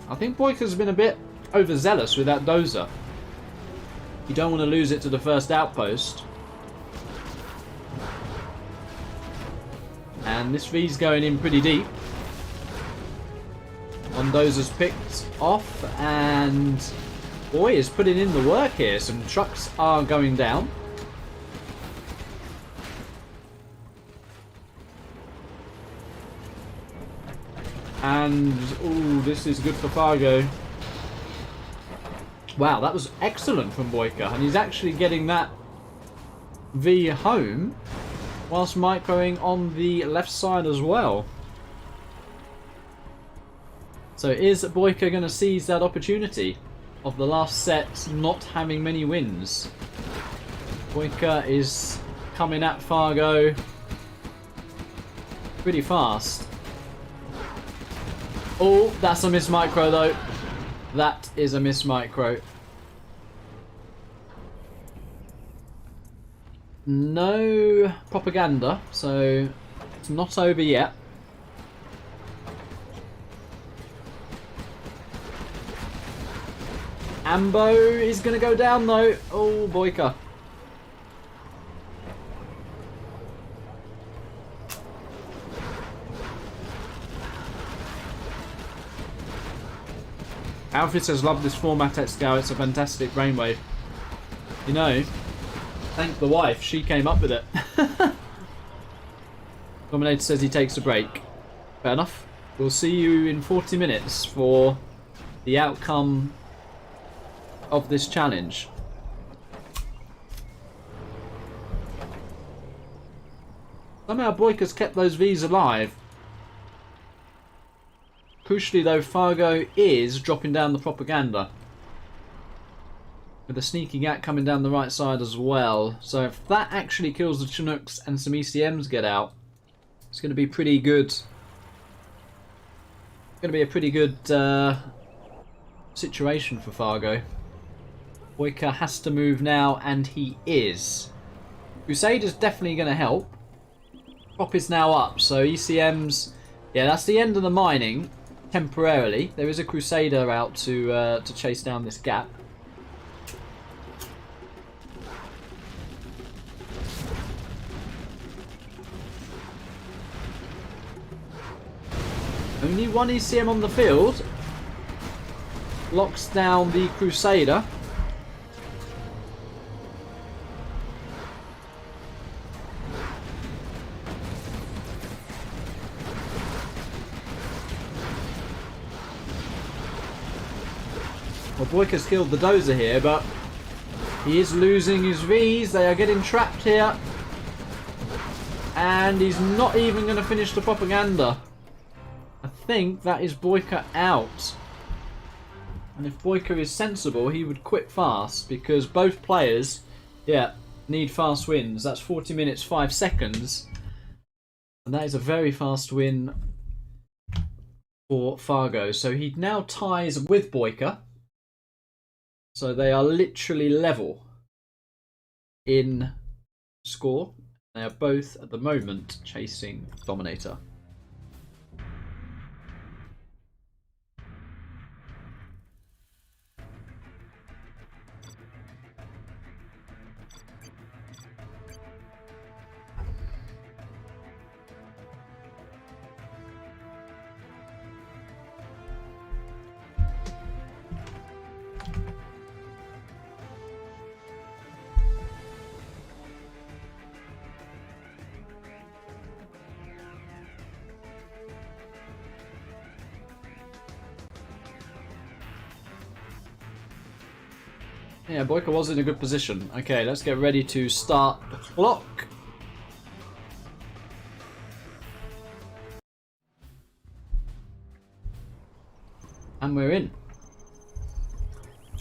Speaker 2: I think BoYkaH's been a bit overzealous with that dozer. You don't want to lose it to the first outpost. And this V's going in pretty deep. One dozer's picked off, and boy is putting in the work here. Some trucks are going down. And, ooh, this is good for Fargo. Wow, that was excellent from BoYkaH. And he's actually getting that V home whilst microing on the left side as well. So is BoYkaH going to seize that opportunity of the last set not having many wins? BoYkaH is coming at Fargo pretty fast. Oh, that's a miss micro though. That is a miss micro. No propaganda, so it's not over yet. Ambo is going to go down though. Oh, BoYkaH. Alfred says, love this format, ExCaL. It's a fantastic brainwave. You know, thank the wife. She came up with it. DoMiNaToR says he takes a break. Fair enough. We'll see you in 40 minutes for the outcome of this challenge. Somehow BoYkaH's kept those V's alive. Crucially though, Fargo is dropping down the propaganda. With a sneaky gap coming down the right side as well. So if that actually kills the Chinooks and some ECMs get out, it's going to be pretty good. It's going to be a pretty good situation for Fargo. BoYkaH has to move now, and he is. Crusader's definitely going to help. Prop is now up, so ECMs... Yeah, that's the end of the mining. Temporarily. There is a Crusader out to chase down this gap. You need one ECM on the field. Locks down the Crusader. Well, BoYka's killed the Dozer here, but he is losing his Vs. They are getting trapped here. And he's not even going to finish the propaganda. I think that is BoYkaH out. And if BoYkaH is sensible, he would quit fast, because both players, yeah, need fast wins. That's 40 minutes, 5 seconds. And that is a very fast win for Fargo. So he now ties with BoYkaH. So they are literally level in score. They are both at the moment chasing DoMiNaToR. Yeah, BoYkaH was in a good position. Okay, let's get ready to start the clock. And we're in.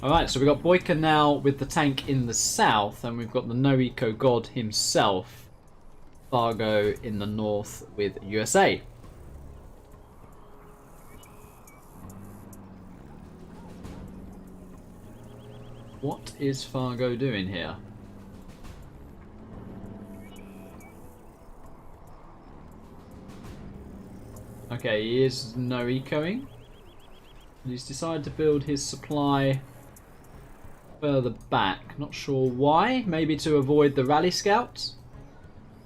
Speaker 2: Alright, so we've got BoYkaH now with the tank in the south, and we've got the no-eco god himself, Fargo, in the north with USA. What is Fargo doing here? Okay, he is no-ecoing. He's decided to build his supply further back. Not sure why. Maybe to avoid the rally scouts.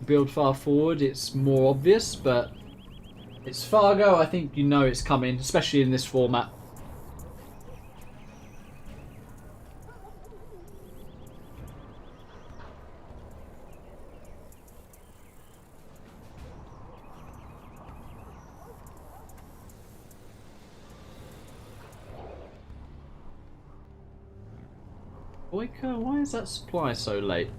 Speaker 2: Build far forward, it's more obvious, but it's Fargo. I think you know it's coming, especially in this format. BoYkaH, why is that supply so late?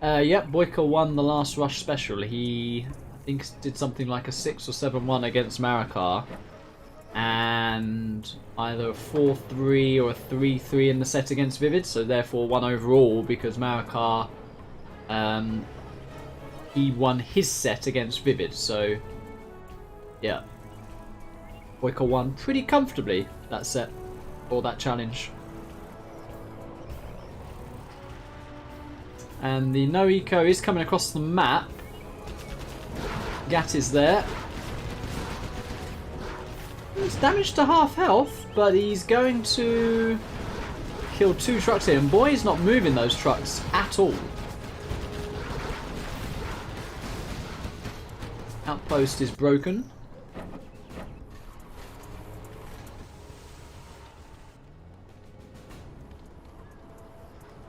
Speaker 2: Yep, BoYkaH won the last rush special. He, I think, did something like a 6 or 7-1 against Marikar. And either a 4-3 or a 3-3 in the set against Vivid, so therefore won overall because Marikar, he won his set against Vivid, so yeah. BoYkaH won pretty comfortably that set, or that challenge. And the no-eco is coming across the map. Gat is there. He's damaged to half health, but he's going to kill 2 trucks here. And boy, he's not moving those trucks at all. Outpost is broken.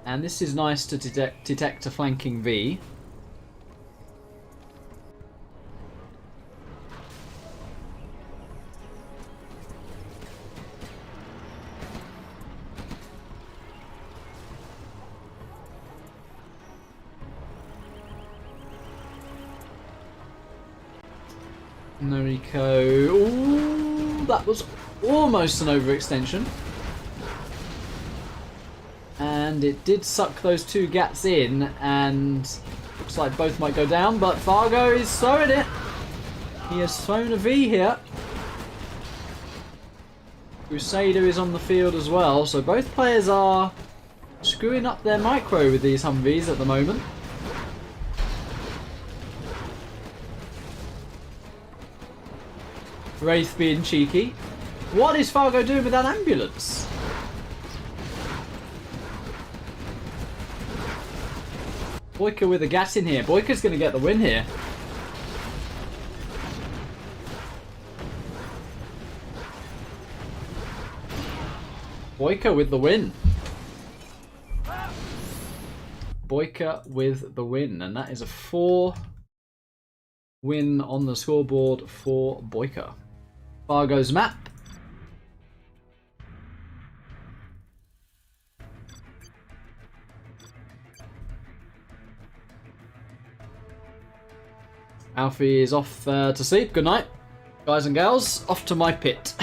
Speaker 2: And this is nice to detect a flanking V. No-eco. Ooh, that was almost an overextension. And it did suck those 2 gats in, and looks like both might go down, but Fargo is throwing it. He has thrown a V here. Crusader is on the field as well, so both players are screwing up their micro with these Humvees at the moment. Wraith being cheeky. What is Fargo doing with that ambulance? Boyka with a gat in here. Boyka's going to get the win here. Boyka with the win. Boyka with the win. And that is a 4 win on the scoreboard for Boyka. Fargo's map. Alfie is off to sleep. Good night, guys and gals. Off to my pit.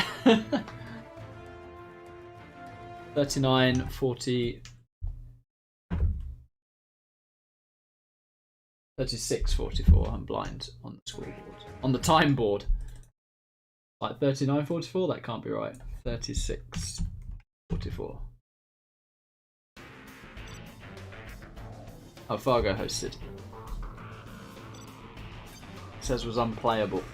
Speaker 2: 39, 40, 36, 44. I'm blind on the scoreboard. On the time board. Like 39, 44? That can't be right. 36, 44. Oh, Fargo hosted. It says was unplayable.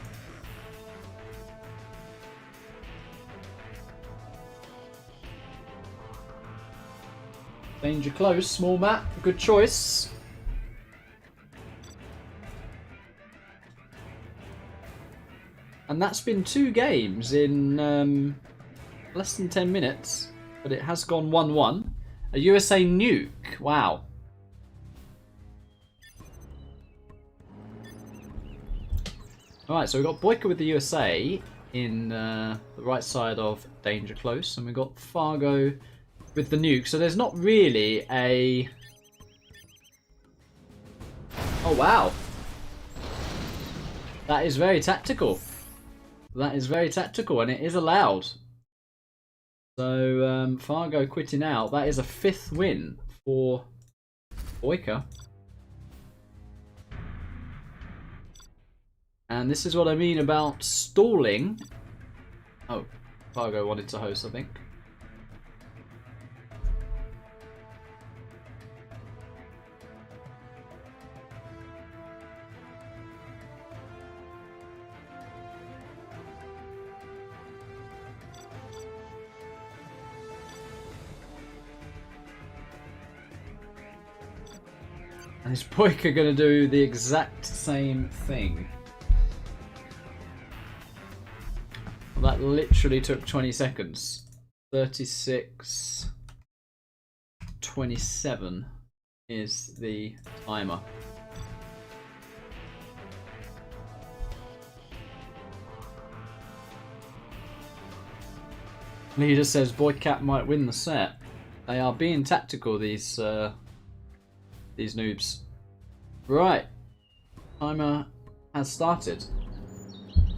Speaker 2: Danger close, small map, good choice. And that's been 2 games in less than 10 minutes, but it has gone 1-1. A USA nuke, wow. Alright, so we've got Boyka with the USA in the right side of Danger Close, and we've got Fargo with the nuke. So there's not really a... Oh, wow. That is very tactical. That is very tactical, and it is allowed. So Fargo quitting out. That is a 5th win for Boyka. And this is what I mean about stalling. Oh, Fargo wanted to host, I think. And is Boyka going to do the exact same thing? Well, that literally took 20 seconds. 36, 27 is the timer. Leader says BoYcaH might win the set. They are being tactical, these noobs. Right. Timer has started.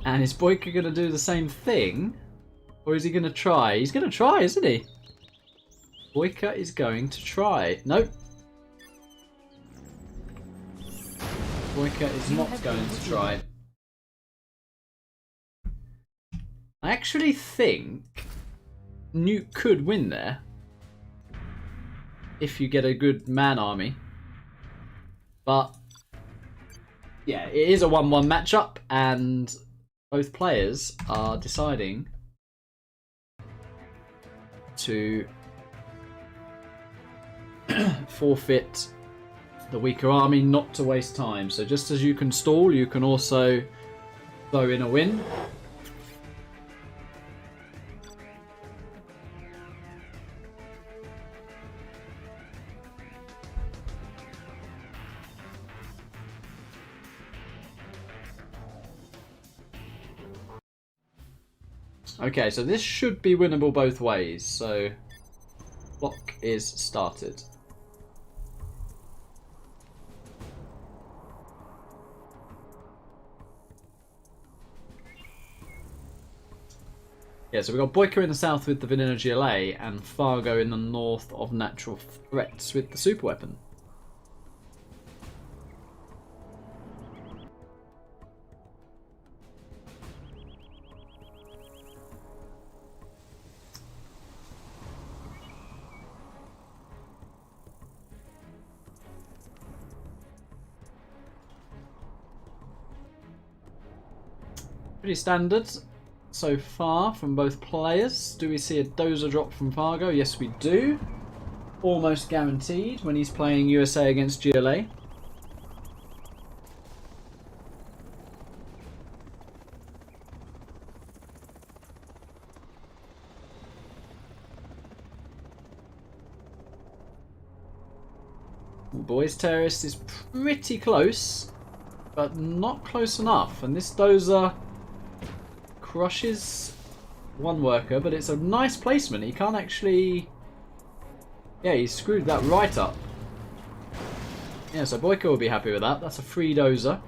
Speaker 2: And is Boyka going to do the same thing? Or is he going to try? He's going to try, isn't he? Boyka is going to try. Nope. Boyka is not going to try. I actually think Nuke could win there. If you get a good man army. But yeah, it is a 1-1 matchup, and both players are deciding to forfeit the weaker army, not to waste time. So just as you can stall, you can also throw in a win. Okay, so this should be winnable both ways. So clock is started. Yeah, so we've got Boyka in the south with the vanilla GLA and Fargo in the north of natural threats with the super weapon. Pretty standard so far from both players. Do we see a dozer drop from Fargo? Yes, we do. Almost guaranteed when he's playing USA against GLA. Boys Terrace is pretty close, but not close enough. And this dozer crushes one worker, but it's a nice placement. He can't actually... Yeah, he screwed that right up. Yeah, so Boyka will be happy with that. That's a free dozer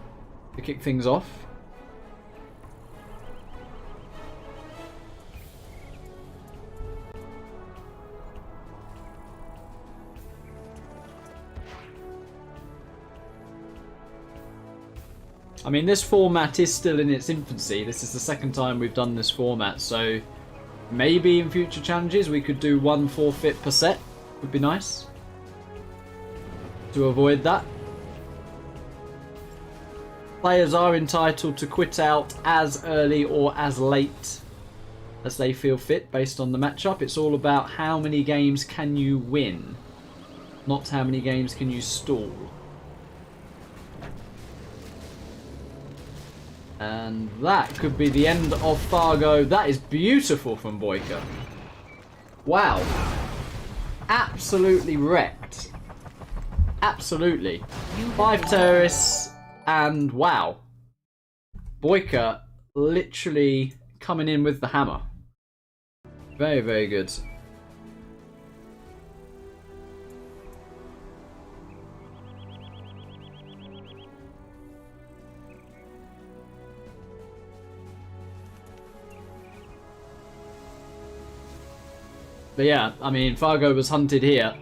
Speaker 2: to kick things off. I mean, this format is still in its infancy. This is the second time we've done this format, so maybe in future challenges we could do 1 forfeit per set. Would be nice to avoid that. Players are entitled to quit out as early or as late as they feel fit based on the matchup. It's all about how many games can you win, not how many games can you stall. And that could be the end of Fargo. That is beautiful from Boyka. Wow. Absolutely wrecked. Absolutely. 5 terrorists and wow. Boyka literally coming in with the hammer. Very, very good. But yeah, I mean, Fargo was hunted here.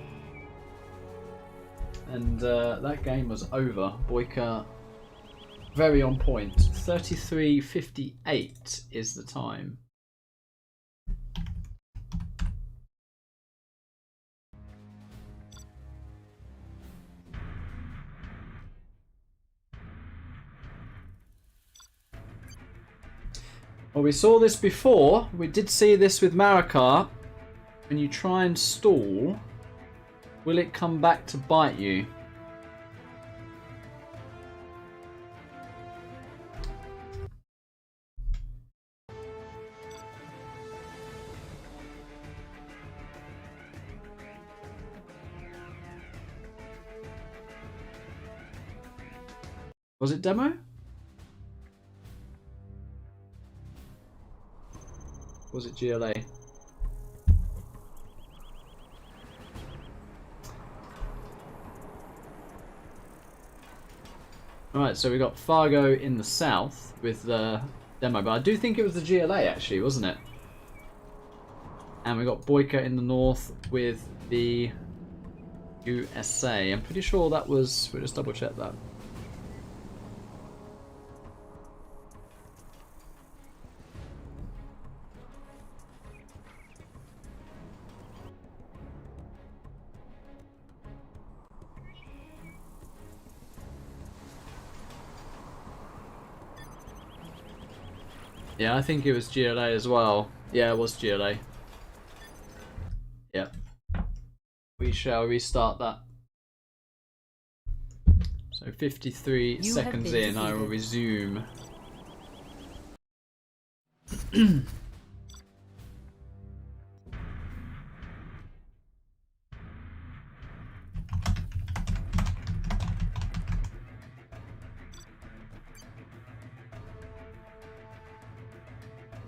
Speaker 2: And that game was over. Boyka very on point. 33:58 is the time. Well, we saw this before. We did see this with Marikar. When you try and stall, will it come back to bite you? Was it demo? Was it GLA? Alright, so we got Fargo in the south with the demo, but I do think it was the GLA actually, wasn't it? And we got Boyka in the north with the USA. I'm pretty sure that was... We'll just double check that. Yeah, I think it was GLA as well. Yeah, it was GLA. Yep. We shall restart that. So 53 seconds in, I will resume.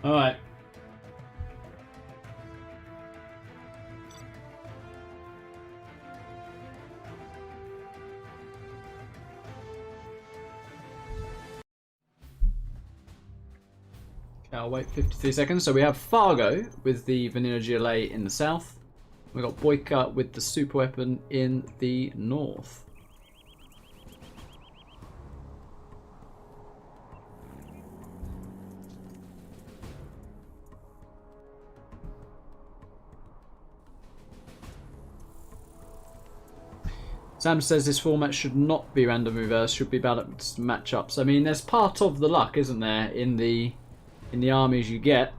Speaker 2: All right. Okay, I'll wait 53 seconds. So we have Fargo with the Vanilla GLA in the south. We've got BoYkaH with the super weapon in the north. Sam says this format should not be random reverse, should be balanced matchups. I mean, there's part of the luck, isn't there, in the armies you get.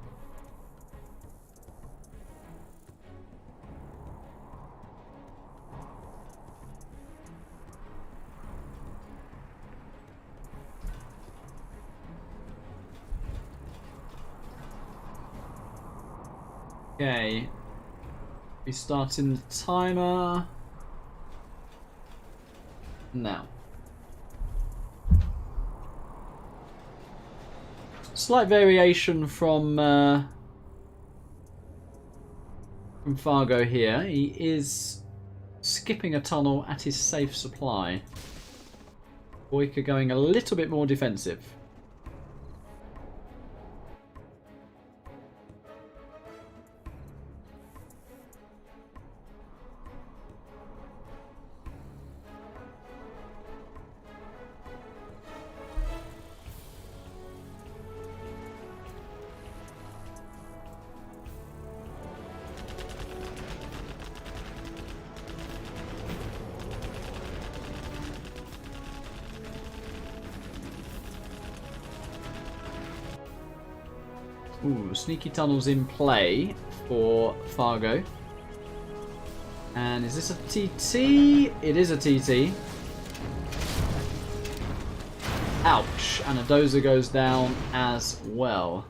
Speaker 2: Okay. Restarting the timer. Now. Slight variation from Fargo here. He is skipping a tunnel at his safe supply. Boyka going a little bit more defensive. Ooh, sneaky tunnels in play for Fargo. And is this a TT? It is a TT. Ouch. And a dozer goes down as well.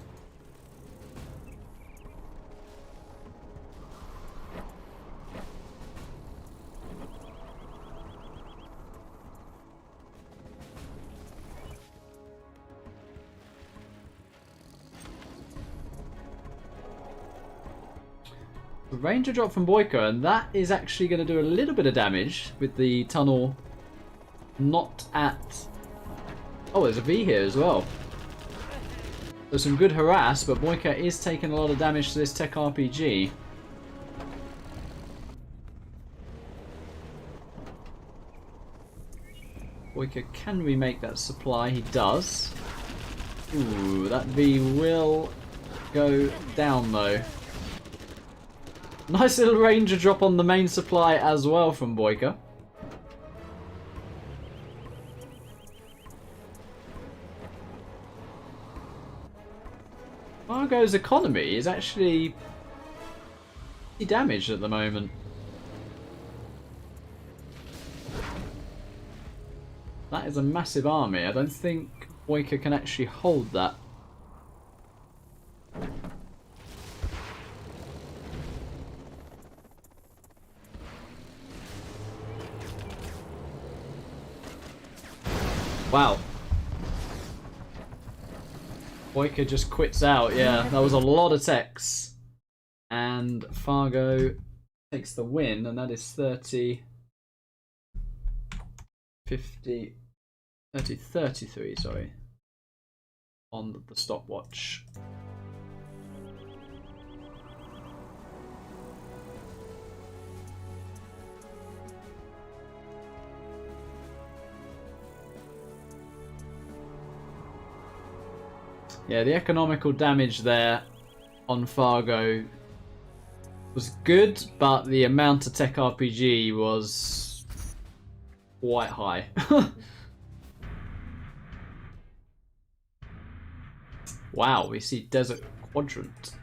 Speaker 2: Ranger drop from Boyka, and that is actually going to do a little bit of damage with the tunnel not at... Oh, there's a V here as well. There's some good harass, but Boyka is taking a lot of damage to this tech RPG. Boyka can remake that supply. He does. Ooh, that V will go down though. Nice little ranger drop on the main supply as well from Boyka. Fargo's economy is actually damaged at the moment. That is a massive army. I don't think Boyka can actually hold that. Wow. Boyka just quits out, yeah. That was a lot of techs. And Fargo takes the win, and that is 30, 50, 30, 33, sorry, on the stopwatch. Yeah, the economical damage there on Fargo was good, but the amount of tech RPG was quite high. Wow, we see Desert Quadrant.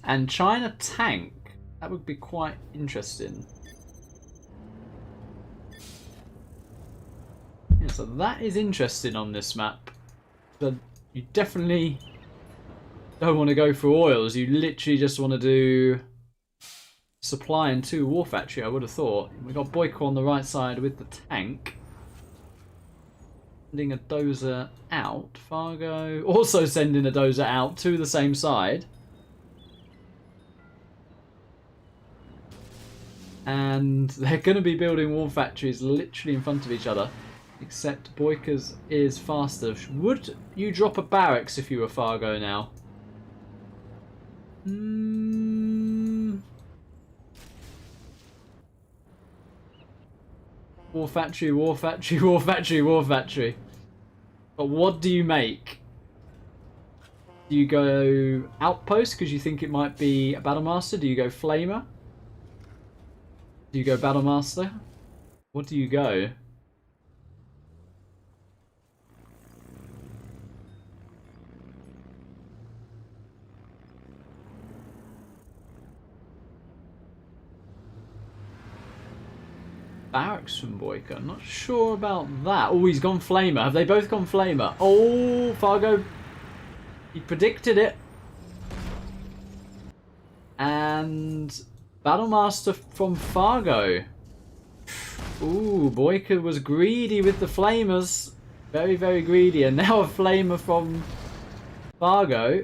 Speaker 2: And China tank. That would be quite interesting. Yeah, so that is interesting on this map. But you definitely don't want to go for oils. You literally just want to do supply and 2 war factory, I would have thought. We got Boyka on the right side with the tank. Sending a dozer out. Fargo also sending a dozer out to the same side. And they're going to be building war factories literally in front of each other. Except Boyka's is faster. Would you drop a barracks if you were Fargo now? War factory, war factory, war factory, war factory. But what do you make? Do you go outpost because you think it might be a battlemaster? Do you go flamer? Do you go battlemaster? What do you go? barracks from Boyka. I'm not sure about that. Oh, he's gone Flamer. Have they both gone Flamer? Oh, Fargo. He predicted it. And Battlemaster from Fargo. Ooh, Boyka was greedy with the Flamers. Very, very greedy. And now a Flamer from Fargo.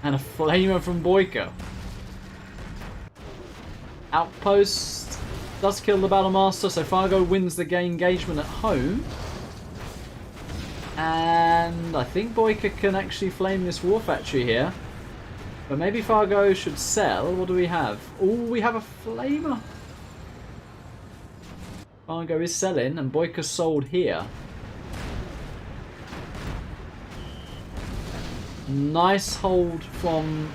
Speaker 2: And a Flamer from Boyka. Outpost does kill the Battlemaster, so Fargo wins the engagement at home. And I think Boyka can actually flame this war factory here. But maybe Fargo should sell. What do we have? Oh, we have a Flamer. Fargo is selling, and Boyka sold here. Nice hold from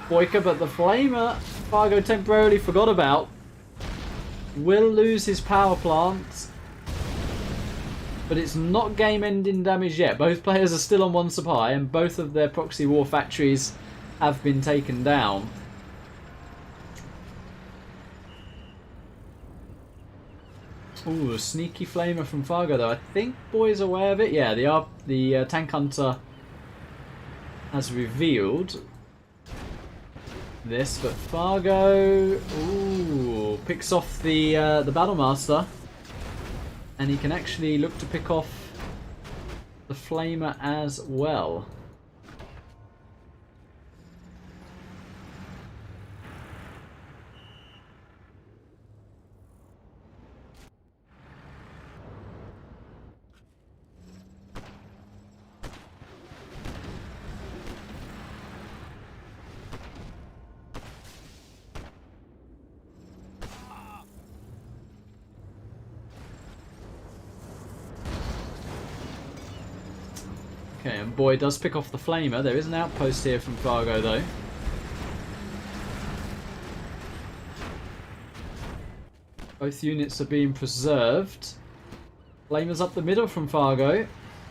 Speaker 2: Boyka, but the Flamer Fargo temporarily forgot about. Will lose his power plant, but it's not game-ending damage yet. Both players are still on one supply, and both of their proxy war factories have been taken down. Ooh, a sneaky Flamer from Fargo, though. I think Boy's aware of it. Yeah, the Tank Hunter has revealed this, but Fargo, ooh, picks off the Battlemaster, and he can actually look to pick off the Flamer as well. Okay, and Boy does pick off the Flamer. There is an outpost here from Fargo, though. Both units are being preserved. Flamer's up the middle from Fargo. I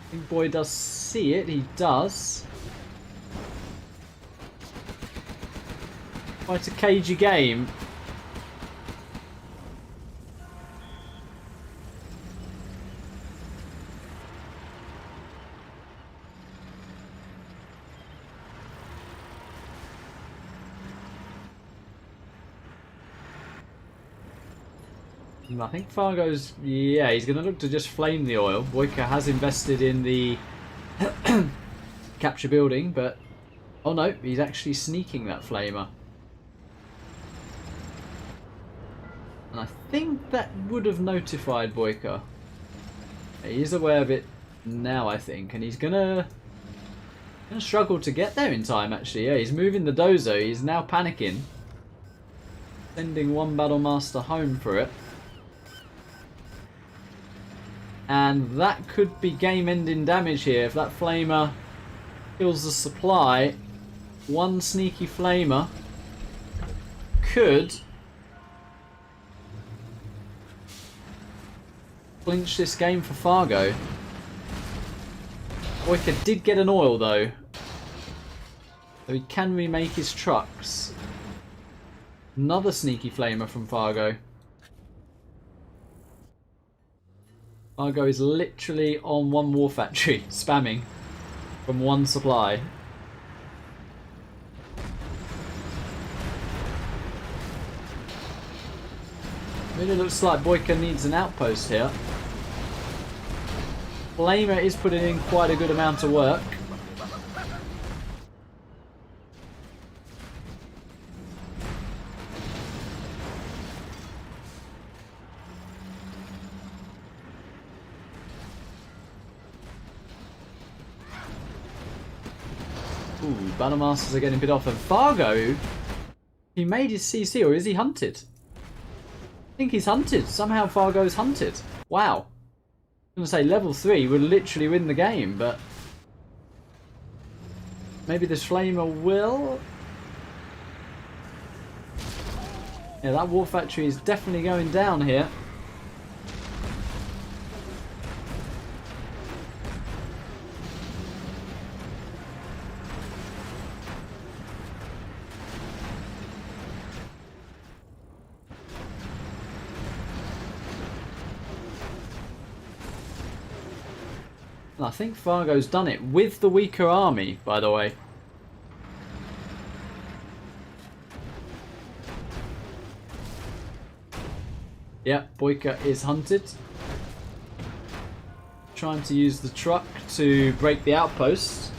Speaker 2: think Boy does see it. He does. Quite a cagey game. I think Fargo's, yeah, he's going to look to just flame the oil. BoYcaH has invested in the capture building, but oh no, he's actually sneaking that Flamer. And I think that would have notified BoYcaH. He is aware of it now, I think, and he's gonna struggle to get there in time. Actually, yeah, he's moving the dozer. He's now panicking, sending one Battlemaster home for it. And that could be game-ending damage here if that Flamer kills the supply. One sneaky Flamer could clinch this game for Fargo. BoYcaH did get an oil though, so he can remake his trucks. Another sneaky Flamer from Fargo. Fargo is literally on one war factory, spamming from one supply. Really looks like BoYcaH needs an outpost here. Flamer is putting in quite a good amount of work. Ooh, Battlmasters are getting bit off. And Fargo, he made his CC, or is he hunted? I think he's hunted. Somehow Fargo's hunted. Wow. I'm going to say level 3 would literally win the game, but maybe this Flamer will. Yeah, that war factory is definitely going down here. And I think Fargo's done it with the weaker army, by the way. Yep, BoYka is hunted. Trying to use the truck to break the outpost.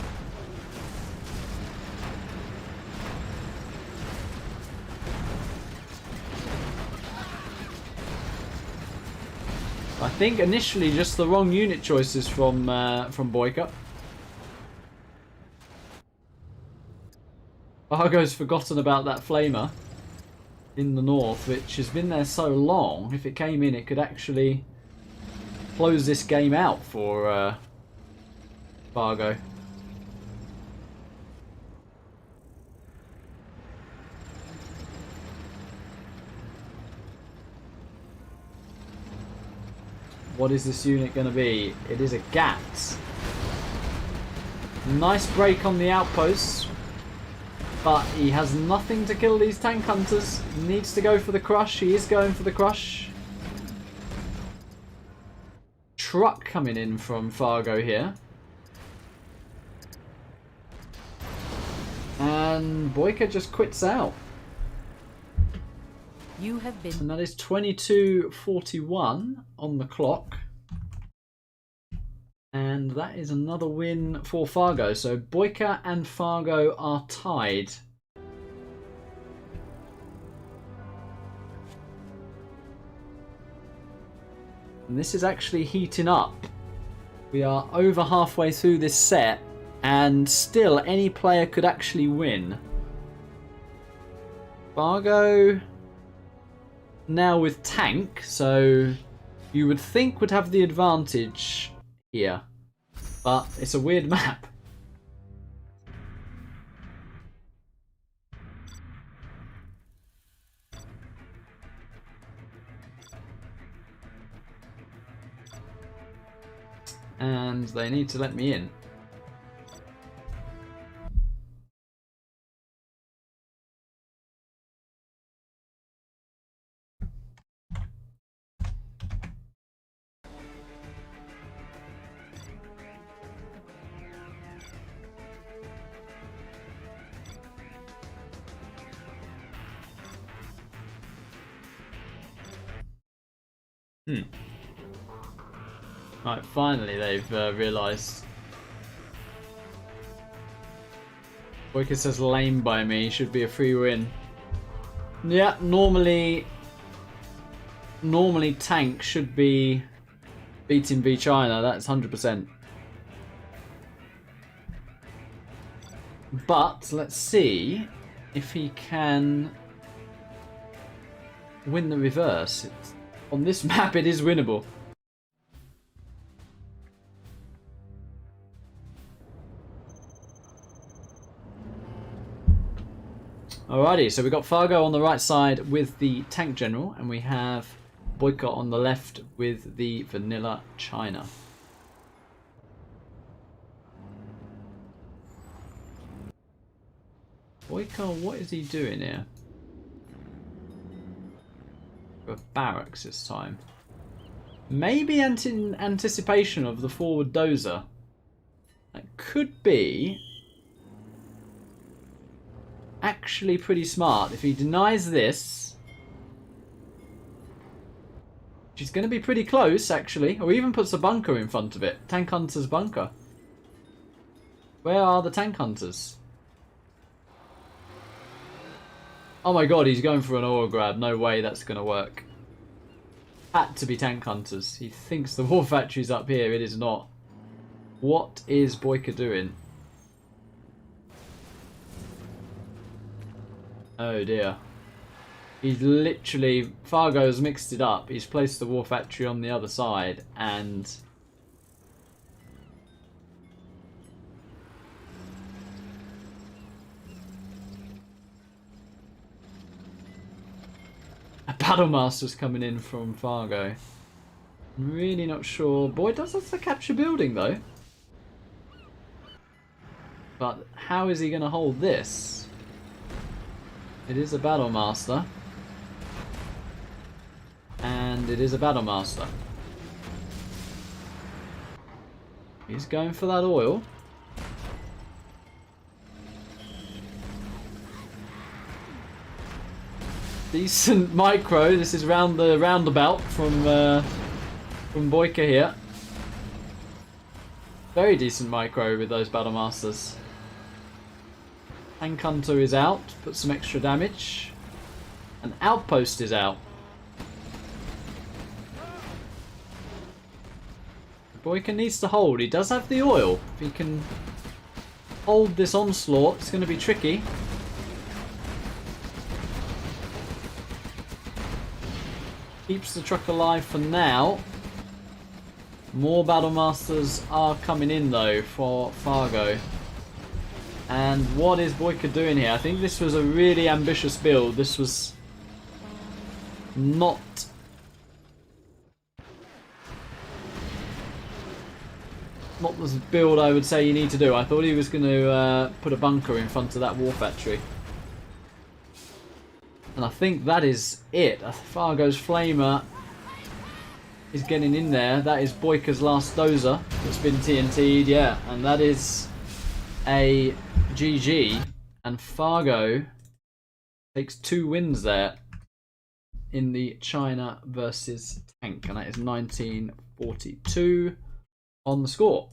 Speaker 2: I think initially just the wrong unit choices from BoYka. Fargo's forgotten about that flamer in the north, which has been there so long. If it came in, it could actually close this game out for Fargo. What is this unit going to be? It is a GAT. Nice break on the outposts. But he has nothing to kill these tank hunters. Needs to go for the crush. He is going for the crush. Truck coming in from Fargo here. And BoYka just quits out.
Speaker 4: You have been.
Speaker 2: And that is 22:41 on the clock. And that is another win for Fargo. So BoYka and Fargo are tied. And this is actually heating up. We are over halfway through this set, and still any player could actually win. Fargo now with tank, so you would think would have the advantage here, but it's a weird map. And they need to let me in. Right, finally they've realised. BoYka says lame by me, should be a free win. Yeah, normally tank should be beating V China, that's 100%. But let's see if he can win the reverse. On this map it is winnable. Alrighty, so we got Fargo on the right side with the tank general, and we have BoYka on the left with the vanilla China. BoYka, what is he doing here? A barracks this time. Maybe in anticipation of the forward dozer. That could be actually pretty smart. If he denies this, she's going to be pretty close actually, or even puts a bunker in front of it. Tank hunters bunker. Where are the tank hunters? Oh my god, he's going for an ore grab. No way that's going to work. Had to be tank hunters. He thinks the war factory's up here. It is not. What is BoYka doing? Oh dear. He's literally... Fargo's mixed it up. He's placed the war factory on the other side and... a Battlemaster's coming in from Fargo. I'm really not sure. Boy, does have to capture building though. But how is he going to hold this? It is a Battlemaster. And it is a Battlemaster. He's going for that oil. Decent micro. This is round the roundabout from BoYcaH here. Very decent micro with those Battle Masters. Tank Hunter is out. Put some extra damage. An Outpost is out. BoYcaH needs to hold. He does have the oil. If he can hold this onslaught, it's going to be tricky. Keeps the truck alive for now. More Battle Masters are coming in though for Fargo. And what is BoYcaH doing here? I think this was a really ambitious build. This was not the build I would say you need to do. I thought he was going to put a bunker in front of that war factory. And I think that is it. Fargo's Flamer is getting in there. That is BoYkaH's last dozer that's been TNT'd, yeah. And that is a GG. And Fargo takes 2 wins there in the China versus Tank. And that is 1942 on the score.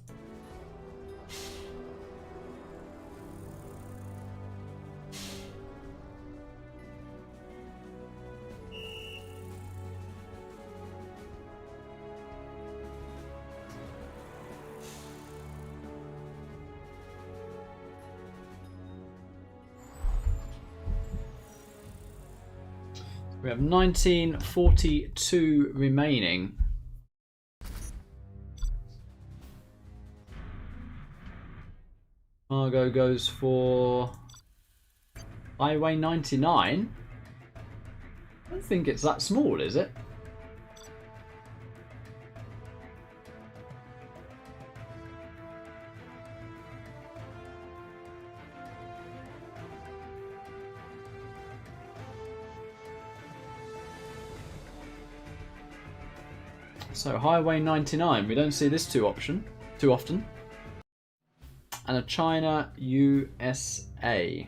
Speaker 2: We have 1942 remaining. Fargo goes for Highway 99. I don't think it's that small, is it? So Highway 99, we don't see this too often. And a China USA.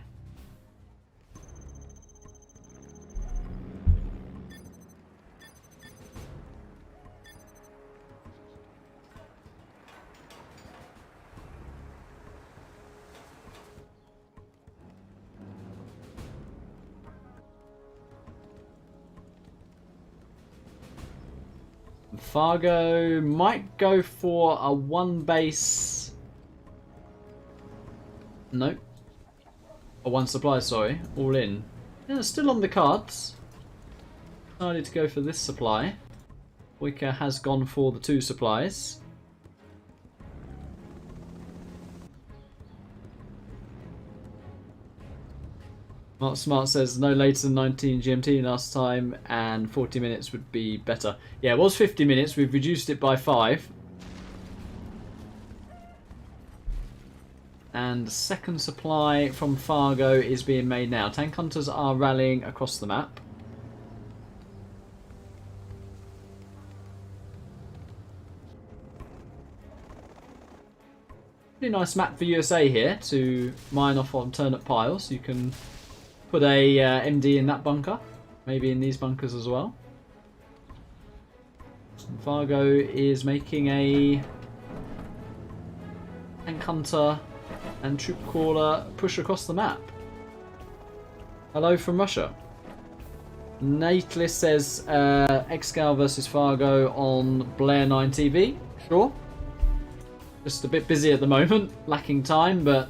Speaker 2: Fargo might go for a 1 base. No. A 1 supply, sorry. All in. Yeah, still on the cards. Decided to go for this supply. BoYkaH has gone for the 2 supplies. Mark Smart says no later than 19 GMT last time and 40 minutes would be better. Yeah, it was 50 minutes. We've reduced it by 5. And the second supply from Fargo is being made now. Tank Hunters are rallying across the map. Pretty nice map for USA here to mine off alternate piles. You can put a MD in that bunker, maybe in these bunkers as well. And Fargo is making a Tank Hunter and Troop Crawler push across the map. Hello from Russia. Nateless says ExCaL versus Fargo on Blair 9 TV. Sure. Just a bit busy at the moment, lacking time, but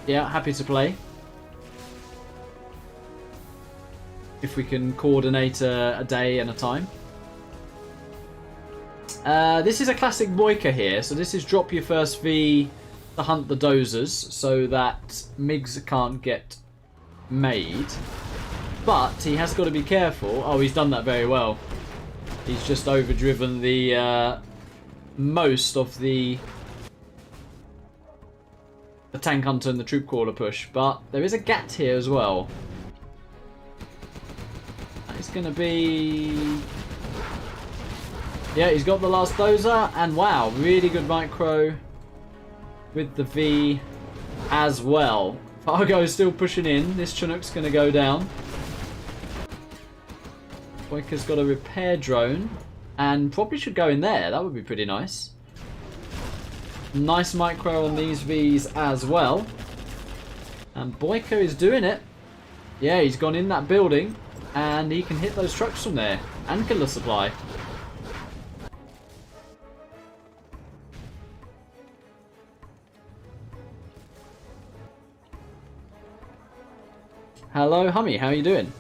Speaker 2: yeah, happy to play. If we can coordinate a day and a time. This is a classic BoYkaH here. So this is drop your first V to hunt the dozers so that MiGs can't get made. But he has got to be careful. Oh, he's done that very well. He's just overdriven the most of the Tank Hunter and the Troop Crawler push. But there is a GAT here as well. It's going to be Yeah, he's got the last dozer, and wow, really good micro with the V as well. Fargo is still pushing in. This Chinook's going to go down. BoYka's got a repair drone, and probably should go in there. That would be pretty nice. Nice micro on these Vs as well. And BoYka is doing it. Yeah, he's gone in that building, and he can hit those trucks from there, and kill the supply. Hello, Hummy. How are you doing?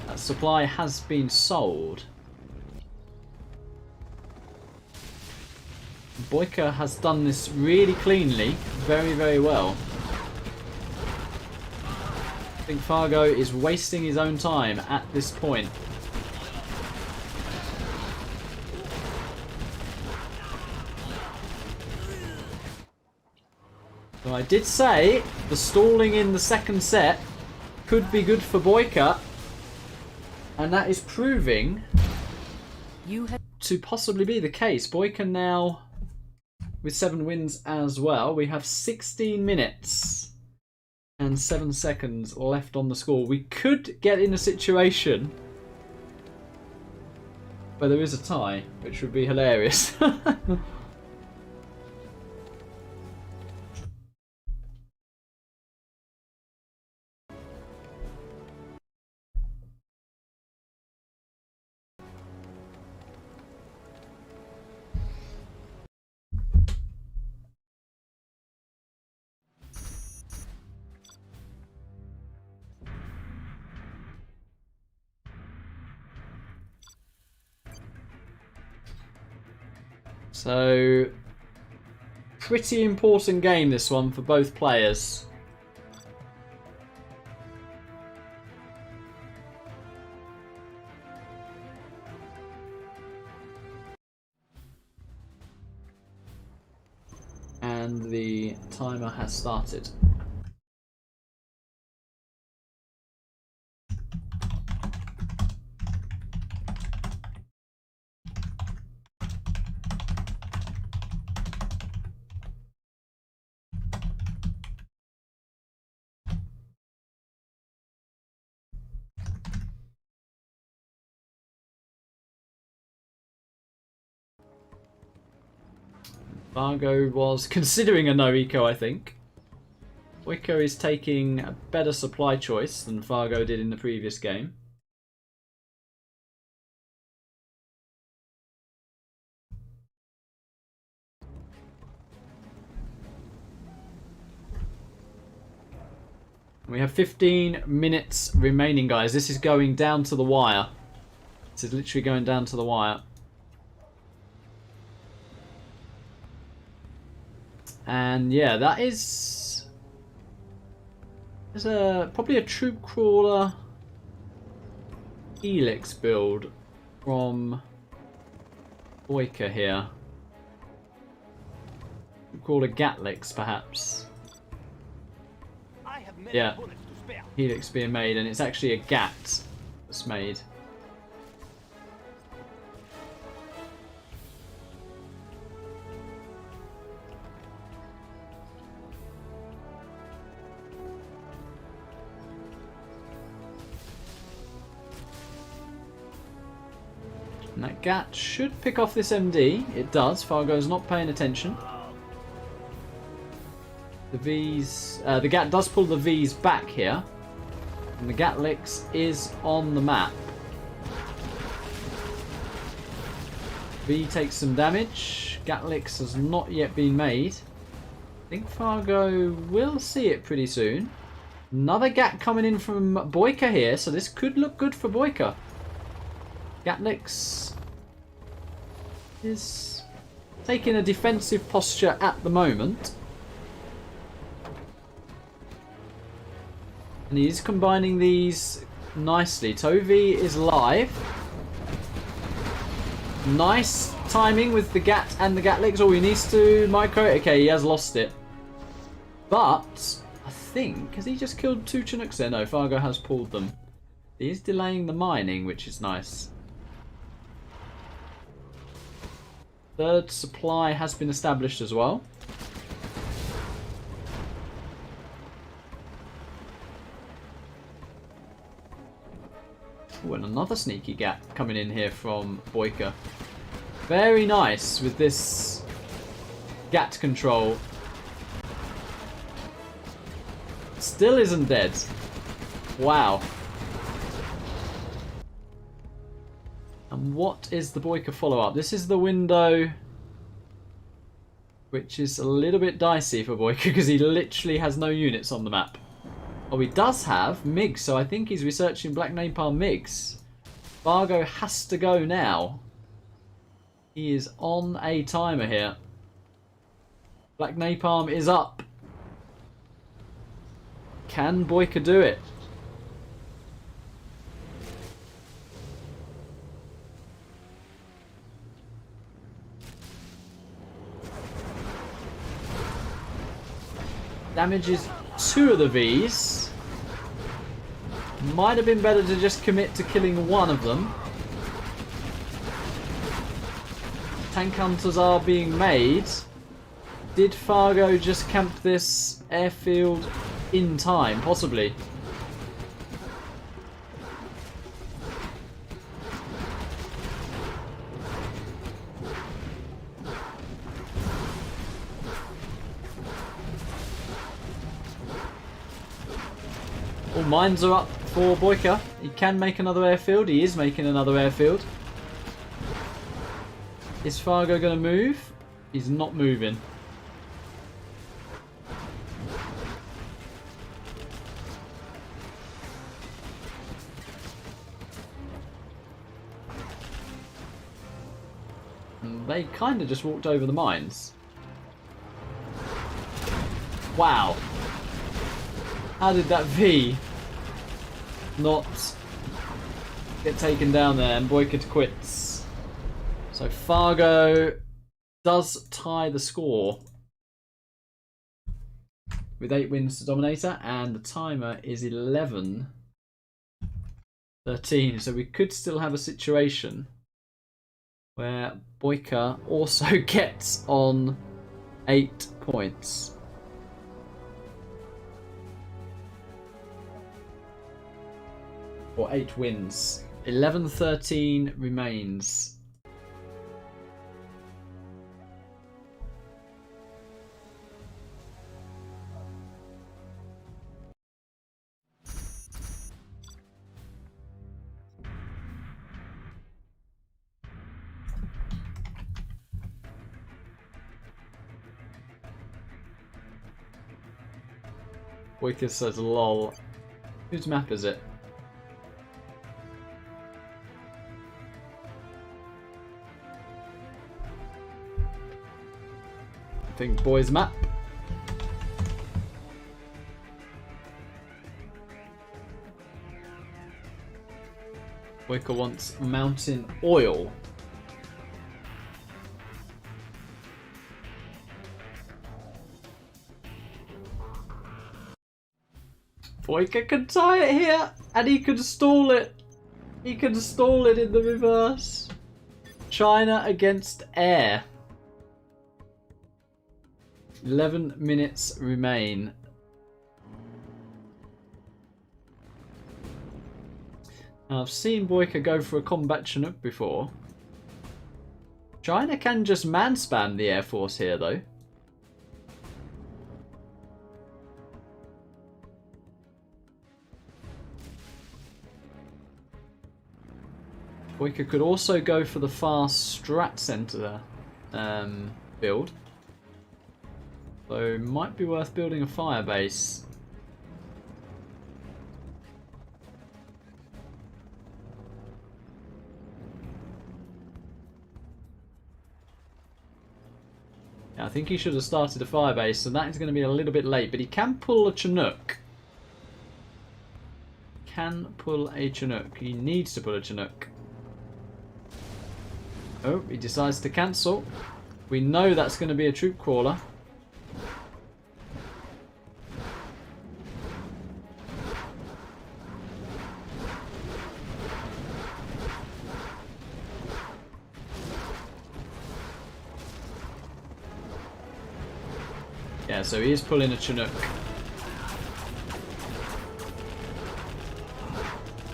Speaker 2: That supply has been sold. BoYka has done this really cleanly, very, very well. I think Fargo is wasting his own time at this point. So I did say the stalling in the second set could be good for BoYka, and that is proving to possibly be the case. BoYka now with 7 wins as well. We have 16 minutes and 7 seconds left on the score. We could get in a situation where there is a tie, which would be hilarious. So, pretty important game this one for both players. And the timer has started. Fargo was considering a no eco, I think. BoYka is taking a better supply choice than Fargo did in the previous game. We have 15 minutes remaining, guys. This is going down to the wire. This is literally going down to the wire. And yeah, that is... There's probably a troop crawler Helix build from BoYka here. Troop crawler Gatlix, perhaps. Yeah, Helix being made, and it's actually a Gat that's made. And that Gat should pick off this MD. It does. Fargo's not paying attention. The V's, the Gat does pull the V's back here, and the Gatlix is on the map. V takes some damage. Gatlix has not yet been made. I think Fargo will see it pretty soon. Another Gat coming in from BoYka here, so this could look good for BoYka. Gatlix is taking a defensive posture at the moment. And he's combining these nicely. Tovi is live. Nice timing with the Gat and the Gatlix. Oh, he needs to micro it. Okay, he has lost it. But I think, has he just killed 2 Chinooks there? No, Fargo has pulled them. He's delaying the mining, which is nice. Third supply has been established as well. Oh, and another sneaky gap coming in here from BoYkaH. Very nice with this GAT control. Still isn't dead. Wow. And what is the BoYkaH follow-up? This is the window which is a little bit dicey for BoYkaH because he literally has no units on the map. Oh, he does have MiGs, so I think he's researching Black Napalm MiGs. Fargo has to go now. He is on a timer here. Black Napalm is up. Can BoYkaH do it? Damages 2 of the Vs. Might have been better to just commit to killing one of them. Tank hunters are being made. Did Fargo just camp this airfield in time? Possibly. All mines are up for BoYkaH. He can make another airfield. He is making another airfield. Is Fargo going to move? He's not moving. And they kind of just walked over the mines. Wow. How did that V not get taken down there and BoYkaH quits? So Fargo does tie the score with 8 wins to Dominator, and the timer is 11-13. So we could still have a situation where BoYkaH also gets on 8 points. Or 8 wins. 11-13 remains. BoYkaH says lol. Whose map is it? I think boys map. BoYkaH wants mountain oil. BoYkaH can tie it here, and he can stall it. He can stall it in the reverse. China against air. 11 minutes remain. Now, I've seen BoYkaH go for a combat Chinook before. China can just man-spam the Air Force here, though. BoYkaH could also go for the fast strat center build. So might be worth building a fire base. Yeah, I think he should have started a fire base, so that is going to be a little bit late, but he can pull a Chinook. Can pull a Chinook. He needs to pull a Chinook. Oh, he decides to cancel. We know that's going to be a troop crawler. Yeah, so he is pulling a Chinook.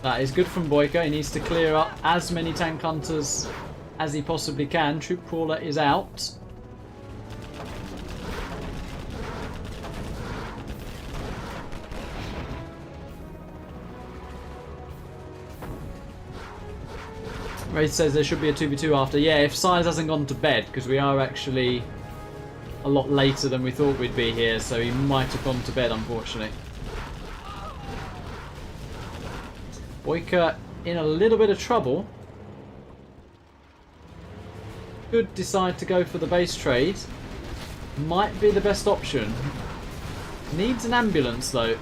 Speaker 2: That is good from Boyka. He needs to clear up as many tank hunters as he possibly can. Troop Crawler is out. Wraith says there should be a 2v2 after. Yeah, if Size hasn't gone to bed, because we are actually a lot later than we thought we'd be here, so he might have gone to bed, unfortunately. Boyka in a little bit of trouble. Could decide to go for the base trade. Might be the best option. Needs an ambulance, though.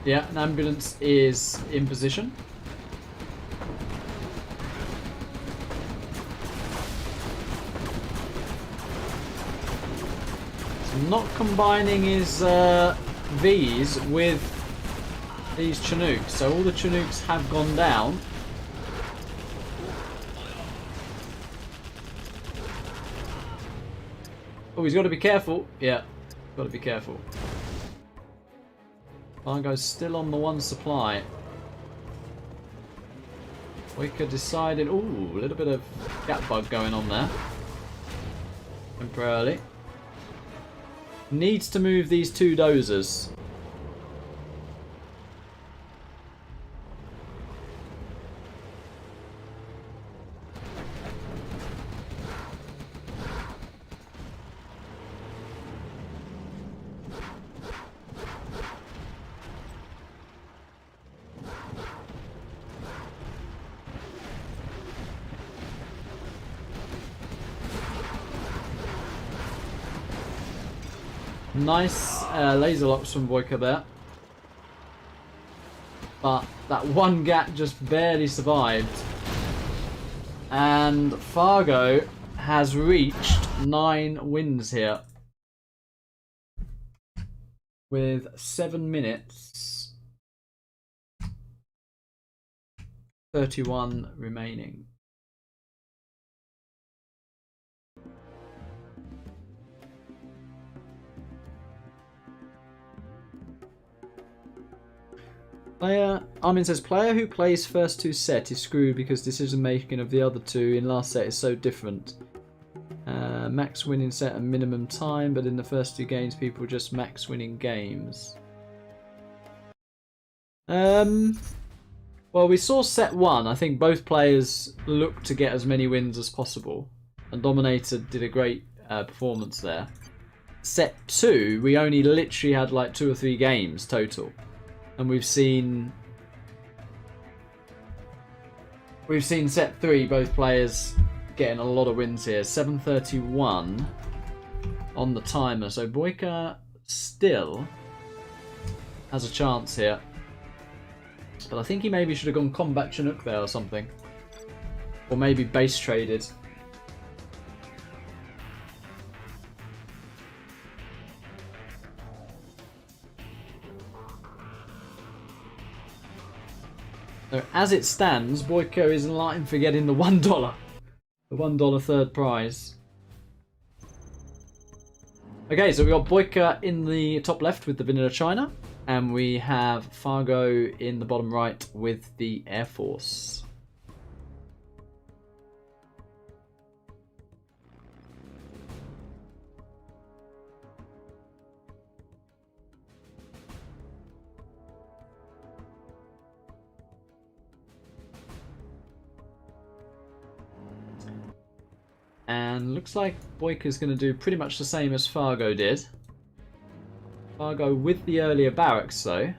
Speaker 2: Yeah, an ambulance is in position. So not combining his V's with these Chinooks. So all the Chinooks have gone down. Oh, he's got to be careful. Yeah, got to be careful. Fargo's still on the one supply. Boyka decided... Ooh, a little bit of gap bug going on there. Temporarily. Needs to move these two dozers. Nice laser locks from Boyka there. But that one gap just barely survived. And Fargo has reached 9 wins here. With 7 minutes 31 remaining. Armin says, player who plays first 2 set is screwed because decision making of the other 2 in last set is so different. Max winning set and minimum time, but in the first 2 games people just max winning games. Well, we saw set 1. I think both players looked to get as many wins as possible, and DoMiNaToR did a great performance there. Set 2, we only literally had like 2 or 3 games total. And we've seen set 3, both players getting a lot of wins here. 7:31 on the timer. So Boyka still has a chance here. But I think he maybe should have gone combat Chinook there or something. Or maybe base traded. So as it stands, Boyka is in line for getting the $1. The $1 third prize. Okay, so we got Boyka in the top left with the Vanilla China. And we have Fargo in the bottom right with the Air Force. And looks like Boyka's going to do pretty much the same as Fargo did. Fargo with the earlier barracks though.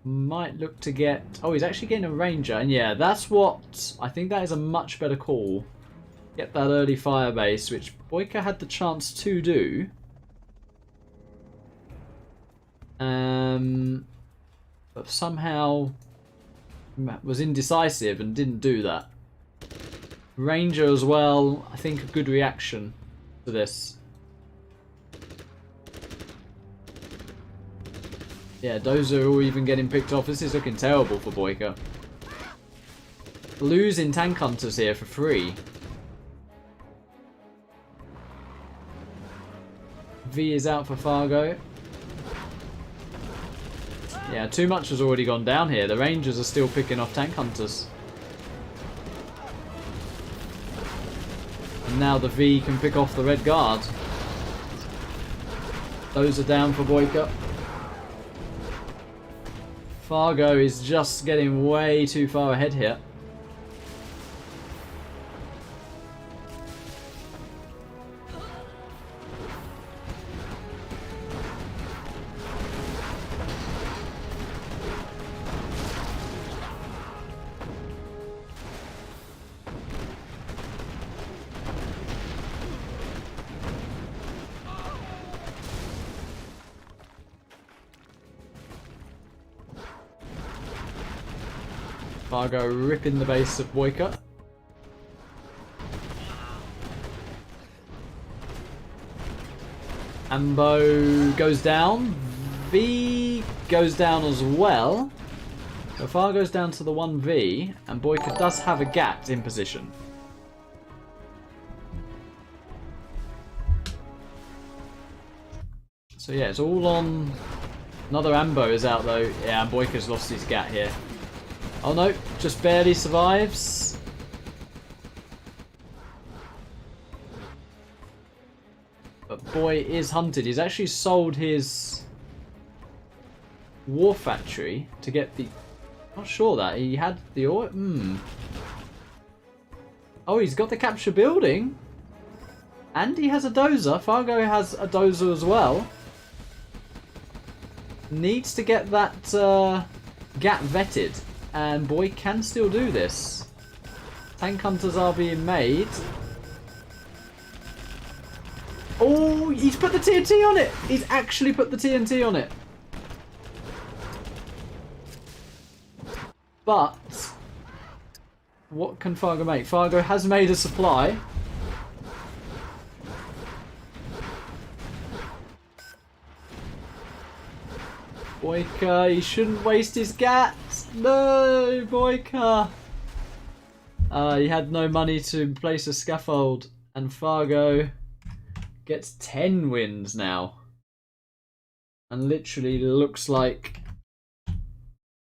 Speaker 2: Might look to get... Oh, he's actually getting a ranger. And yeah, that's what... I think that is a much better call. Get that early fire base, which Boyka had the chance to do. But somehow was indecisive and didn't do that. Ranger as well, I think a good reaction to this. Yeah, those are all even getting picked off. This is looking terrible for Boyka. losing tank hunters here for free. V is out for Fargo. Yeah, too much has already gone down here. The Rangers are still picking off tank hunters. And now the V can pick off the Red Guard. Those are down for Boyka. Fargo is just getting way too far ahead here. Fargo ripping the base of Boyka. Ambo goes down. V goes down as well. So Fargo goes down to the 1V, and Boyka does have a gat in position. So yeah, it's all on. Another Ambo is out though. Yeah, and Boyka's lost his gat here. Oh no, just barely survives. But Boy is hunted. He's actually sold his war factory to get the... Not sure that. He had the oil... Oh, he's got the capture building. And he has a dozer. Fargo has a dozer as well. Needs to get that gat vetted. And Boy can still do this. Tank hunters are being made. Oh, he's put the TNT on it! He's actually put the TNT on it. But what can Fargo make? Fargo has made a supply. Boyka, he shouldn't waste his gat. No, Boyka. He had no money to place a scaffold, and Fargo gets 10 wins now. And literally looks like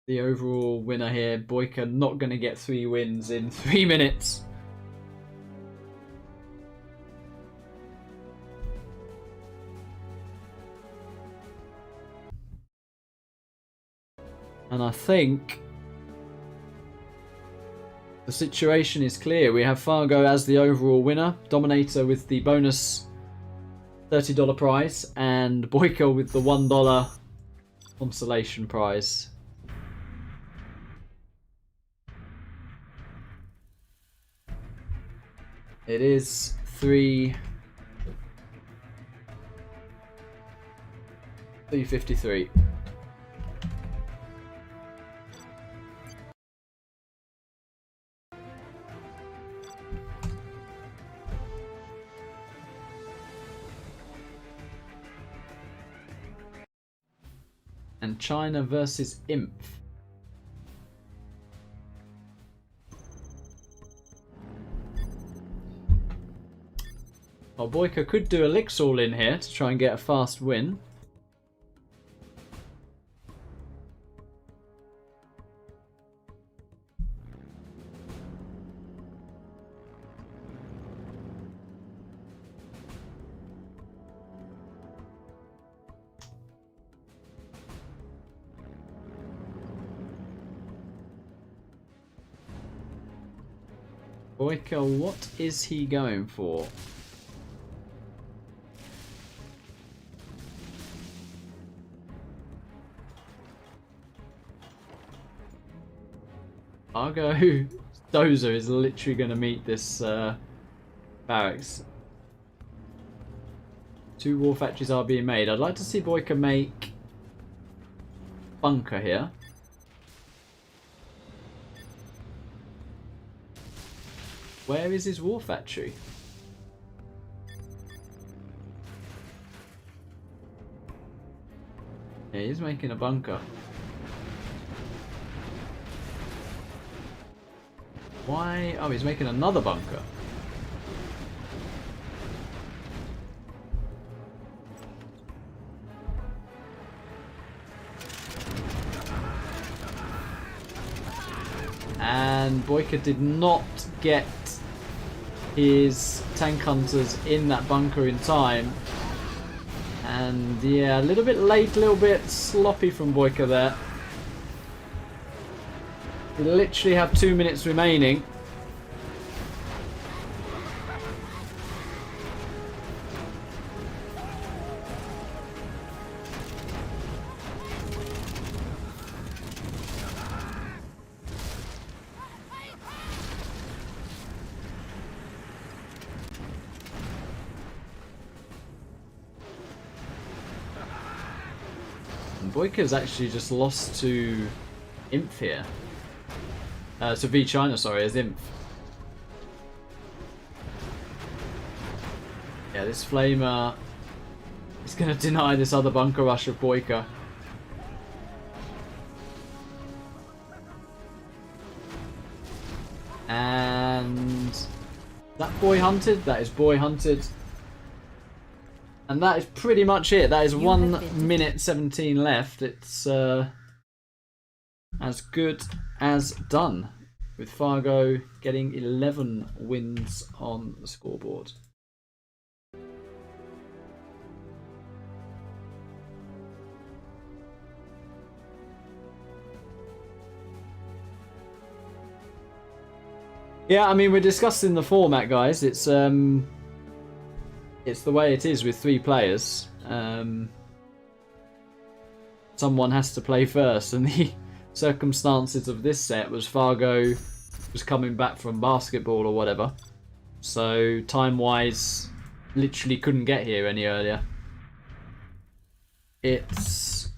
Speaker 2: the overall winner here. Boyka not going to get 3 wins in 3 minutes. And I think the situation is clear. We have Fargo as the overall winner, Dominator with the bonus $30 prize, and Boyka with the $1 consolation prize. It is 353. And China versus Imp. Well, Boyka could do a Lixall in here to try and get a fast win. Boyka, what is he going for? Fargo Dozer is literally going to meet this barracks. 2 war factories are being made. I'd like to see Boyka make bunker here. Where is his war factory? Yeah, he's making a bunker. Why? Oh, he's making another bunker. And Boyka did not get his tank hunters in that bunker in time. And yeah, a little bit late, a little bit sloppy from Boyka there. We literally have 2 minutes remaining. Boyka's actually just lost to Imp here. To V China, sorry, as Imp. Yeah, this Flamer is going to deny this other bunker rush of Boyka. And that boy hunted? That is boy hunted. And that is pretty much it. That is 1 minute 17 left. It's as good as done, with Fargo getting 11 wins on the scoreboard. Yeah, I mean, we're discussing the format, guys. It's the way it is with 3 players. Someone has to play first, and the circumstances of this set was Fargo was coming back from basketball or whatever. So time-wise, literally couldn't get here any earlier. It's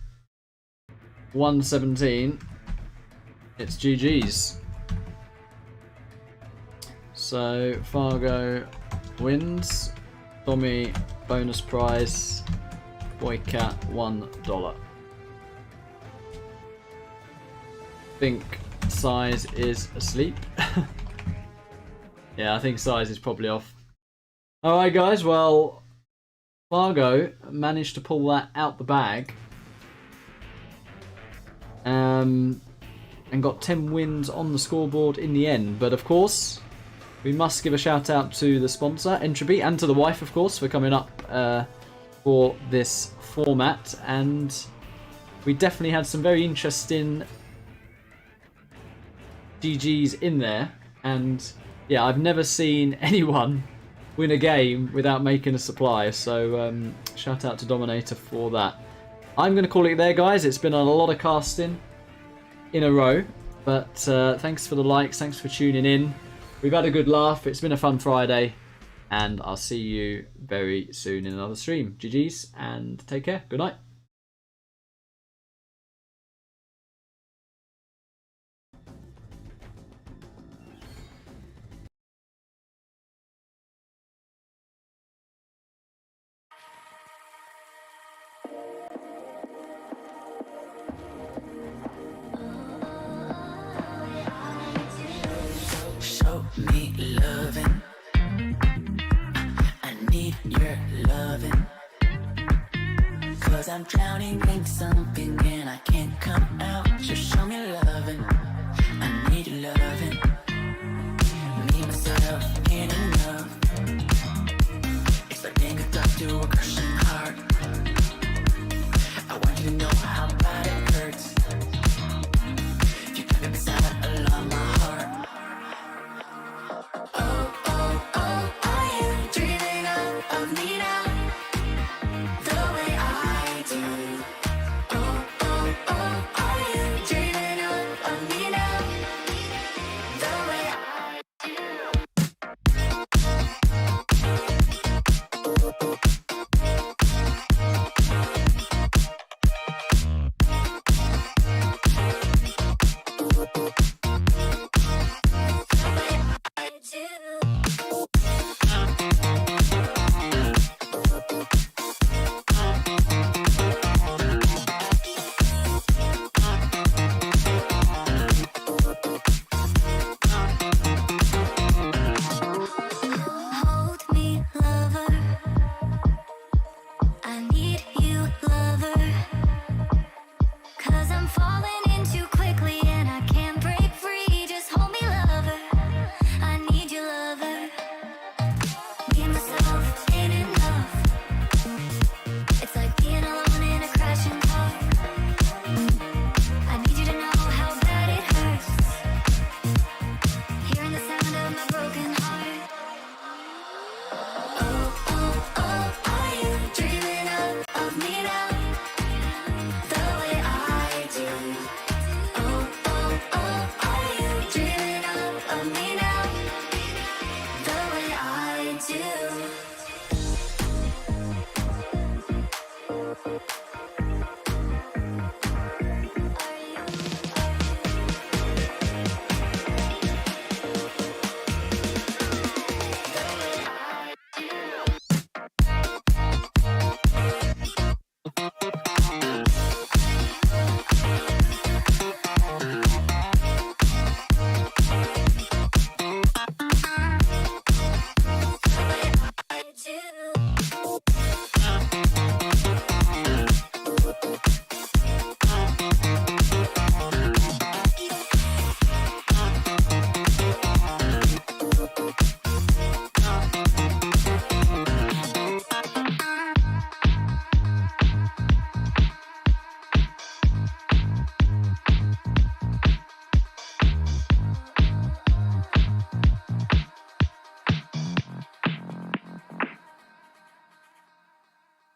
Speaker 2: 1:17. It's GG's. So Fargo wins. Tommy bonus prize. BoYcaH $1. Think Size is asleep. Yeah, I think Size is probably off. Alright guys, well, Fargo managed to pull that out the bag. And got 10 wins on the scoreboard in the end. But of course, we must give a shout out to the sponsor, Entropy, and to the wife, of course, for coming up for this format. And we definitely had some very interesting GG's in there. And yeah, I've never seen anyone win a game without making a supply. So shout out to DoMiNaToR for that. I'm going to call it there, guys. It's been a lot of casting in a row. But thanks for the likes. Thanks for tuning in. We've had a good laugh. It's been a fun Friday. And I'll see you very soon in another stream. GG's and take care. Good night.
Speaker 1: Show me loving. I need your loving. Cause I'm drowning in something and I can't come out. Just show me love.